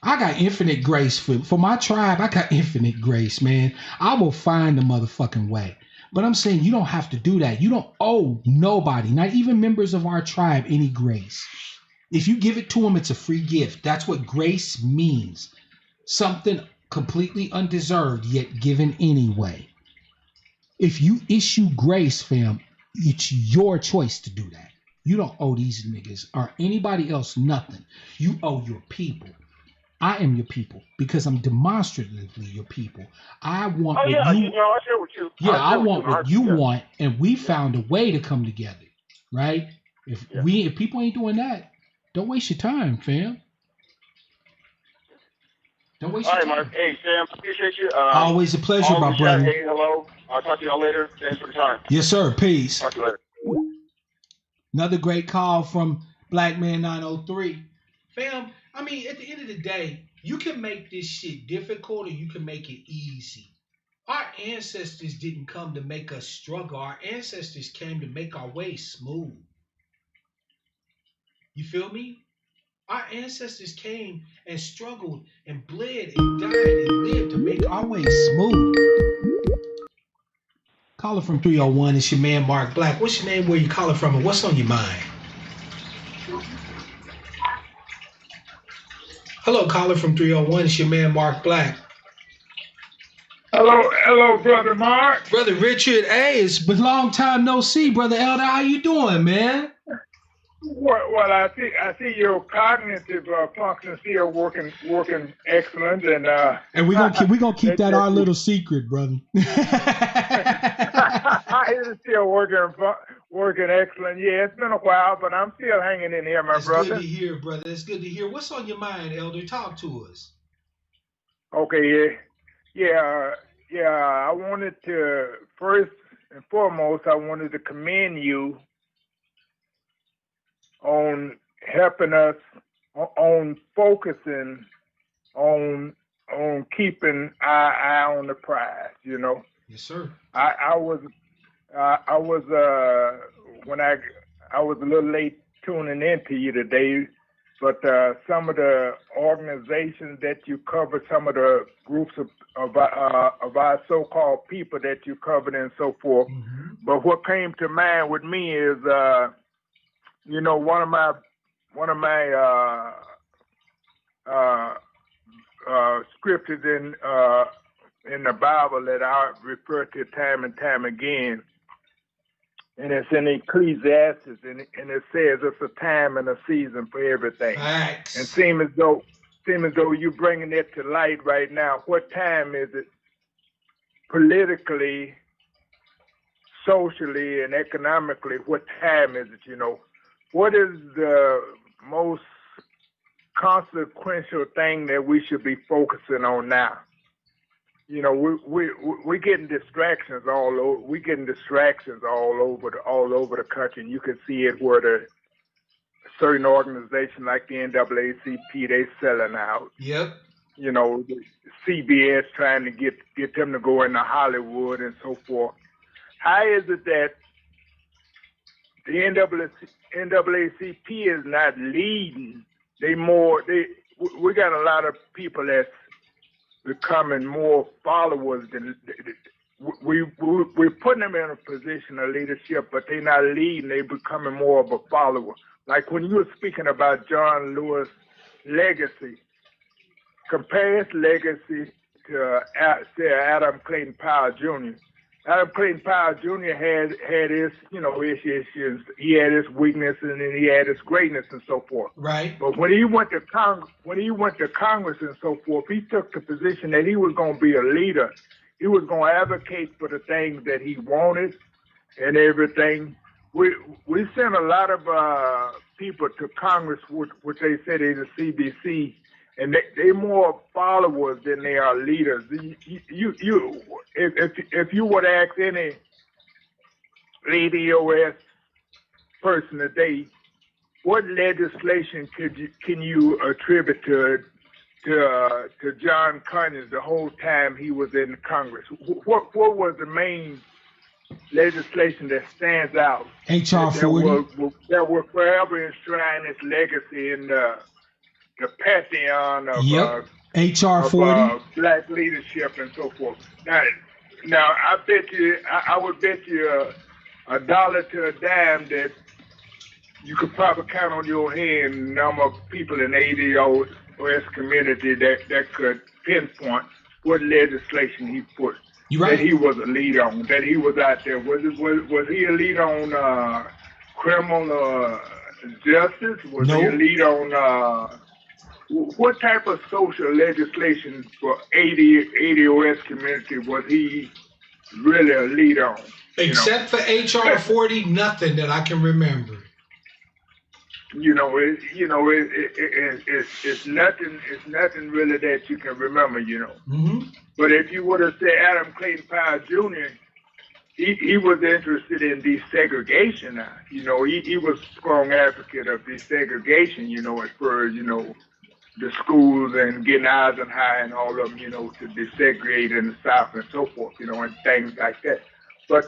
Speaker 1: I got infinite grace for my tribe. I got infinite grace, man. I will find a motherfucking way. But I'm saying you don't have to do that. You don't owe nobody, not even members of our tribe, any grace. If you give it to them, it's a free gift. That's what grace means. Something completely undeserved, yet given anyway. If you issue grace, fam, it's your choice to do that. You don't owe these niggas or anybody else nothing. You owe your people. I am your people because I'm demonstratively your people. I want
Speaker 4: I share with you.
Speaker 1: Yeah, I want what you want, and we found a way to come together, right? If people ain't doing that, don't waste your time, fam. Don't waste your time. All right, Mark.
Speaker 4: Hey, Sam, appreciate you.
Speaker 1: Always a pleasure, my brother.
Speaker 4: Hey, hello. I'll talk to y'all later. Thanks for the time.
Speaker 1: Yes, sir. Peace.
Speaker 4: Talk to you later.
Speaker 1: Another great call from Black Man 903. Fam, I mean, at the end of the day, you can make this shit difficult or you can make it easy. Our ancestors didn't come to make us struggle. Our ancestors came to make our way smooth. You feel me? Our ancestors came and struggled and bled and died and lived to make our way smooth. Caller from 301, it's your man Mark Black. What's your name, where you calling from, and what's on your mind? Hello, caller from 301, it's your man Mark Black.
Speaker 5: Hello, Brother Mark.
Speaker 1: Brother Richard, hey, it's been a long time no see, Brother Elder. How you doing, man?
Speaker 5: Well, I see your cognitive function still working excellent, and
Speaker 1: we're gonna keep that our little secret, brother.
Speaker 5: It's still working excellent. Yeah, it's been a while, but I'm still hanging in here, my brother.
Speaker 1: It's good to hear, brother. It's good to hear. What's on your mind, Elder? Talk to us.
Speaker 5: Okay, yeah. I wanted to first and foremost, I wanted to commend you on helping us on focusing on keeping our eye on the prize.
Speaker 1: Yes, sir.
Speaker 5: I was when I was a little late tuning into you today, but some of the organizations that you covered, some of the groups of our so-called people that you covered and so forth. Mm-hmm. But what came to mind with me is one of my scriptures in the Bible that I refer to time and time again, and it's in Ecclesiastes, and it says it's a time and a season for everything.
Speaker 1: Facts.
Speaker 5: And seem as though seems as though you're bringing it to light right now. What time is it politically, socially, and economically? What time is it, you know? What is the most consequential thing that we should be focusing on now? You know, we're getting distractions all over. We're getting distractions all over the country, and you can see it where the certain organizations like the NAACP, they selling out.
Speaker 1: Yep.
Speaker 5: You know, the CBS trying to get them to go into Hollywood and so forth. How is it that the NAACP is not leading? We got a lot of people that's becoming more followers than we're putting them in a position of leadership, but they're not leading. They're becoming more of a follower. Like when you were speaking about John Lewis' legacy, compare his legacy to Adam Clayton Powell Jr. Adam Clayton Powell Jr. had his, you know, issues. He had his weaknesses and he had his greatness and so forth.
Speaker 1: Right.
Speaker 5: But when he went to Congress and so forth, he took the position that he was going to be a leader. He was going to advocate for the things that he wanted and everything. We sent a lot of people to Congress, which they said is the CBC, and they more followers than they are leaders. If you would ask any ADOS person today, what legislation can you attribute to John Conyers the whole time he was in Congress? What was the main legislation that stands out?
Speaker 1: HR 40.
Speaker 5: That will forever enshrine his legacy in the pantheon of,
Speaker 1: HR 40.
Speaker 5: Black leadership and so forth. Now I bet you, I would bet you a dollar to a dime that you could probably count on your hand the number of people in the ADOS community that could pinpoint what legislation he put. That he was a lead on, that he was out there. Was he a lead on criminal justice? Was he a lead on what type of social legislation for ADOS community was he really a lead on?
Speaker 1: Except for HR 40, nothing that I can remember.
Speaker 5: It's nothing. It's nothing really that you can remember.
Speaker 1: Mm-hmm.
Speaker 5: But if you would have said Adam Clayton Powell Jr., he was interested in desegregation. He was a strong advocate of desegregation. As far as the schools and getting Eisenhower and all of them, to desegregate in the South and so forth, and things like that. But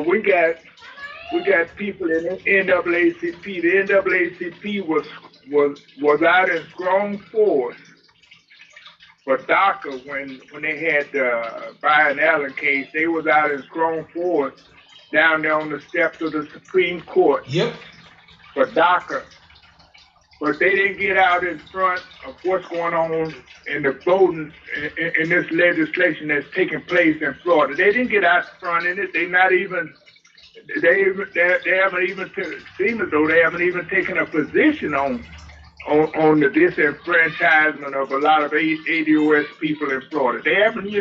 Speaker 5: we got people in the NAACP. The NAACP was out in strong force for DACA when they had the Byron Allen case. They was out in strong force down there on the steps of the Supreme Court.
Speaker 1: Yep.
Speaker 5: For DACA. But they didn't get out in front of what's going on in the voting in this legislation that's taking place in Florida. They didn't get out in front in it. They haven't even seem as though they haven't even taken a position on the disenfranchisement of a lot of ADOS people in Florida. They haven't,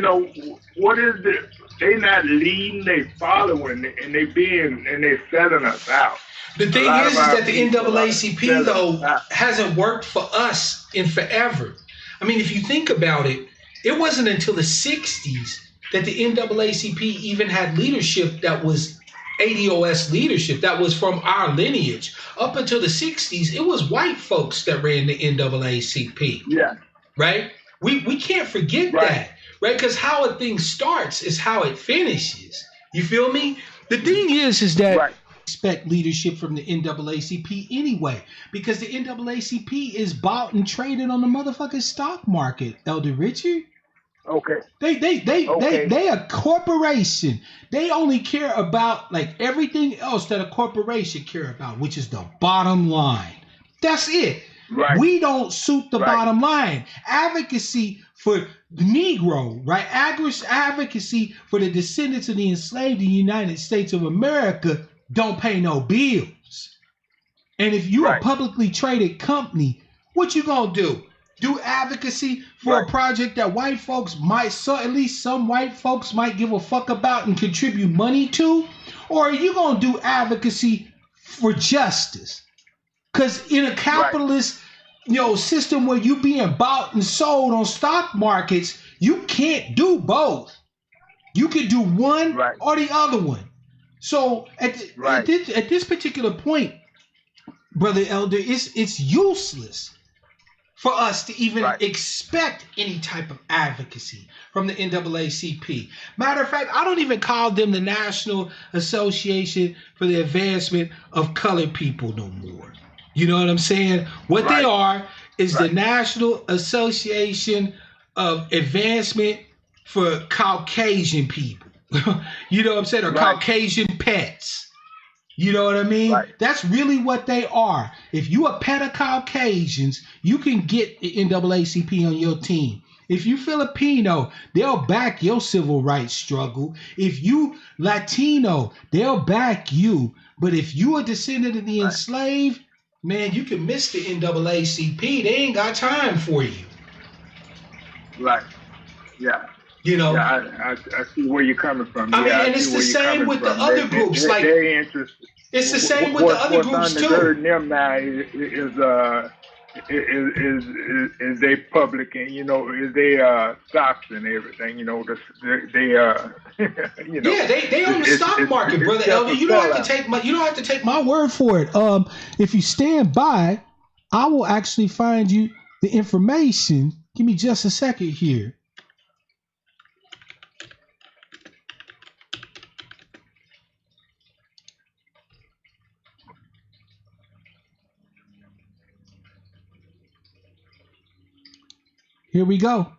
Speaker 5: what is it? They're not leading, they following, and they're selling us out.
Speaker 1: The thing is that the NAACP, though, hasn't worked for us in forever. I mean, if you think about it, it wasn't until the 60s that the NAACP even had leadership that was ADOS leadership, that was from our lineage. Up until the 60s, it was white folks that ran the NAACP.
Speaker 5: Yeah.
Speaker 1: Right? We can't forget that, right? Because how a thing starts is how it finishes. You feel me? The thing is that expect leadership from the NAACP anyway, because the NAACP is bought and traded on the motherfucking stock market, Elder Richard.
Speaker 5: Okay.
Speaker 1: They a corporation. They only care about like everything else that a corporation care about, which is the bottom line. That's it.
Speaker 5: Right.
Speaker 1: We don't suit the bottom line. Advocacy for the Negro, right? Advocacy for the descendants of the enslaved in the United States of America don't pay no bills. And if you're a publicly traded company, What you gonna do? Do advocacy for a project that white folks might, so at least some white folks might give a fuck about and contribute money to? Or are you gonna do advocacy for justice? Because in a capitalist system where you being bought and sold on stock markets, you can't do both. You can do one or the other one. So at this particular point, Brother Elder, it's useless for us to even expect any type of advocacy from the NAACP. Matter of fact, I don't even call them the National Association for the Advancement of Colored People no more. You know what I'm saying? What they are is the National Association of Advancement for Caucasian People. You know what I'm saying? Or Caucasian pets. You know what I mean? That's really what they are. If you a pet of Caucasians, you can get the NAACP on your team. If you Filipino, they'll back your civil rights struggle. If you Latino, they'll back you. But if you a descendant of the enslaved, man, you can miss the NAACP. They ain't got time for you.
Speaker 5: Right. Yeah.
Speaker 1: You know,
Speaker 5: I see where you're coming from.
Speaker 1: I mean, and it's the same with the other groups. Like, very interesting. It's the same with the other groups too. What's them now is they public and is they stocks and everything. They they on the stock market, Brother Elder. You don't have to take my word for it. If you stand by, I will actually find you the information. Give me just a second here. Here we go.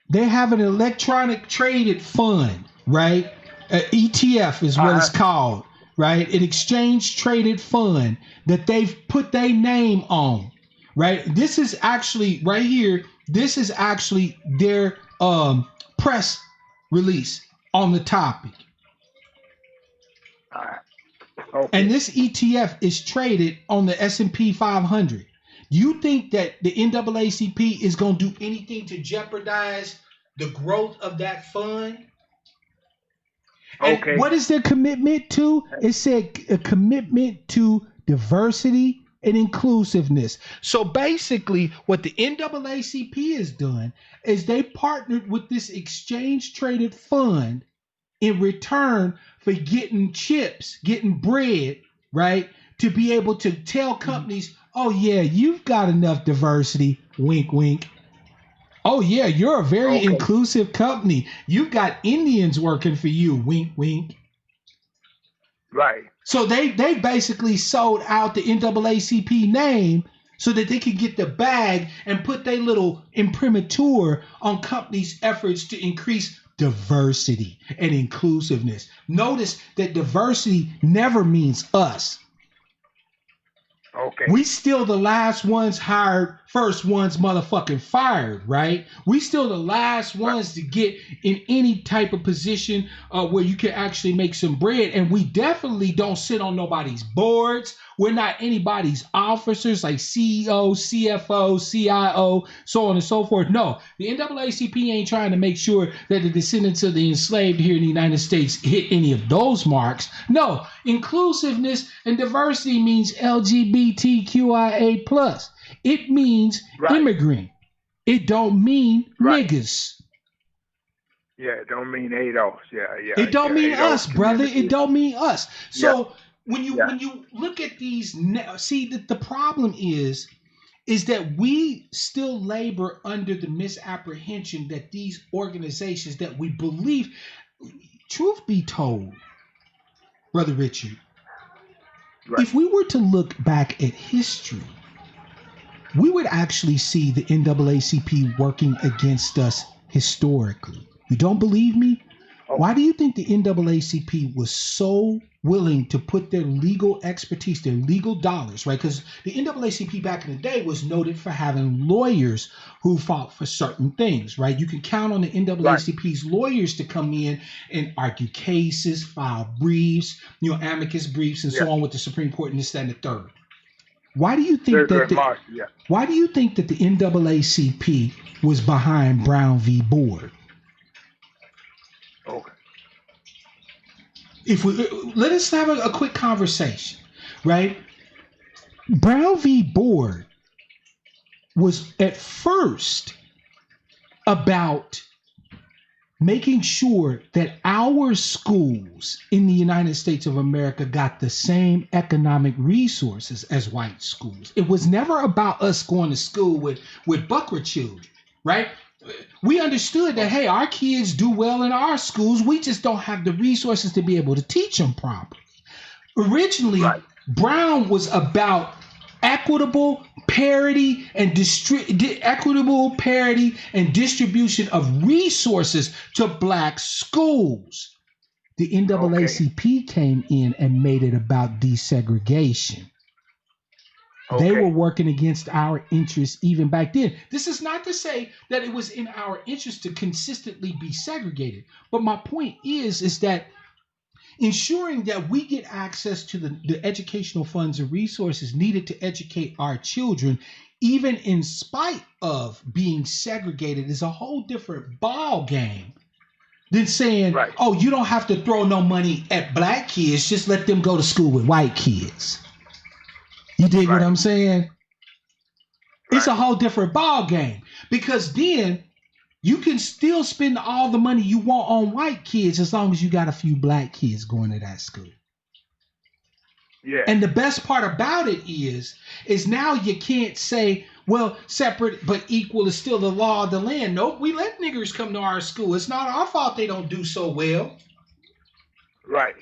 Speaker 1: They have an electronic traded fund, right? An ETF is what it's called, right? An exchange traded fund that they've put their name on, right? This is actually right here. This is actually their press release on the topic. Okay. And this ETF is traded on the S&P 500. You think that the NAACP is going to do anything to jeopardize the growth of that fund? Okay. And what is their commitment to? It said a commitment to diversity and inclusiveness. So basically, what the NAACP has done is they partnered with this exchange-traded fund in return for getting chips, getting bread, right? To be able to tell companies, oh yeah, you've got enough diversity, wink, wink. Oh yeah, you're a very inclusive company. You've got Indians working for you, wink, wink. Right. So they basically sold out the NAACP name so that they could get the bag and put their little imprimatur on companies' efforts to increase diversity and inclusiveness. Notice that diversity never means us. Okay. We still the last ones hired, first ones motherfucking fired, right? We still the last ones to get in any type of position where you can actually make some bread. And we definitely don't sit on nobody's boards. We're not anybody's officers like CEO, CFO, CIO, so on and so forth. No, the NAACP ain't trying to make sure that the descendants of the enslaved here in the United States hit any of those marks. No, inclusiveness and diversity means LGBTQIA+. It means immigrant. It don't mean niggas. Yeah, it don't mean Adolf. Yeah. It don't mean us, brother. It don't mean us. So when you look at these, see that the problem is that we still labor under the misapprehension that these organizations that we believe, truth be told, Brother Richard, if we were to look back at history, we would actually see the NAACP working against us historically. You don't believe me? Why do you think the NAACP was so willing to put their legal expertise, their legal dollars, right? Because the NAACP back in the day was noted for having lawyers who fought for certain things, right? You can count on the NAACP's lawyers to come in and argue cases, file briefs, amicus briefs, and so on with the Supreme Court and this, that, and the third. Why do you think Why do you think that the NAACP was behind Brown v. Board?
Speaker 5: Okay.
Speaker 1: If we let us have a quick conversation, right? Brown v. Board was at first about making sure that our schools in the United States of America got the same economic resources as white schools. It was never about us going to school with Buckra children, right? We understood that, hey, our kids do well in our schools. We just don't have the resources to be able to teach them properly. Originally, right. Brown was about equitable parity and distribution of resources to black schools. The NAACP came in and made it about desegregation. They were working against our interests even back then. This is not to say that it was in our interest to consistently be segregated, but my point is that ensuring that we get access to the educational funds and resources needed to educate our children, even in spite of being segregated, is a whole different ball game than saying, right. Oh, you don't have to throw no money at black kids, just let them go to school with white kids. You dig what I'm saying? Right. It's a whole different ball game, because then you can still spend all the money you want on white kids as long as you got a few black kids going to that school. Yeah. And the best part about it is now you can't say, well, separate but equal is still the law of the land. Nope, we let niggers come to our school. It's not our fault they don't do so well.
Speaker 5: Right.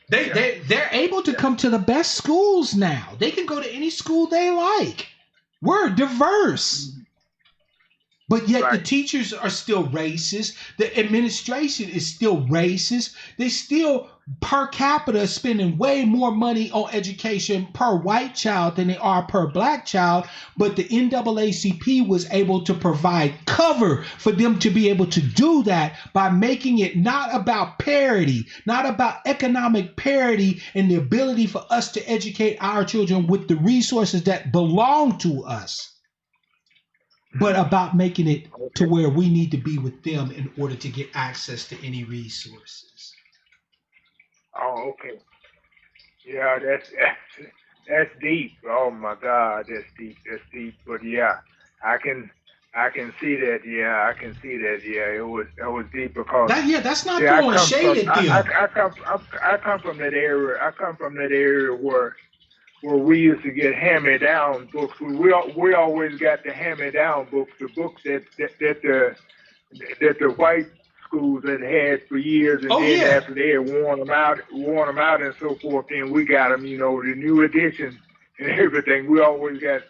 Speaker 1: They're able to come to the best schools now. They can go to any school they like. We're diverse. Mm-hmm. But yet the teachers are still racist. The administration is still racist. They still, per capita, spending way more money on education per white child than they are per black child. But the NAACP was able to provide cover for them to be able to do that by making it not about parity, not about economic parity and the ability for us to educate our children with the resources that belong to us, but about making it to where we need to be with them in order to get access to any resources.
Speaker 5: Oh, okay. Yeah, that's deep. Oh my God, that's deep. That's deep. But yeah, I can see that. Yeah, I can see that. Yeah, that was deep because
Speaker 1: that's not throwing shade at them.
Speaker 5: I come from that area. I come from that area where we used to get hand-me-down books. We always got the hand-me-down books, the books that the white schools had for years, and after they had worn them out and so forth, then we got them, the new edition and everything. We always got,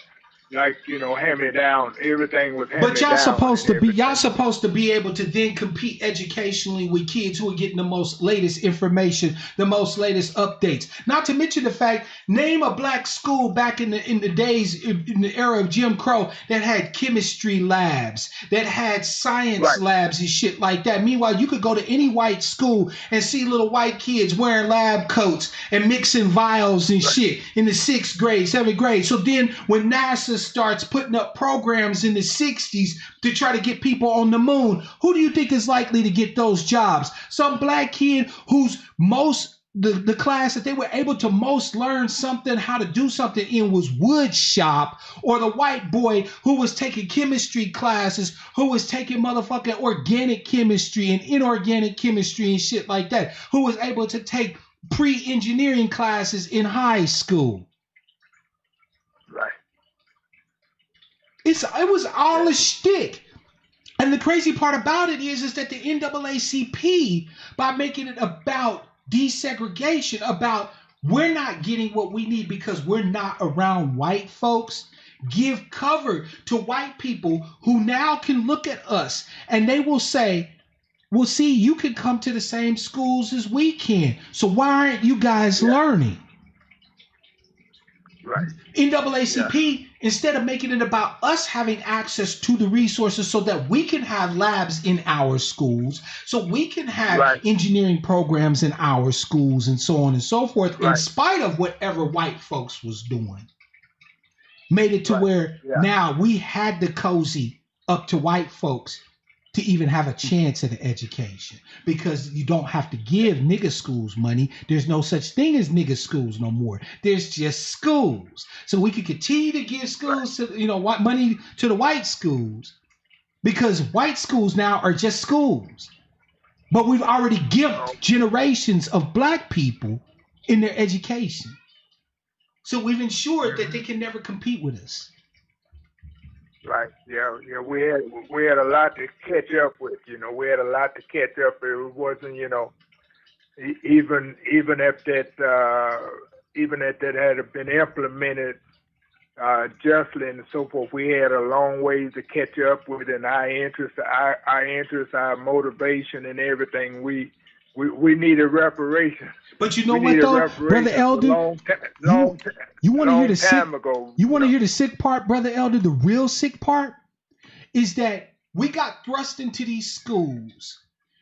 Speaker 5: hand-me-down. Everything was hand-me-down.
Speaker 1: But y'all supposed to be able to then compete educationally with kids who are getting the most latest information, the most latest updates. Not to mention the fact, name a black school back in the days, in the era of Jim Crow, that had chemistry labs, that had science labs and shit like that. Meanwhile, you could go to any white school and see little white kids wearing lab coats and mixing vials and shit in the 6th grade, 7th grade. So then when NASA starts putting up programs in the 60s to try to get people on the moon, who do you think is likely to get those jobs? Some black kid who's the class that they were able to most learn something, how to do something in, was wood shop, or the white boy who was taking chemistry classes, who was taking motherfucking organic chemistry and inorganic chemistry and shit like that, who was able to take pre-engineering classes in high school.
Speaker 5: Right.
Speaker 1: It was all a shtick. And the crazy part about it is that the NAACP, by making it about desegregation, about we're not getting what we need because we're not around white folks, give cover to white people who now can look at us and they will say, well, see, you can come to the same schools as we can. So why aren't you guys learning?
Speaker 5: Right.
Speaker 1: NAACP instead of making it about us having access to the resources so that we can have labs in our schools, so we can have engineering programs in our schools and so on and so forth, in spite of whatever white folks was doing. Made it to where now we had to cozy up to white folks to even have a chance at an education, because you don't have to give nigger schools money. There's no such thing as nigger schools no more. There's just schools. So we could continue to give schools to, money to the white schools, because white schools now are just schools. But we've already given generations of black people in their education. So we've ensured that they can never compete with us.
Speaker 5: Right. Yeah. We had a lot to catch up with. We had a lot to catch up with. It wasn't, even if that had been implemented justly and so forth, we had a long ways to catch up with, and our interest, our motivation, and everything. We needed reparations.
Speaker 1: But you know what though, Brother Elder? You want to hear the sick? You want to hear the sick part, Brother Elder? The real sick part is that we got thrust into these schools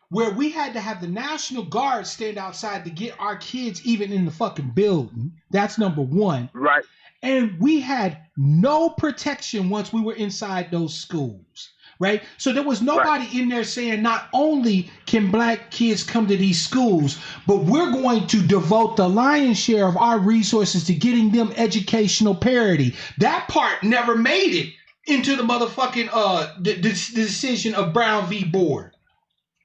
Speaker 1: where we had to have the National Guard stand outside to get our kids even in the fucking building. That's number one.
Speaker 5: Right.
Speaker 1: And we had no protection once we were inside those schools. Right? So there was nobody in there saying not only can black kids come to these schools, but we're going to devote the lion's share of our resources to getting them educational parity. That part never made it into the motherfucking the decision of Brown v. Board.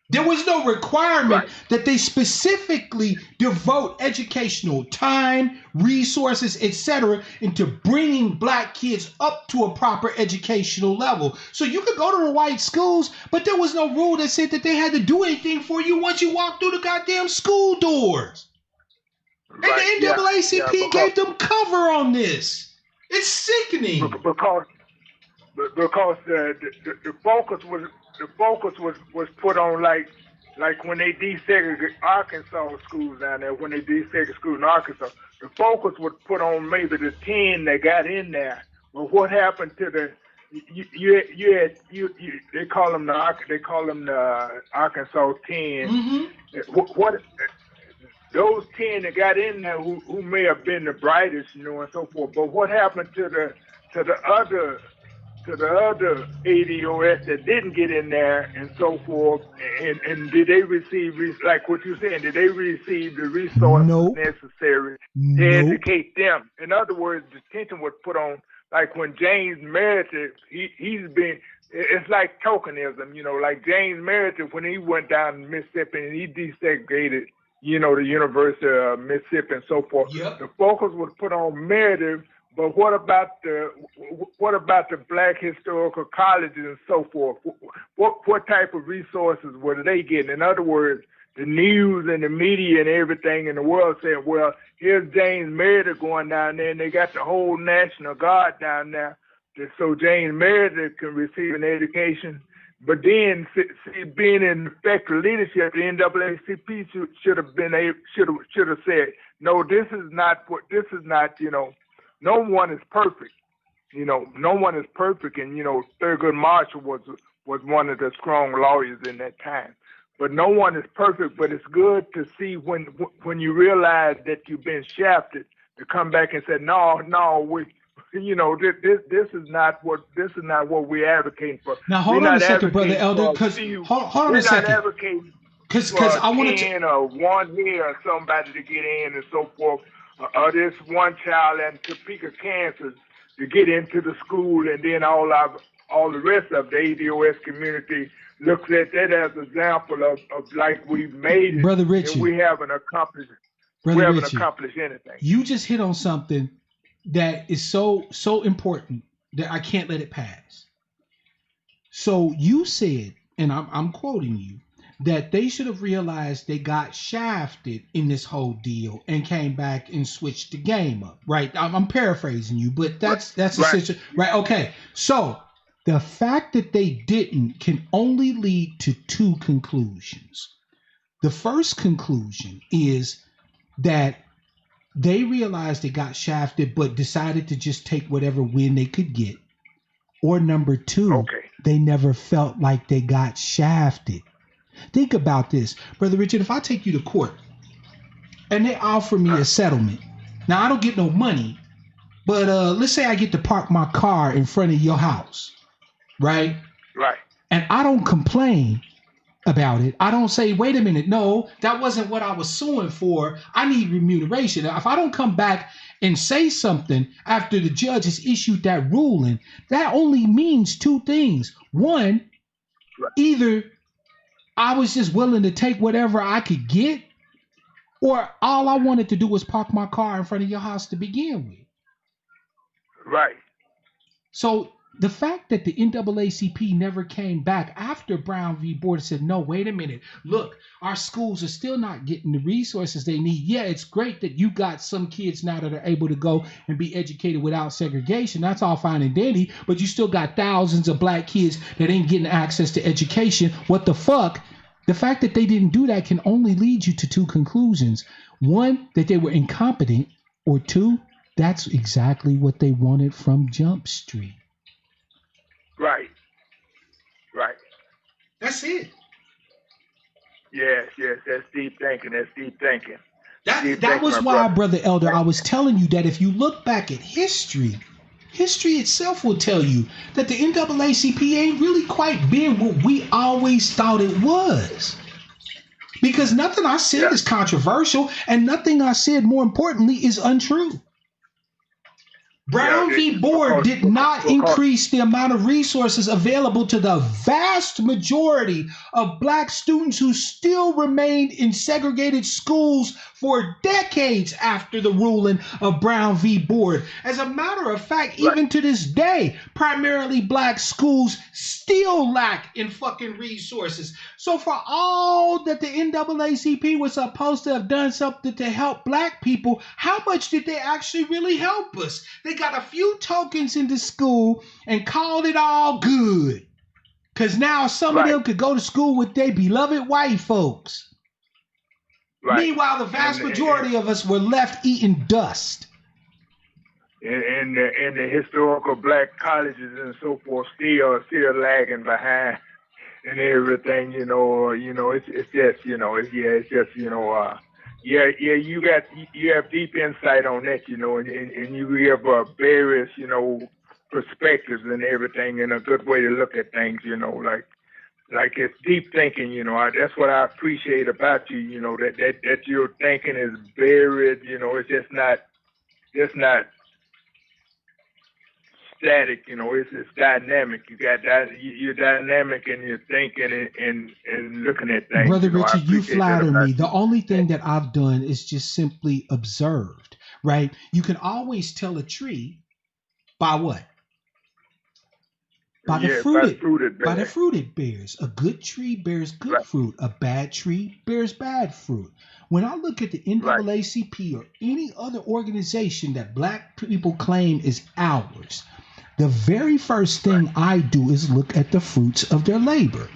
Speaker 1: There was no requirement that they specifically devote educational time, resources, etc. into bringing black kids up to a proper educational level. So you could go to the white schools, but there was no rule that said that they had to do anything for you once you walked through the goddamn school doors. And the NAACP gave them cover on this. It's sickening.
Speaker 5: Because the focus was put on like when they desegregated Arkansas schools down there, when they desegregated schools in Arkansas, the focus was put on maybe the 10 that got in there. But what happened to the they call them the Arkansas 10. Mm-hmm. What those 10 that got in there who may have been the brightest, and so forth. But what happened to the other ADOS that didn't get in there and so forth, and did they receive, like what you're saying, did they receive the resources necessary to educate them? In other words, the attention was put on, like when James Meredith, it's like tokenism, like James Meredith, when he went down to Mississippi and he desegregated, the University of Mississippi and so forth, the focus was put on Meredith. But what about the black historical colleges and so forth? What type of resources were they getting? In other words, the news and the media and everything in the world saying, well, here's James Meredith going down there, and they got the whole National Guard down there, so James Meredith can receive an education. But then, being in effective leadership, the NAACP should have said, no, this is not. No one is perfect. No one is perfect. And, Thurgood Marshall was one of the strong lawyers in that time. But no one is perfect. But it's good to see when you realize that you've been shafted, to come back and say, no, this is not what we're advocating for.
Speaker 1: Now hold on a second, Brother Elder, because hold on a second.
Speaker 5: We're not advocating
Speaker 1: because I want to
Speaker 5: one here or somebody to get in and so forth. Or this one child in Topeka, Kansas, to get into the school, and then all the rest of the ADOS community looks at that as an example of like we've made it,
Speaker 1: Brother Richie,
Speaker 5: and we haven't accomplished anything.
Speaker 1: You just hit on something that is so important that I can't let it pass. So you said, and I'm quoting you, that they should have realized they got shafted in this whole deal and came back and switched the game up, right? I'm paraphrasing you, but that's the situation, right? Okay, so the fact that they didn't can only lead to two conclusions. The first conclusion is that they realized they got shafted, but decided to just take whatever win they could get. Or number two, they never felt like they got shafted. Think about this, Brother Richard. If I take you to court and they offer me a settlement, now I don't get no money, but let's say I get to park my car in front of your house, right?
Speaker 5: Right.
Speaker 1: And I don't complain about it. I don't say, wait a minute, no, that wasn't what I was suing for. I need remuneration. If I don't come back and say something after the judge has issued that ruling, that only means two things. One, either I was just willing to take whatever I could get, or all I wanted to do was park my car in front of your house to begin with.
Speaker 5: Right.
Speaker 1: So the fact that the NAACP never came back after Brown v. Board said, no, wait a minute. Look, our schools are still not getting the resources they need. Yeah, it's great that you got some kids now that are able to go and be educated without segregation. That's all fine and dandy, but you still got thousands of black kids that ain't getting access to education. What the fuck? The fact that they didn't do that can only lead you to two conclusions. One, that they were incompetent, or two, that's exactly what they wanted from Jump Street.
Speaker 5: Right. Right.
Speaker 1: That's it.
Speaker 5: Yes. That's deep thinking.
Speaker 1: That was why, Brother Elder, I was telling you that if you look back at history itself will tell you that the NAACP ain't really quite been what we always thought it was. Because nothing I said is controversial, and nothing I said, more importantly, is untrue. Brown v. Board did not increase the amount of resources available to the vast majority of black students who still remained in segregated schools for decades after the ruling of Brown v. Board. As a matter of fact, even to this day, primarily black schools still lack in fucking resources. So for all that the NAACP was supposed to have done something to help black people, how much did they actually really help us? They got a few tokens into school and called it all good. Because now some of them could go to school with their beloved white folks. Right. Meanwhile, the vast majority of us were left eating dust.
Speaker 5: And the historical black colleges and so forth still lagging behind and everything, it's just, you have deep insight on that, and you have various, perspectives and everything, and a good way to look at things, like it's deep thinking, that's what I appreciate about you, that your thinking is varied, it's just not static, it's dynamic. You're dynamic in your thinking and looking at things.
Speaker 1: Brother Richard, you flatter me. The only thing that I've done is just simply observed, right? You can always tell a tree by what? By the fruit it bears. A good tree bears good fruit. A bad tree bears bad fruit. When I look at the NAACP or any other organization that black people claim is ours, the very first thing I do is look at the fruits of their labor,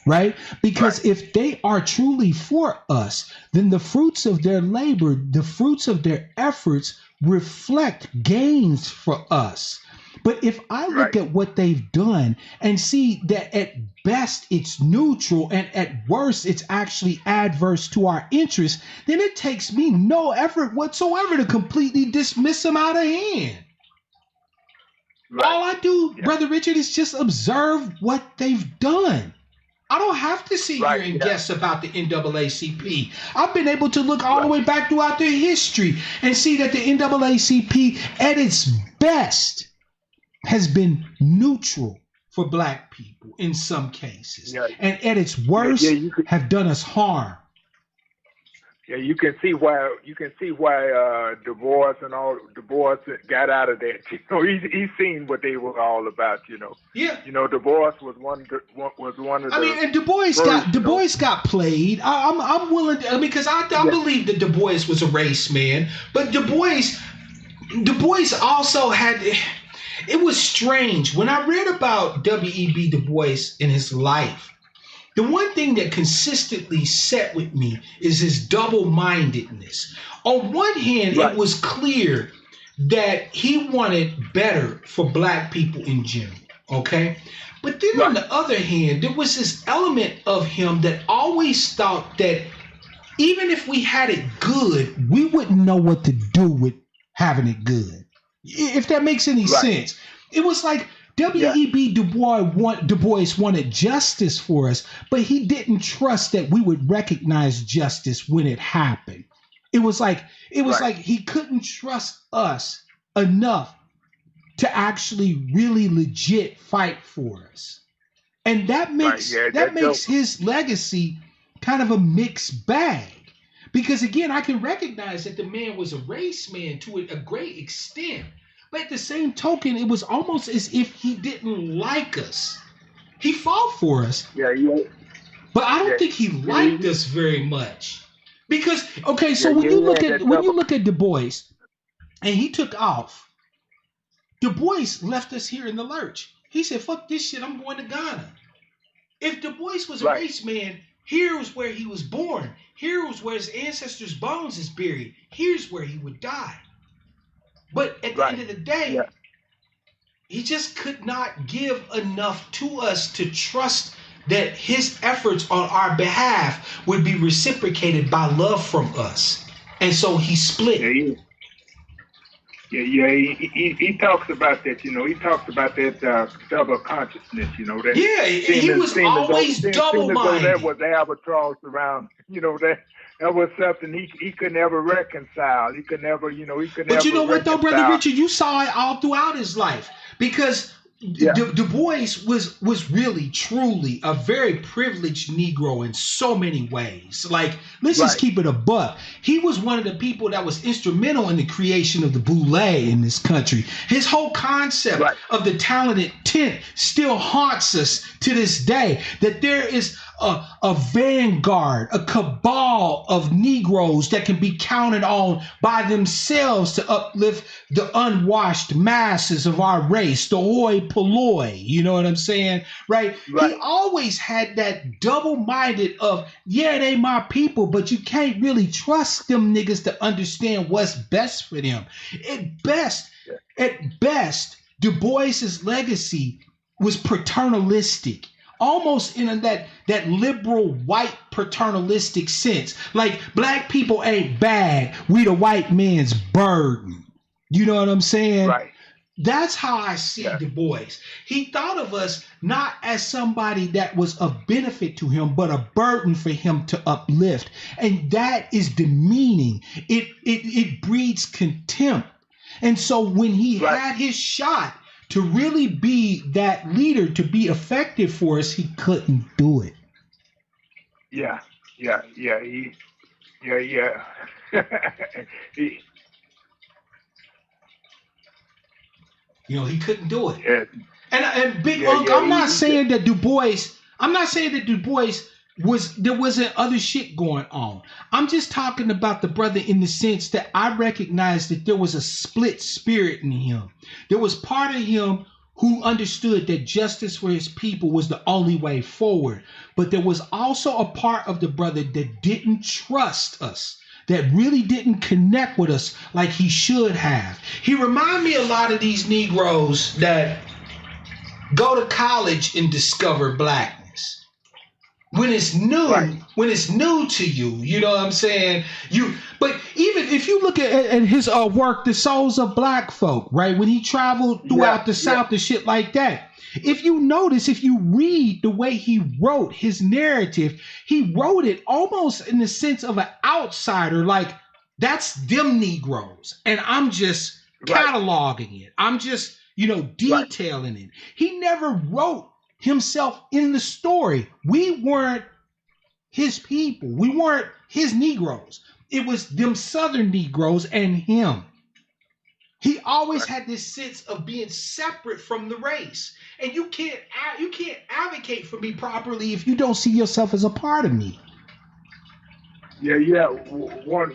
Speaker 1: right? Because if they are truly for us, then the fruits of their labor, the fruits of their efforts reflect gains for us. But if I look at what they've done and see that at best it's neutral and at worst it's actually adverse to our interests, then it takes me no effort whatsoever to completely dismiss them out of hand. All I do, Brother Richard, is just observe what they've done. I don't have to sit here and guess about the NAACP. I've been able to look all the way back throughout their history and see that the NAACP at its best has been neutral for black people in some cases, and at its worst have done us harm.
Speaker 5: Yeah, you can see why Du Bois got out of that. He's seen what they were all about.
Speaker 1: Yeah.
Speaker 5: Du Bois was one of the.
Speaker 1: And Du Bois got played. I'm willing to, because I believe that Du Bois was a race man, but Du Bois also had. It was strange when I read about W.E.B. Du Bois in his life. the one thing that consistently set with me is his double-mindedness. On one hand, it was clear that he wanted better for black people in general, okay? But then on the other hand, there was this element of him that always thought that even if we had it good, we wouldn't know what to do with having it good. If that makes any sense. It was like W.E.B. Du Bois wanted justice for us, but he didn't trust that we would recognize justice when it happened. It was like he couldn't trust us enough to actually really legit fight for us. And that makes his legacy kind of a mixed bag. Because again, I can recognize that the man was a race man to a great extent. But at the same token, it was almost as if he didn't like us. He fought for us. But I don't think he liked us very much. Because, okay, so when you look at Du Bois and he took off, Du Bois left us here in the lurch. He said, fuck this shit, I'm going to Ghana. If Du Bois was a race man, here was where he was born. Here was where his ancestors' bones is buried. Here's where he would die. But at the end of the day, he just could not give enough to us to trust that his efforts on our behalf would be reciprocated by love from us. And so he split.
Speaker 5: He talks about that, He talks about that double consciousness, That
Speaker 1: he was always double-minded.
Speaker 5: That was albatross around, that was something he could never reconcile. He could never,
Speaker 1: But you know what, though, Brother Richard? You saw it all throughout his life. Because Du Bois was really, truly a very privileged Negro in so many ways. Like, let's just keep it a buck. He was one of the people that was instrumental in the creation of the boule in this country. His whole concept of the talented tent still haunts us to this day. That there is a vanguard, a cabal of Negroes that can be counted on by themselves to uplift the unwashed masses of our race, the hoi polloi, you know what I'm saying? Right? He always had that double-minded of, they my people, but you can't really trust them niggas to understand what's best for them. At best, Du Bois's legacy was paternalistic. Almost in that liberal white paternalistic sense. Like, black people ain't bad. We the white man's burden. You know what I'm saying?
Speaker 5: Right.
Speaker 1: That's how I see Du Bois. He thought of us not as somebody that was of benefit to him, but a burden for him to uplift. And that is demeaning. It breeds contempt. And so when he had his shot to really be that leader, to be effective for us, he couldn't do it.
Speaker 5: He
Speaker 1: he couldn't do it. Yeah. And Big Unc, I'm not saying that Du Bois there wasn't other shit going on. I'm just talking about the brother in the sense that I recognized that there was a split spirit in him. There was part of him who understood that justice for his people was the only way forward. But there was also a part of the brother that didn't trust us, that really didn't connect with us like he should have. He reminded me a lot of these Negroes that go to college and discover blackness. When it's new to you, you know what I'm saying? But even if you look at his work, The Souls of Black Folk, right? When he traveled throughout the South and shit like that. If you notice, if you read the way he wrote his narrative, he wrote it almost in the sense of an outsider, like that's them Negroes. And I'm just cataloging it. I'm just, detailing it. He never wrote himself in the story. We weren't his people. We weren't his Negroes. It was them Southern Negroes and him. He always had this sense of being separate from the race. And you can't advocate for me properly if you don't see yourself as a part of me.
Speaker 5: One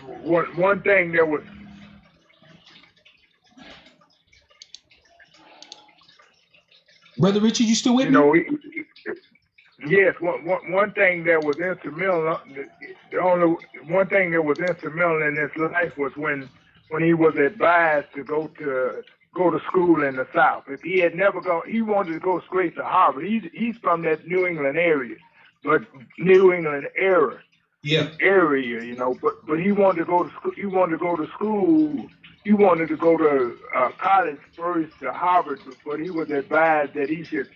Speaker 5: thing that was
Speaker 1: Brother Richard, you still with me?
Speaker 5: Yes, one thing that was instrumental, the only one thing that was instrumental in his life was when he was advised to go to school in the South. If he had never gone, he wanted to go straight to Harvard. He's from that New England area, but New England area, but he wanted to go to school. He wanted to go to school. He wanted to go to college first to Harvard, but he was advised that he should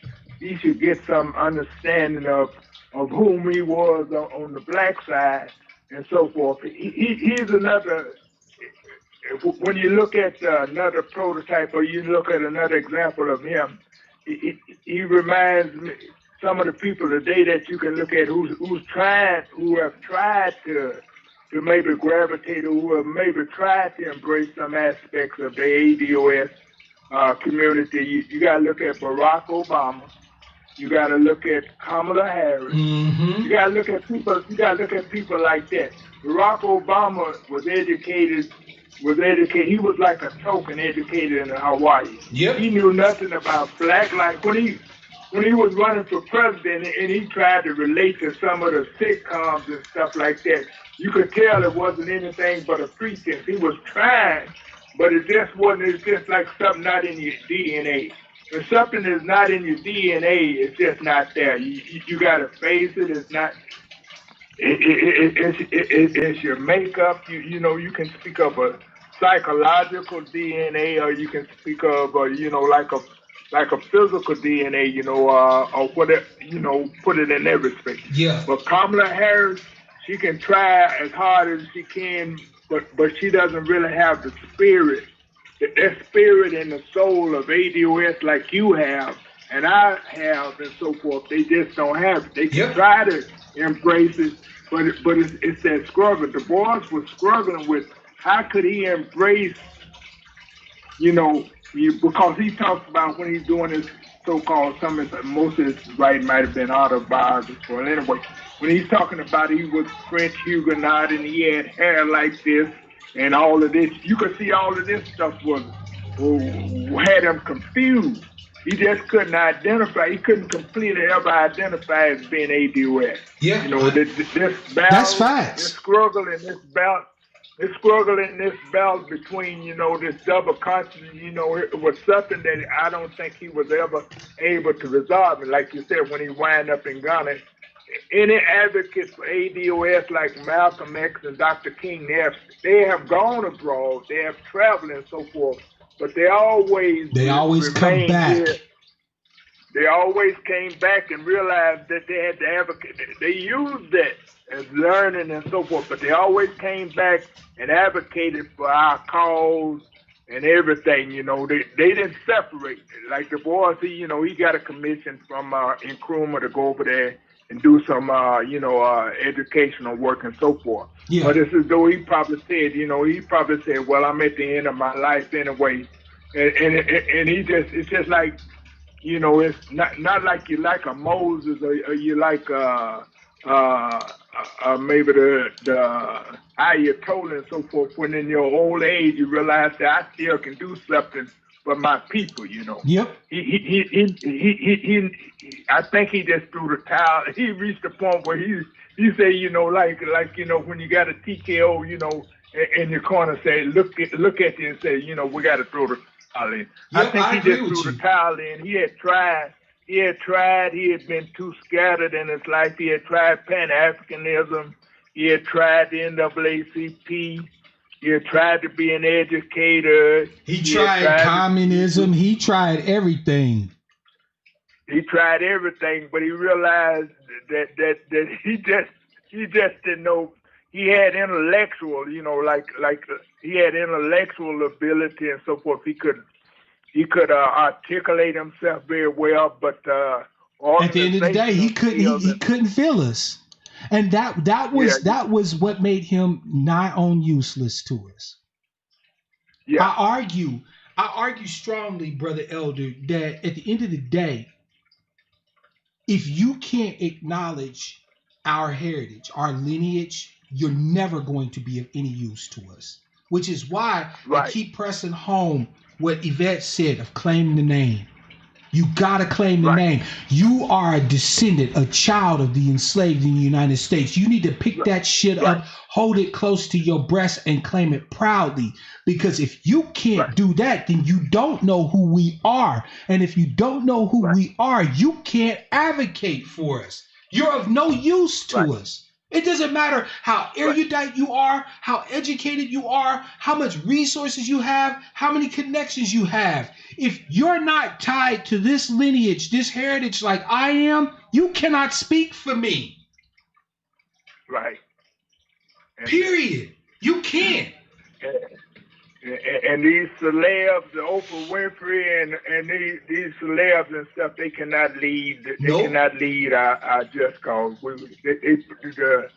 Speaker 5: get some understanding of whom he was on the black side and so forth. He's another. When you look at another prototype or you look at another example of him, he reminds me some of the people today that you can look at who have tried to maybe gravitate or who have maybe tried to embrace some aspects of the ADOS community. You got to look at Barack Obama. You got to look at Kamala Harris.
Speaker 1: Mm-hmm.
Speaker 5: You got to look at people. You got to look at people like that. Barack Obama was educated. He was like a token educated in Hawaii.
Speaker 1: Yep.
Speaker 5: He knew nothing about black life. When he was running for president and he tried to relate to some of the sitcoms and stuff like that, you could tell it wasn't anything but a pretense. He was trying, but it just wasn't. It's just like something not in your DNA. When something is not in your DNA, it's just not there. You got to face it. It's not. It's your makeup. You can speak of a psychological DNA, or you can speak of like a physical DNA, or whatever, put it in every space.
Speaker 1: Yeah.
Speaker 5: But Kamala Harris, she can try as hard as she can, but she doesn't really have the spirit, that spirit and the soul of ADOS like you have and I have and so forth. They just don't have it. They can try to embrace it, but it's that struggle. The boys were struggling with how could he embrace, because he talks about when he's doing his so-called, most of his writing might have been autobiographical. Anyway, when he's talking about he was French Huguenot and he had hair like this and all of this, you could see all of this stuff had him confused. He just couldn't identify. He couldn't completely ever identify as being ADOS.
Speaker 1: Yeah.
Speaker 5: This balance,
Speaker 1: that's facts.
Speaker 5: This struggle in this balance between, this double consciousness, it was something that I don't think he was ever able to resolve. And like you said, when he wound up in Ghana, any advocates for ADOS like Malcolm X and Dr. King, they have gone abroad, they have traveled and so forth, but they always
Speaker 1: come back.
Speaker 5: Here. They always came back and realized that they had to advocate. They used that as learning and so forth, but they always came back and advocated for our cause and everything. They didn't separate. Like the boys, he got a commission from Nkrumah to go over there and do some, educational work and so forth. Yeah. But it's as though he probably said, well, I'm at the end of my life anyway. And it's just like, it's not like you like a Moses or you like, maybe the Ayatollah and so forth, when in your old age you realize that I still can do something for my people,
Speaker 1: Yep.
Speaker 5: I think he just threw the towel. He reached the point where he said, when you got a TKO, in your corner, say, look at you and say, we got to throw the towel in.
Speaker 1: Yep,
Speaker 5: I think he just threw the towel in. He had tried. He had been too scattered in his life. He had tried Pan-Africanism. He had tried the NAACP. He had tried to be an educator.
Speaker 1: He tried communism. He tried everything.
Speaker 5: He tried everything, but he realized that he just didn't know. He had intellectual, he had intellectual ability and so forth. He could articulate himself very well, but
Speaker 1: at the end of the day, he couldn't feel us, and that was what made him nigh on useless to us. Yeah. I argue strongly, Brother Elder, that at the end of the day, if you can't acknowledge our heritage, our lineage, you're never going to be of any use to us. Which is why I keep pressing home what Yvette said of claiming the name. You gotta claim the name. You are a descendant, a child of the enslaved in the United States. You need to pick that shit up, hold it close to your breast, and claim it proudly. Because if you can't do that, then you don't know who we are. And if you don't know who we are, you can't advocate for us. You're of no use to us. It doesn't matter how erudite you are, how educated you are, how much resources you have, how many connections you have. If you're not tied to this lineage, this heritage like I am, you cannot speak for me.
Speaker 5: Right.
Speaker 1: Period. You can't.
Speaker 5: And these celebs, the Oprah Winfrey, and these celebs and stuff, they cannot lead. They cannot lead our just cause. The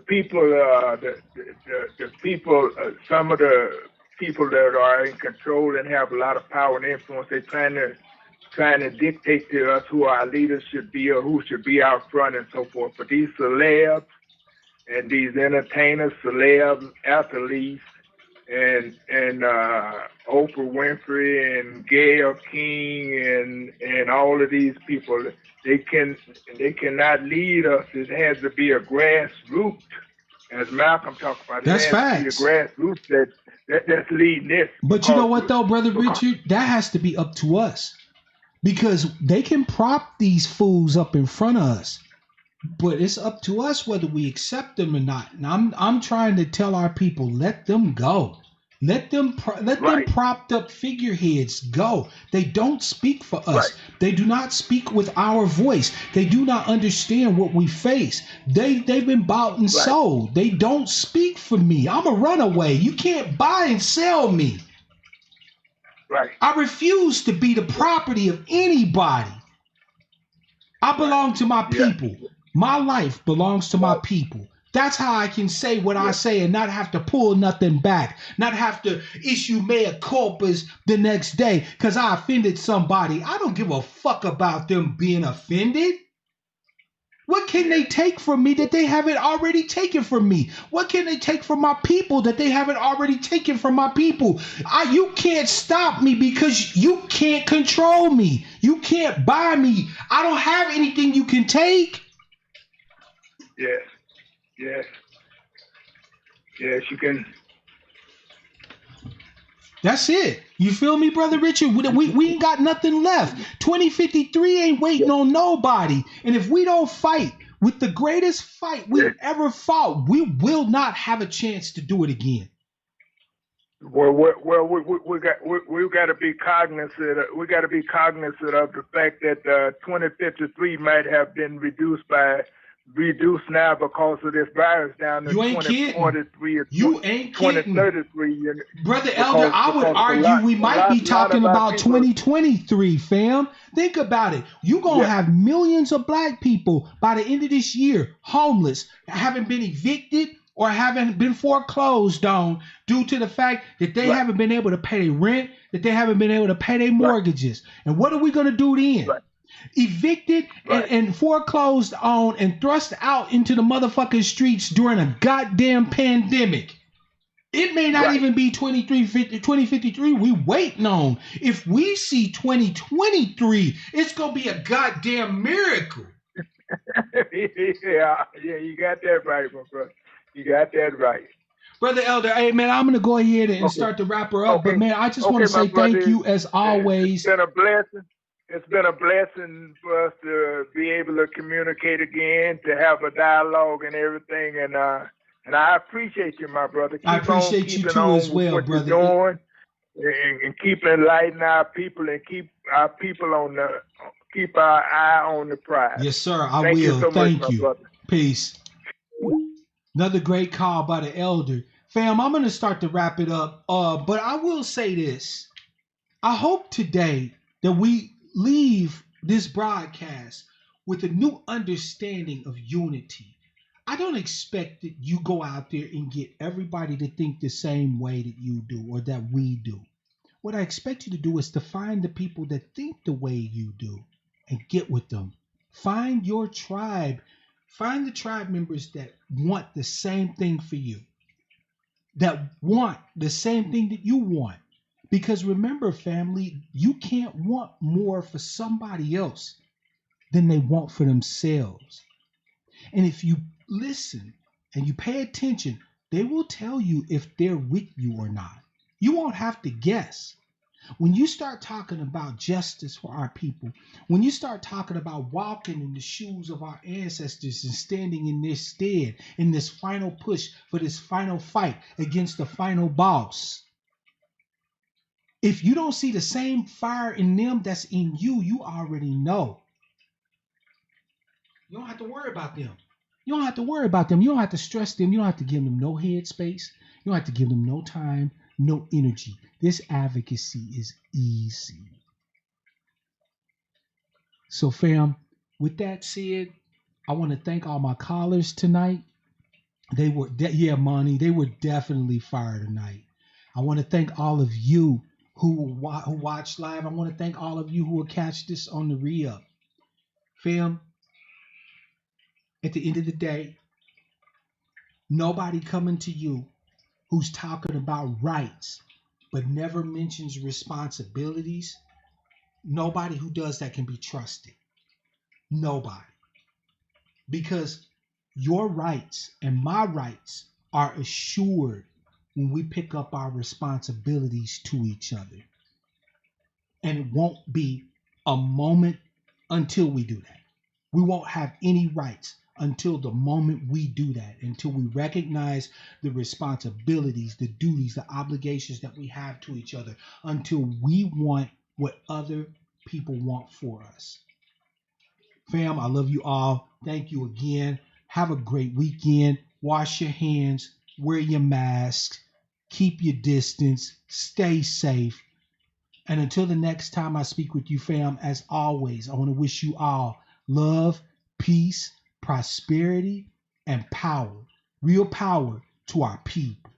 Speaker 5: people, the people, some of the people that are in control and have a lot of power and influence, they're trying to dictate to us who our leaders should be or who should be out front and so forth. But these celebs and these entertainers, celebs, athletes, and Oprah Winfrey and Gayle King and all of these people, they cannot lead us. It has to be a grassroots, as Malcolm talked about.
Speaker 1: That's facts.
Speaker 5: It has to be a grassroots that's leading this.
Speaker 1: But you know what though, Brother Richard? That has to be up to us. Because they can prop these fools up in front of us. But it's up to us whether we accept them or not. And I'm trying to tell our people, let them go. Let them propped up figureheads go. They don't speak for us. They do not speak with our voice. They do not understand what we face. They've been bought and sold. They don't speak for me. I'm a runaway. You can't buy and sell me.
Speaker 5: Right.
Speaker 1: I refuse to be the property of anybody. I belong to my people. My life belongs to my people. That's how I can say what I say and not have to pull nothing back, not have to issue mea culpas the next day because I offended somebody. I don't give a fuck about them being offended. What can they take from me that they haven't already taken from me? What can they take from my people that they haven't already taken from my people? You can't stop me because you can't control me. You can't buy me. I don't have anything you can take.
Speaker 5: Yes, you can.
Speaker 1: That's it. You feel me, Brother Richard? We ain't got nothing left. 2053 ain't waiting on nobody. And if we don't fight with the greatest fight we've ever fought, we will not have a chance to do it again.
Speaker 5: Well, we got to be cognizant. We got to be cognizant of the fact that 2053 might have been reduced now because of this virus down to 2043 or
Speaker 1: you ain't
Speaker 5: 2033.
Speaker 1: Brother Elder, I would argue we might be talking about 2023, fam. Think about it. You're going to have millions of black people by the end of this year, homeless, haven't been evicted or haven't been foreclosed on due to the fact that they haven't been able to pay their rent, that they haven't been able to pay their mortgages. And what are we going to do then? Evicted and foreclosed on and thrust out into the motherfucking streets during a goddamn pandemic. It may not even be 2053 we waiting on. If we see 2023, it's going to be a goddamn miracle.
Speaker 5: Yeah, you got that right, my brother. You got that right.
Speaker 1: Brother Elder, hey, man, I'm going to go ahead and start to wrap her up. But, man, I just want to say thank you as always.
Speaker 5: It's been a blessing. It's been a blessing for us to be able to communicate again, to have a dialogue and everything. And I appreciate you, my brother.
Speaker 1: I appreciate you too as well, brother.
Speaker 5: Doing and keep enlightening our people and keep our eye on the prize.
Speaker 1: Yes, sir. I will.
Speaker 5: So
Speaker 1: thank you.
Speaker 5: Brother.
Speaker 1: Peace. Another great call by the Elder. Fam, I'm going to start to wrap it up. But I will say this. I hope today that we leave this broadcast with a new understanding of unity. I don't expect that you go out there and get everybody to think the same way that you do or that we do. What I expect you to do is to find the people that think the way you do and get with them. Find your tribe. Find the tribe members that want the same thing for you, that want the same thing that you want. Because remember, family, you can't want more for somebody else than they want for themselves. And if you listen and you pay attention, they will tell you if they're with you or not. You won't have to guess. When you start talking about justice for our people, when you start talking about walking in the shoes of our ancestors and standing in their stead in this final push for this final fight against the final boss, if you don't see the same fire in them that's in you, you already know. You don't have to worry about them. You don't have to worry about them. You don't have to stress them. You don't have to give them no headspace. You don't have to give them no time, no energy. This advocacy is easy. So, fam, with that said, I want to thank all my callers tonight. They were, Monty, they were definitely fire tonight. I want to thank all of you who watched live. I want to thank all of you who will catch this on the re-up. Fam, at the end of the day, nobody coming to you who's talking about rights but never mentions responsibilities, nobody who does that can be trusted. Nobody. Because your rights and my rights are assured when we pick up our responsibilities to each other. And it won't be a moment until we do that. We won't have any rights until the moment we do that, until we recognize the responsibilities, the duties, the obligations that we have to each other, until we want what other people want for us. Fam, I love you all. Thank you again. Have a great weekend. Wash your hands, wear your mask, keep your distance, stay safe. And until the next time I speak with you, fam, as always, I want to wish you all love, peace, prosperity, and power. Real power to our people.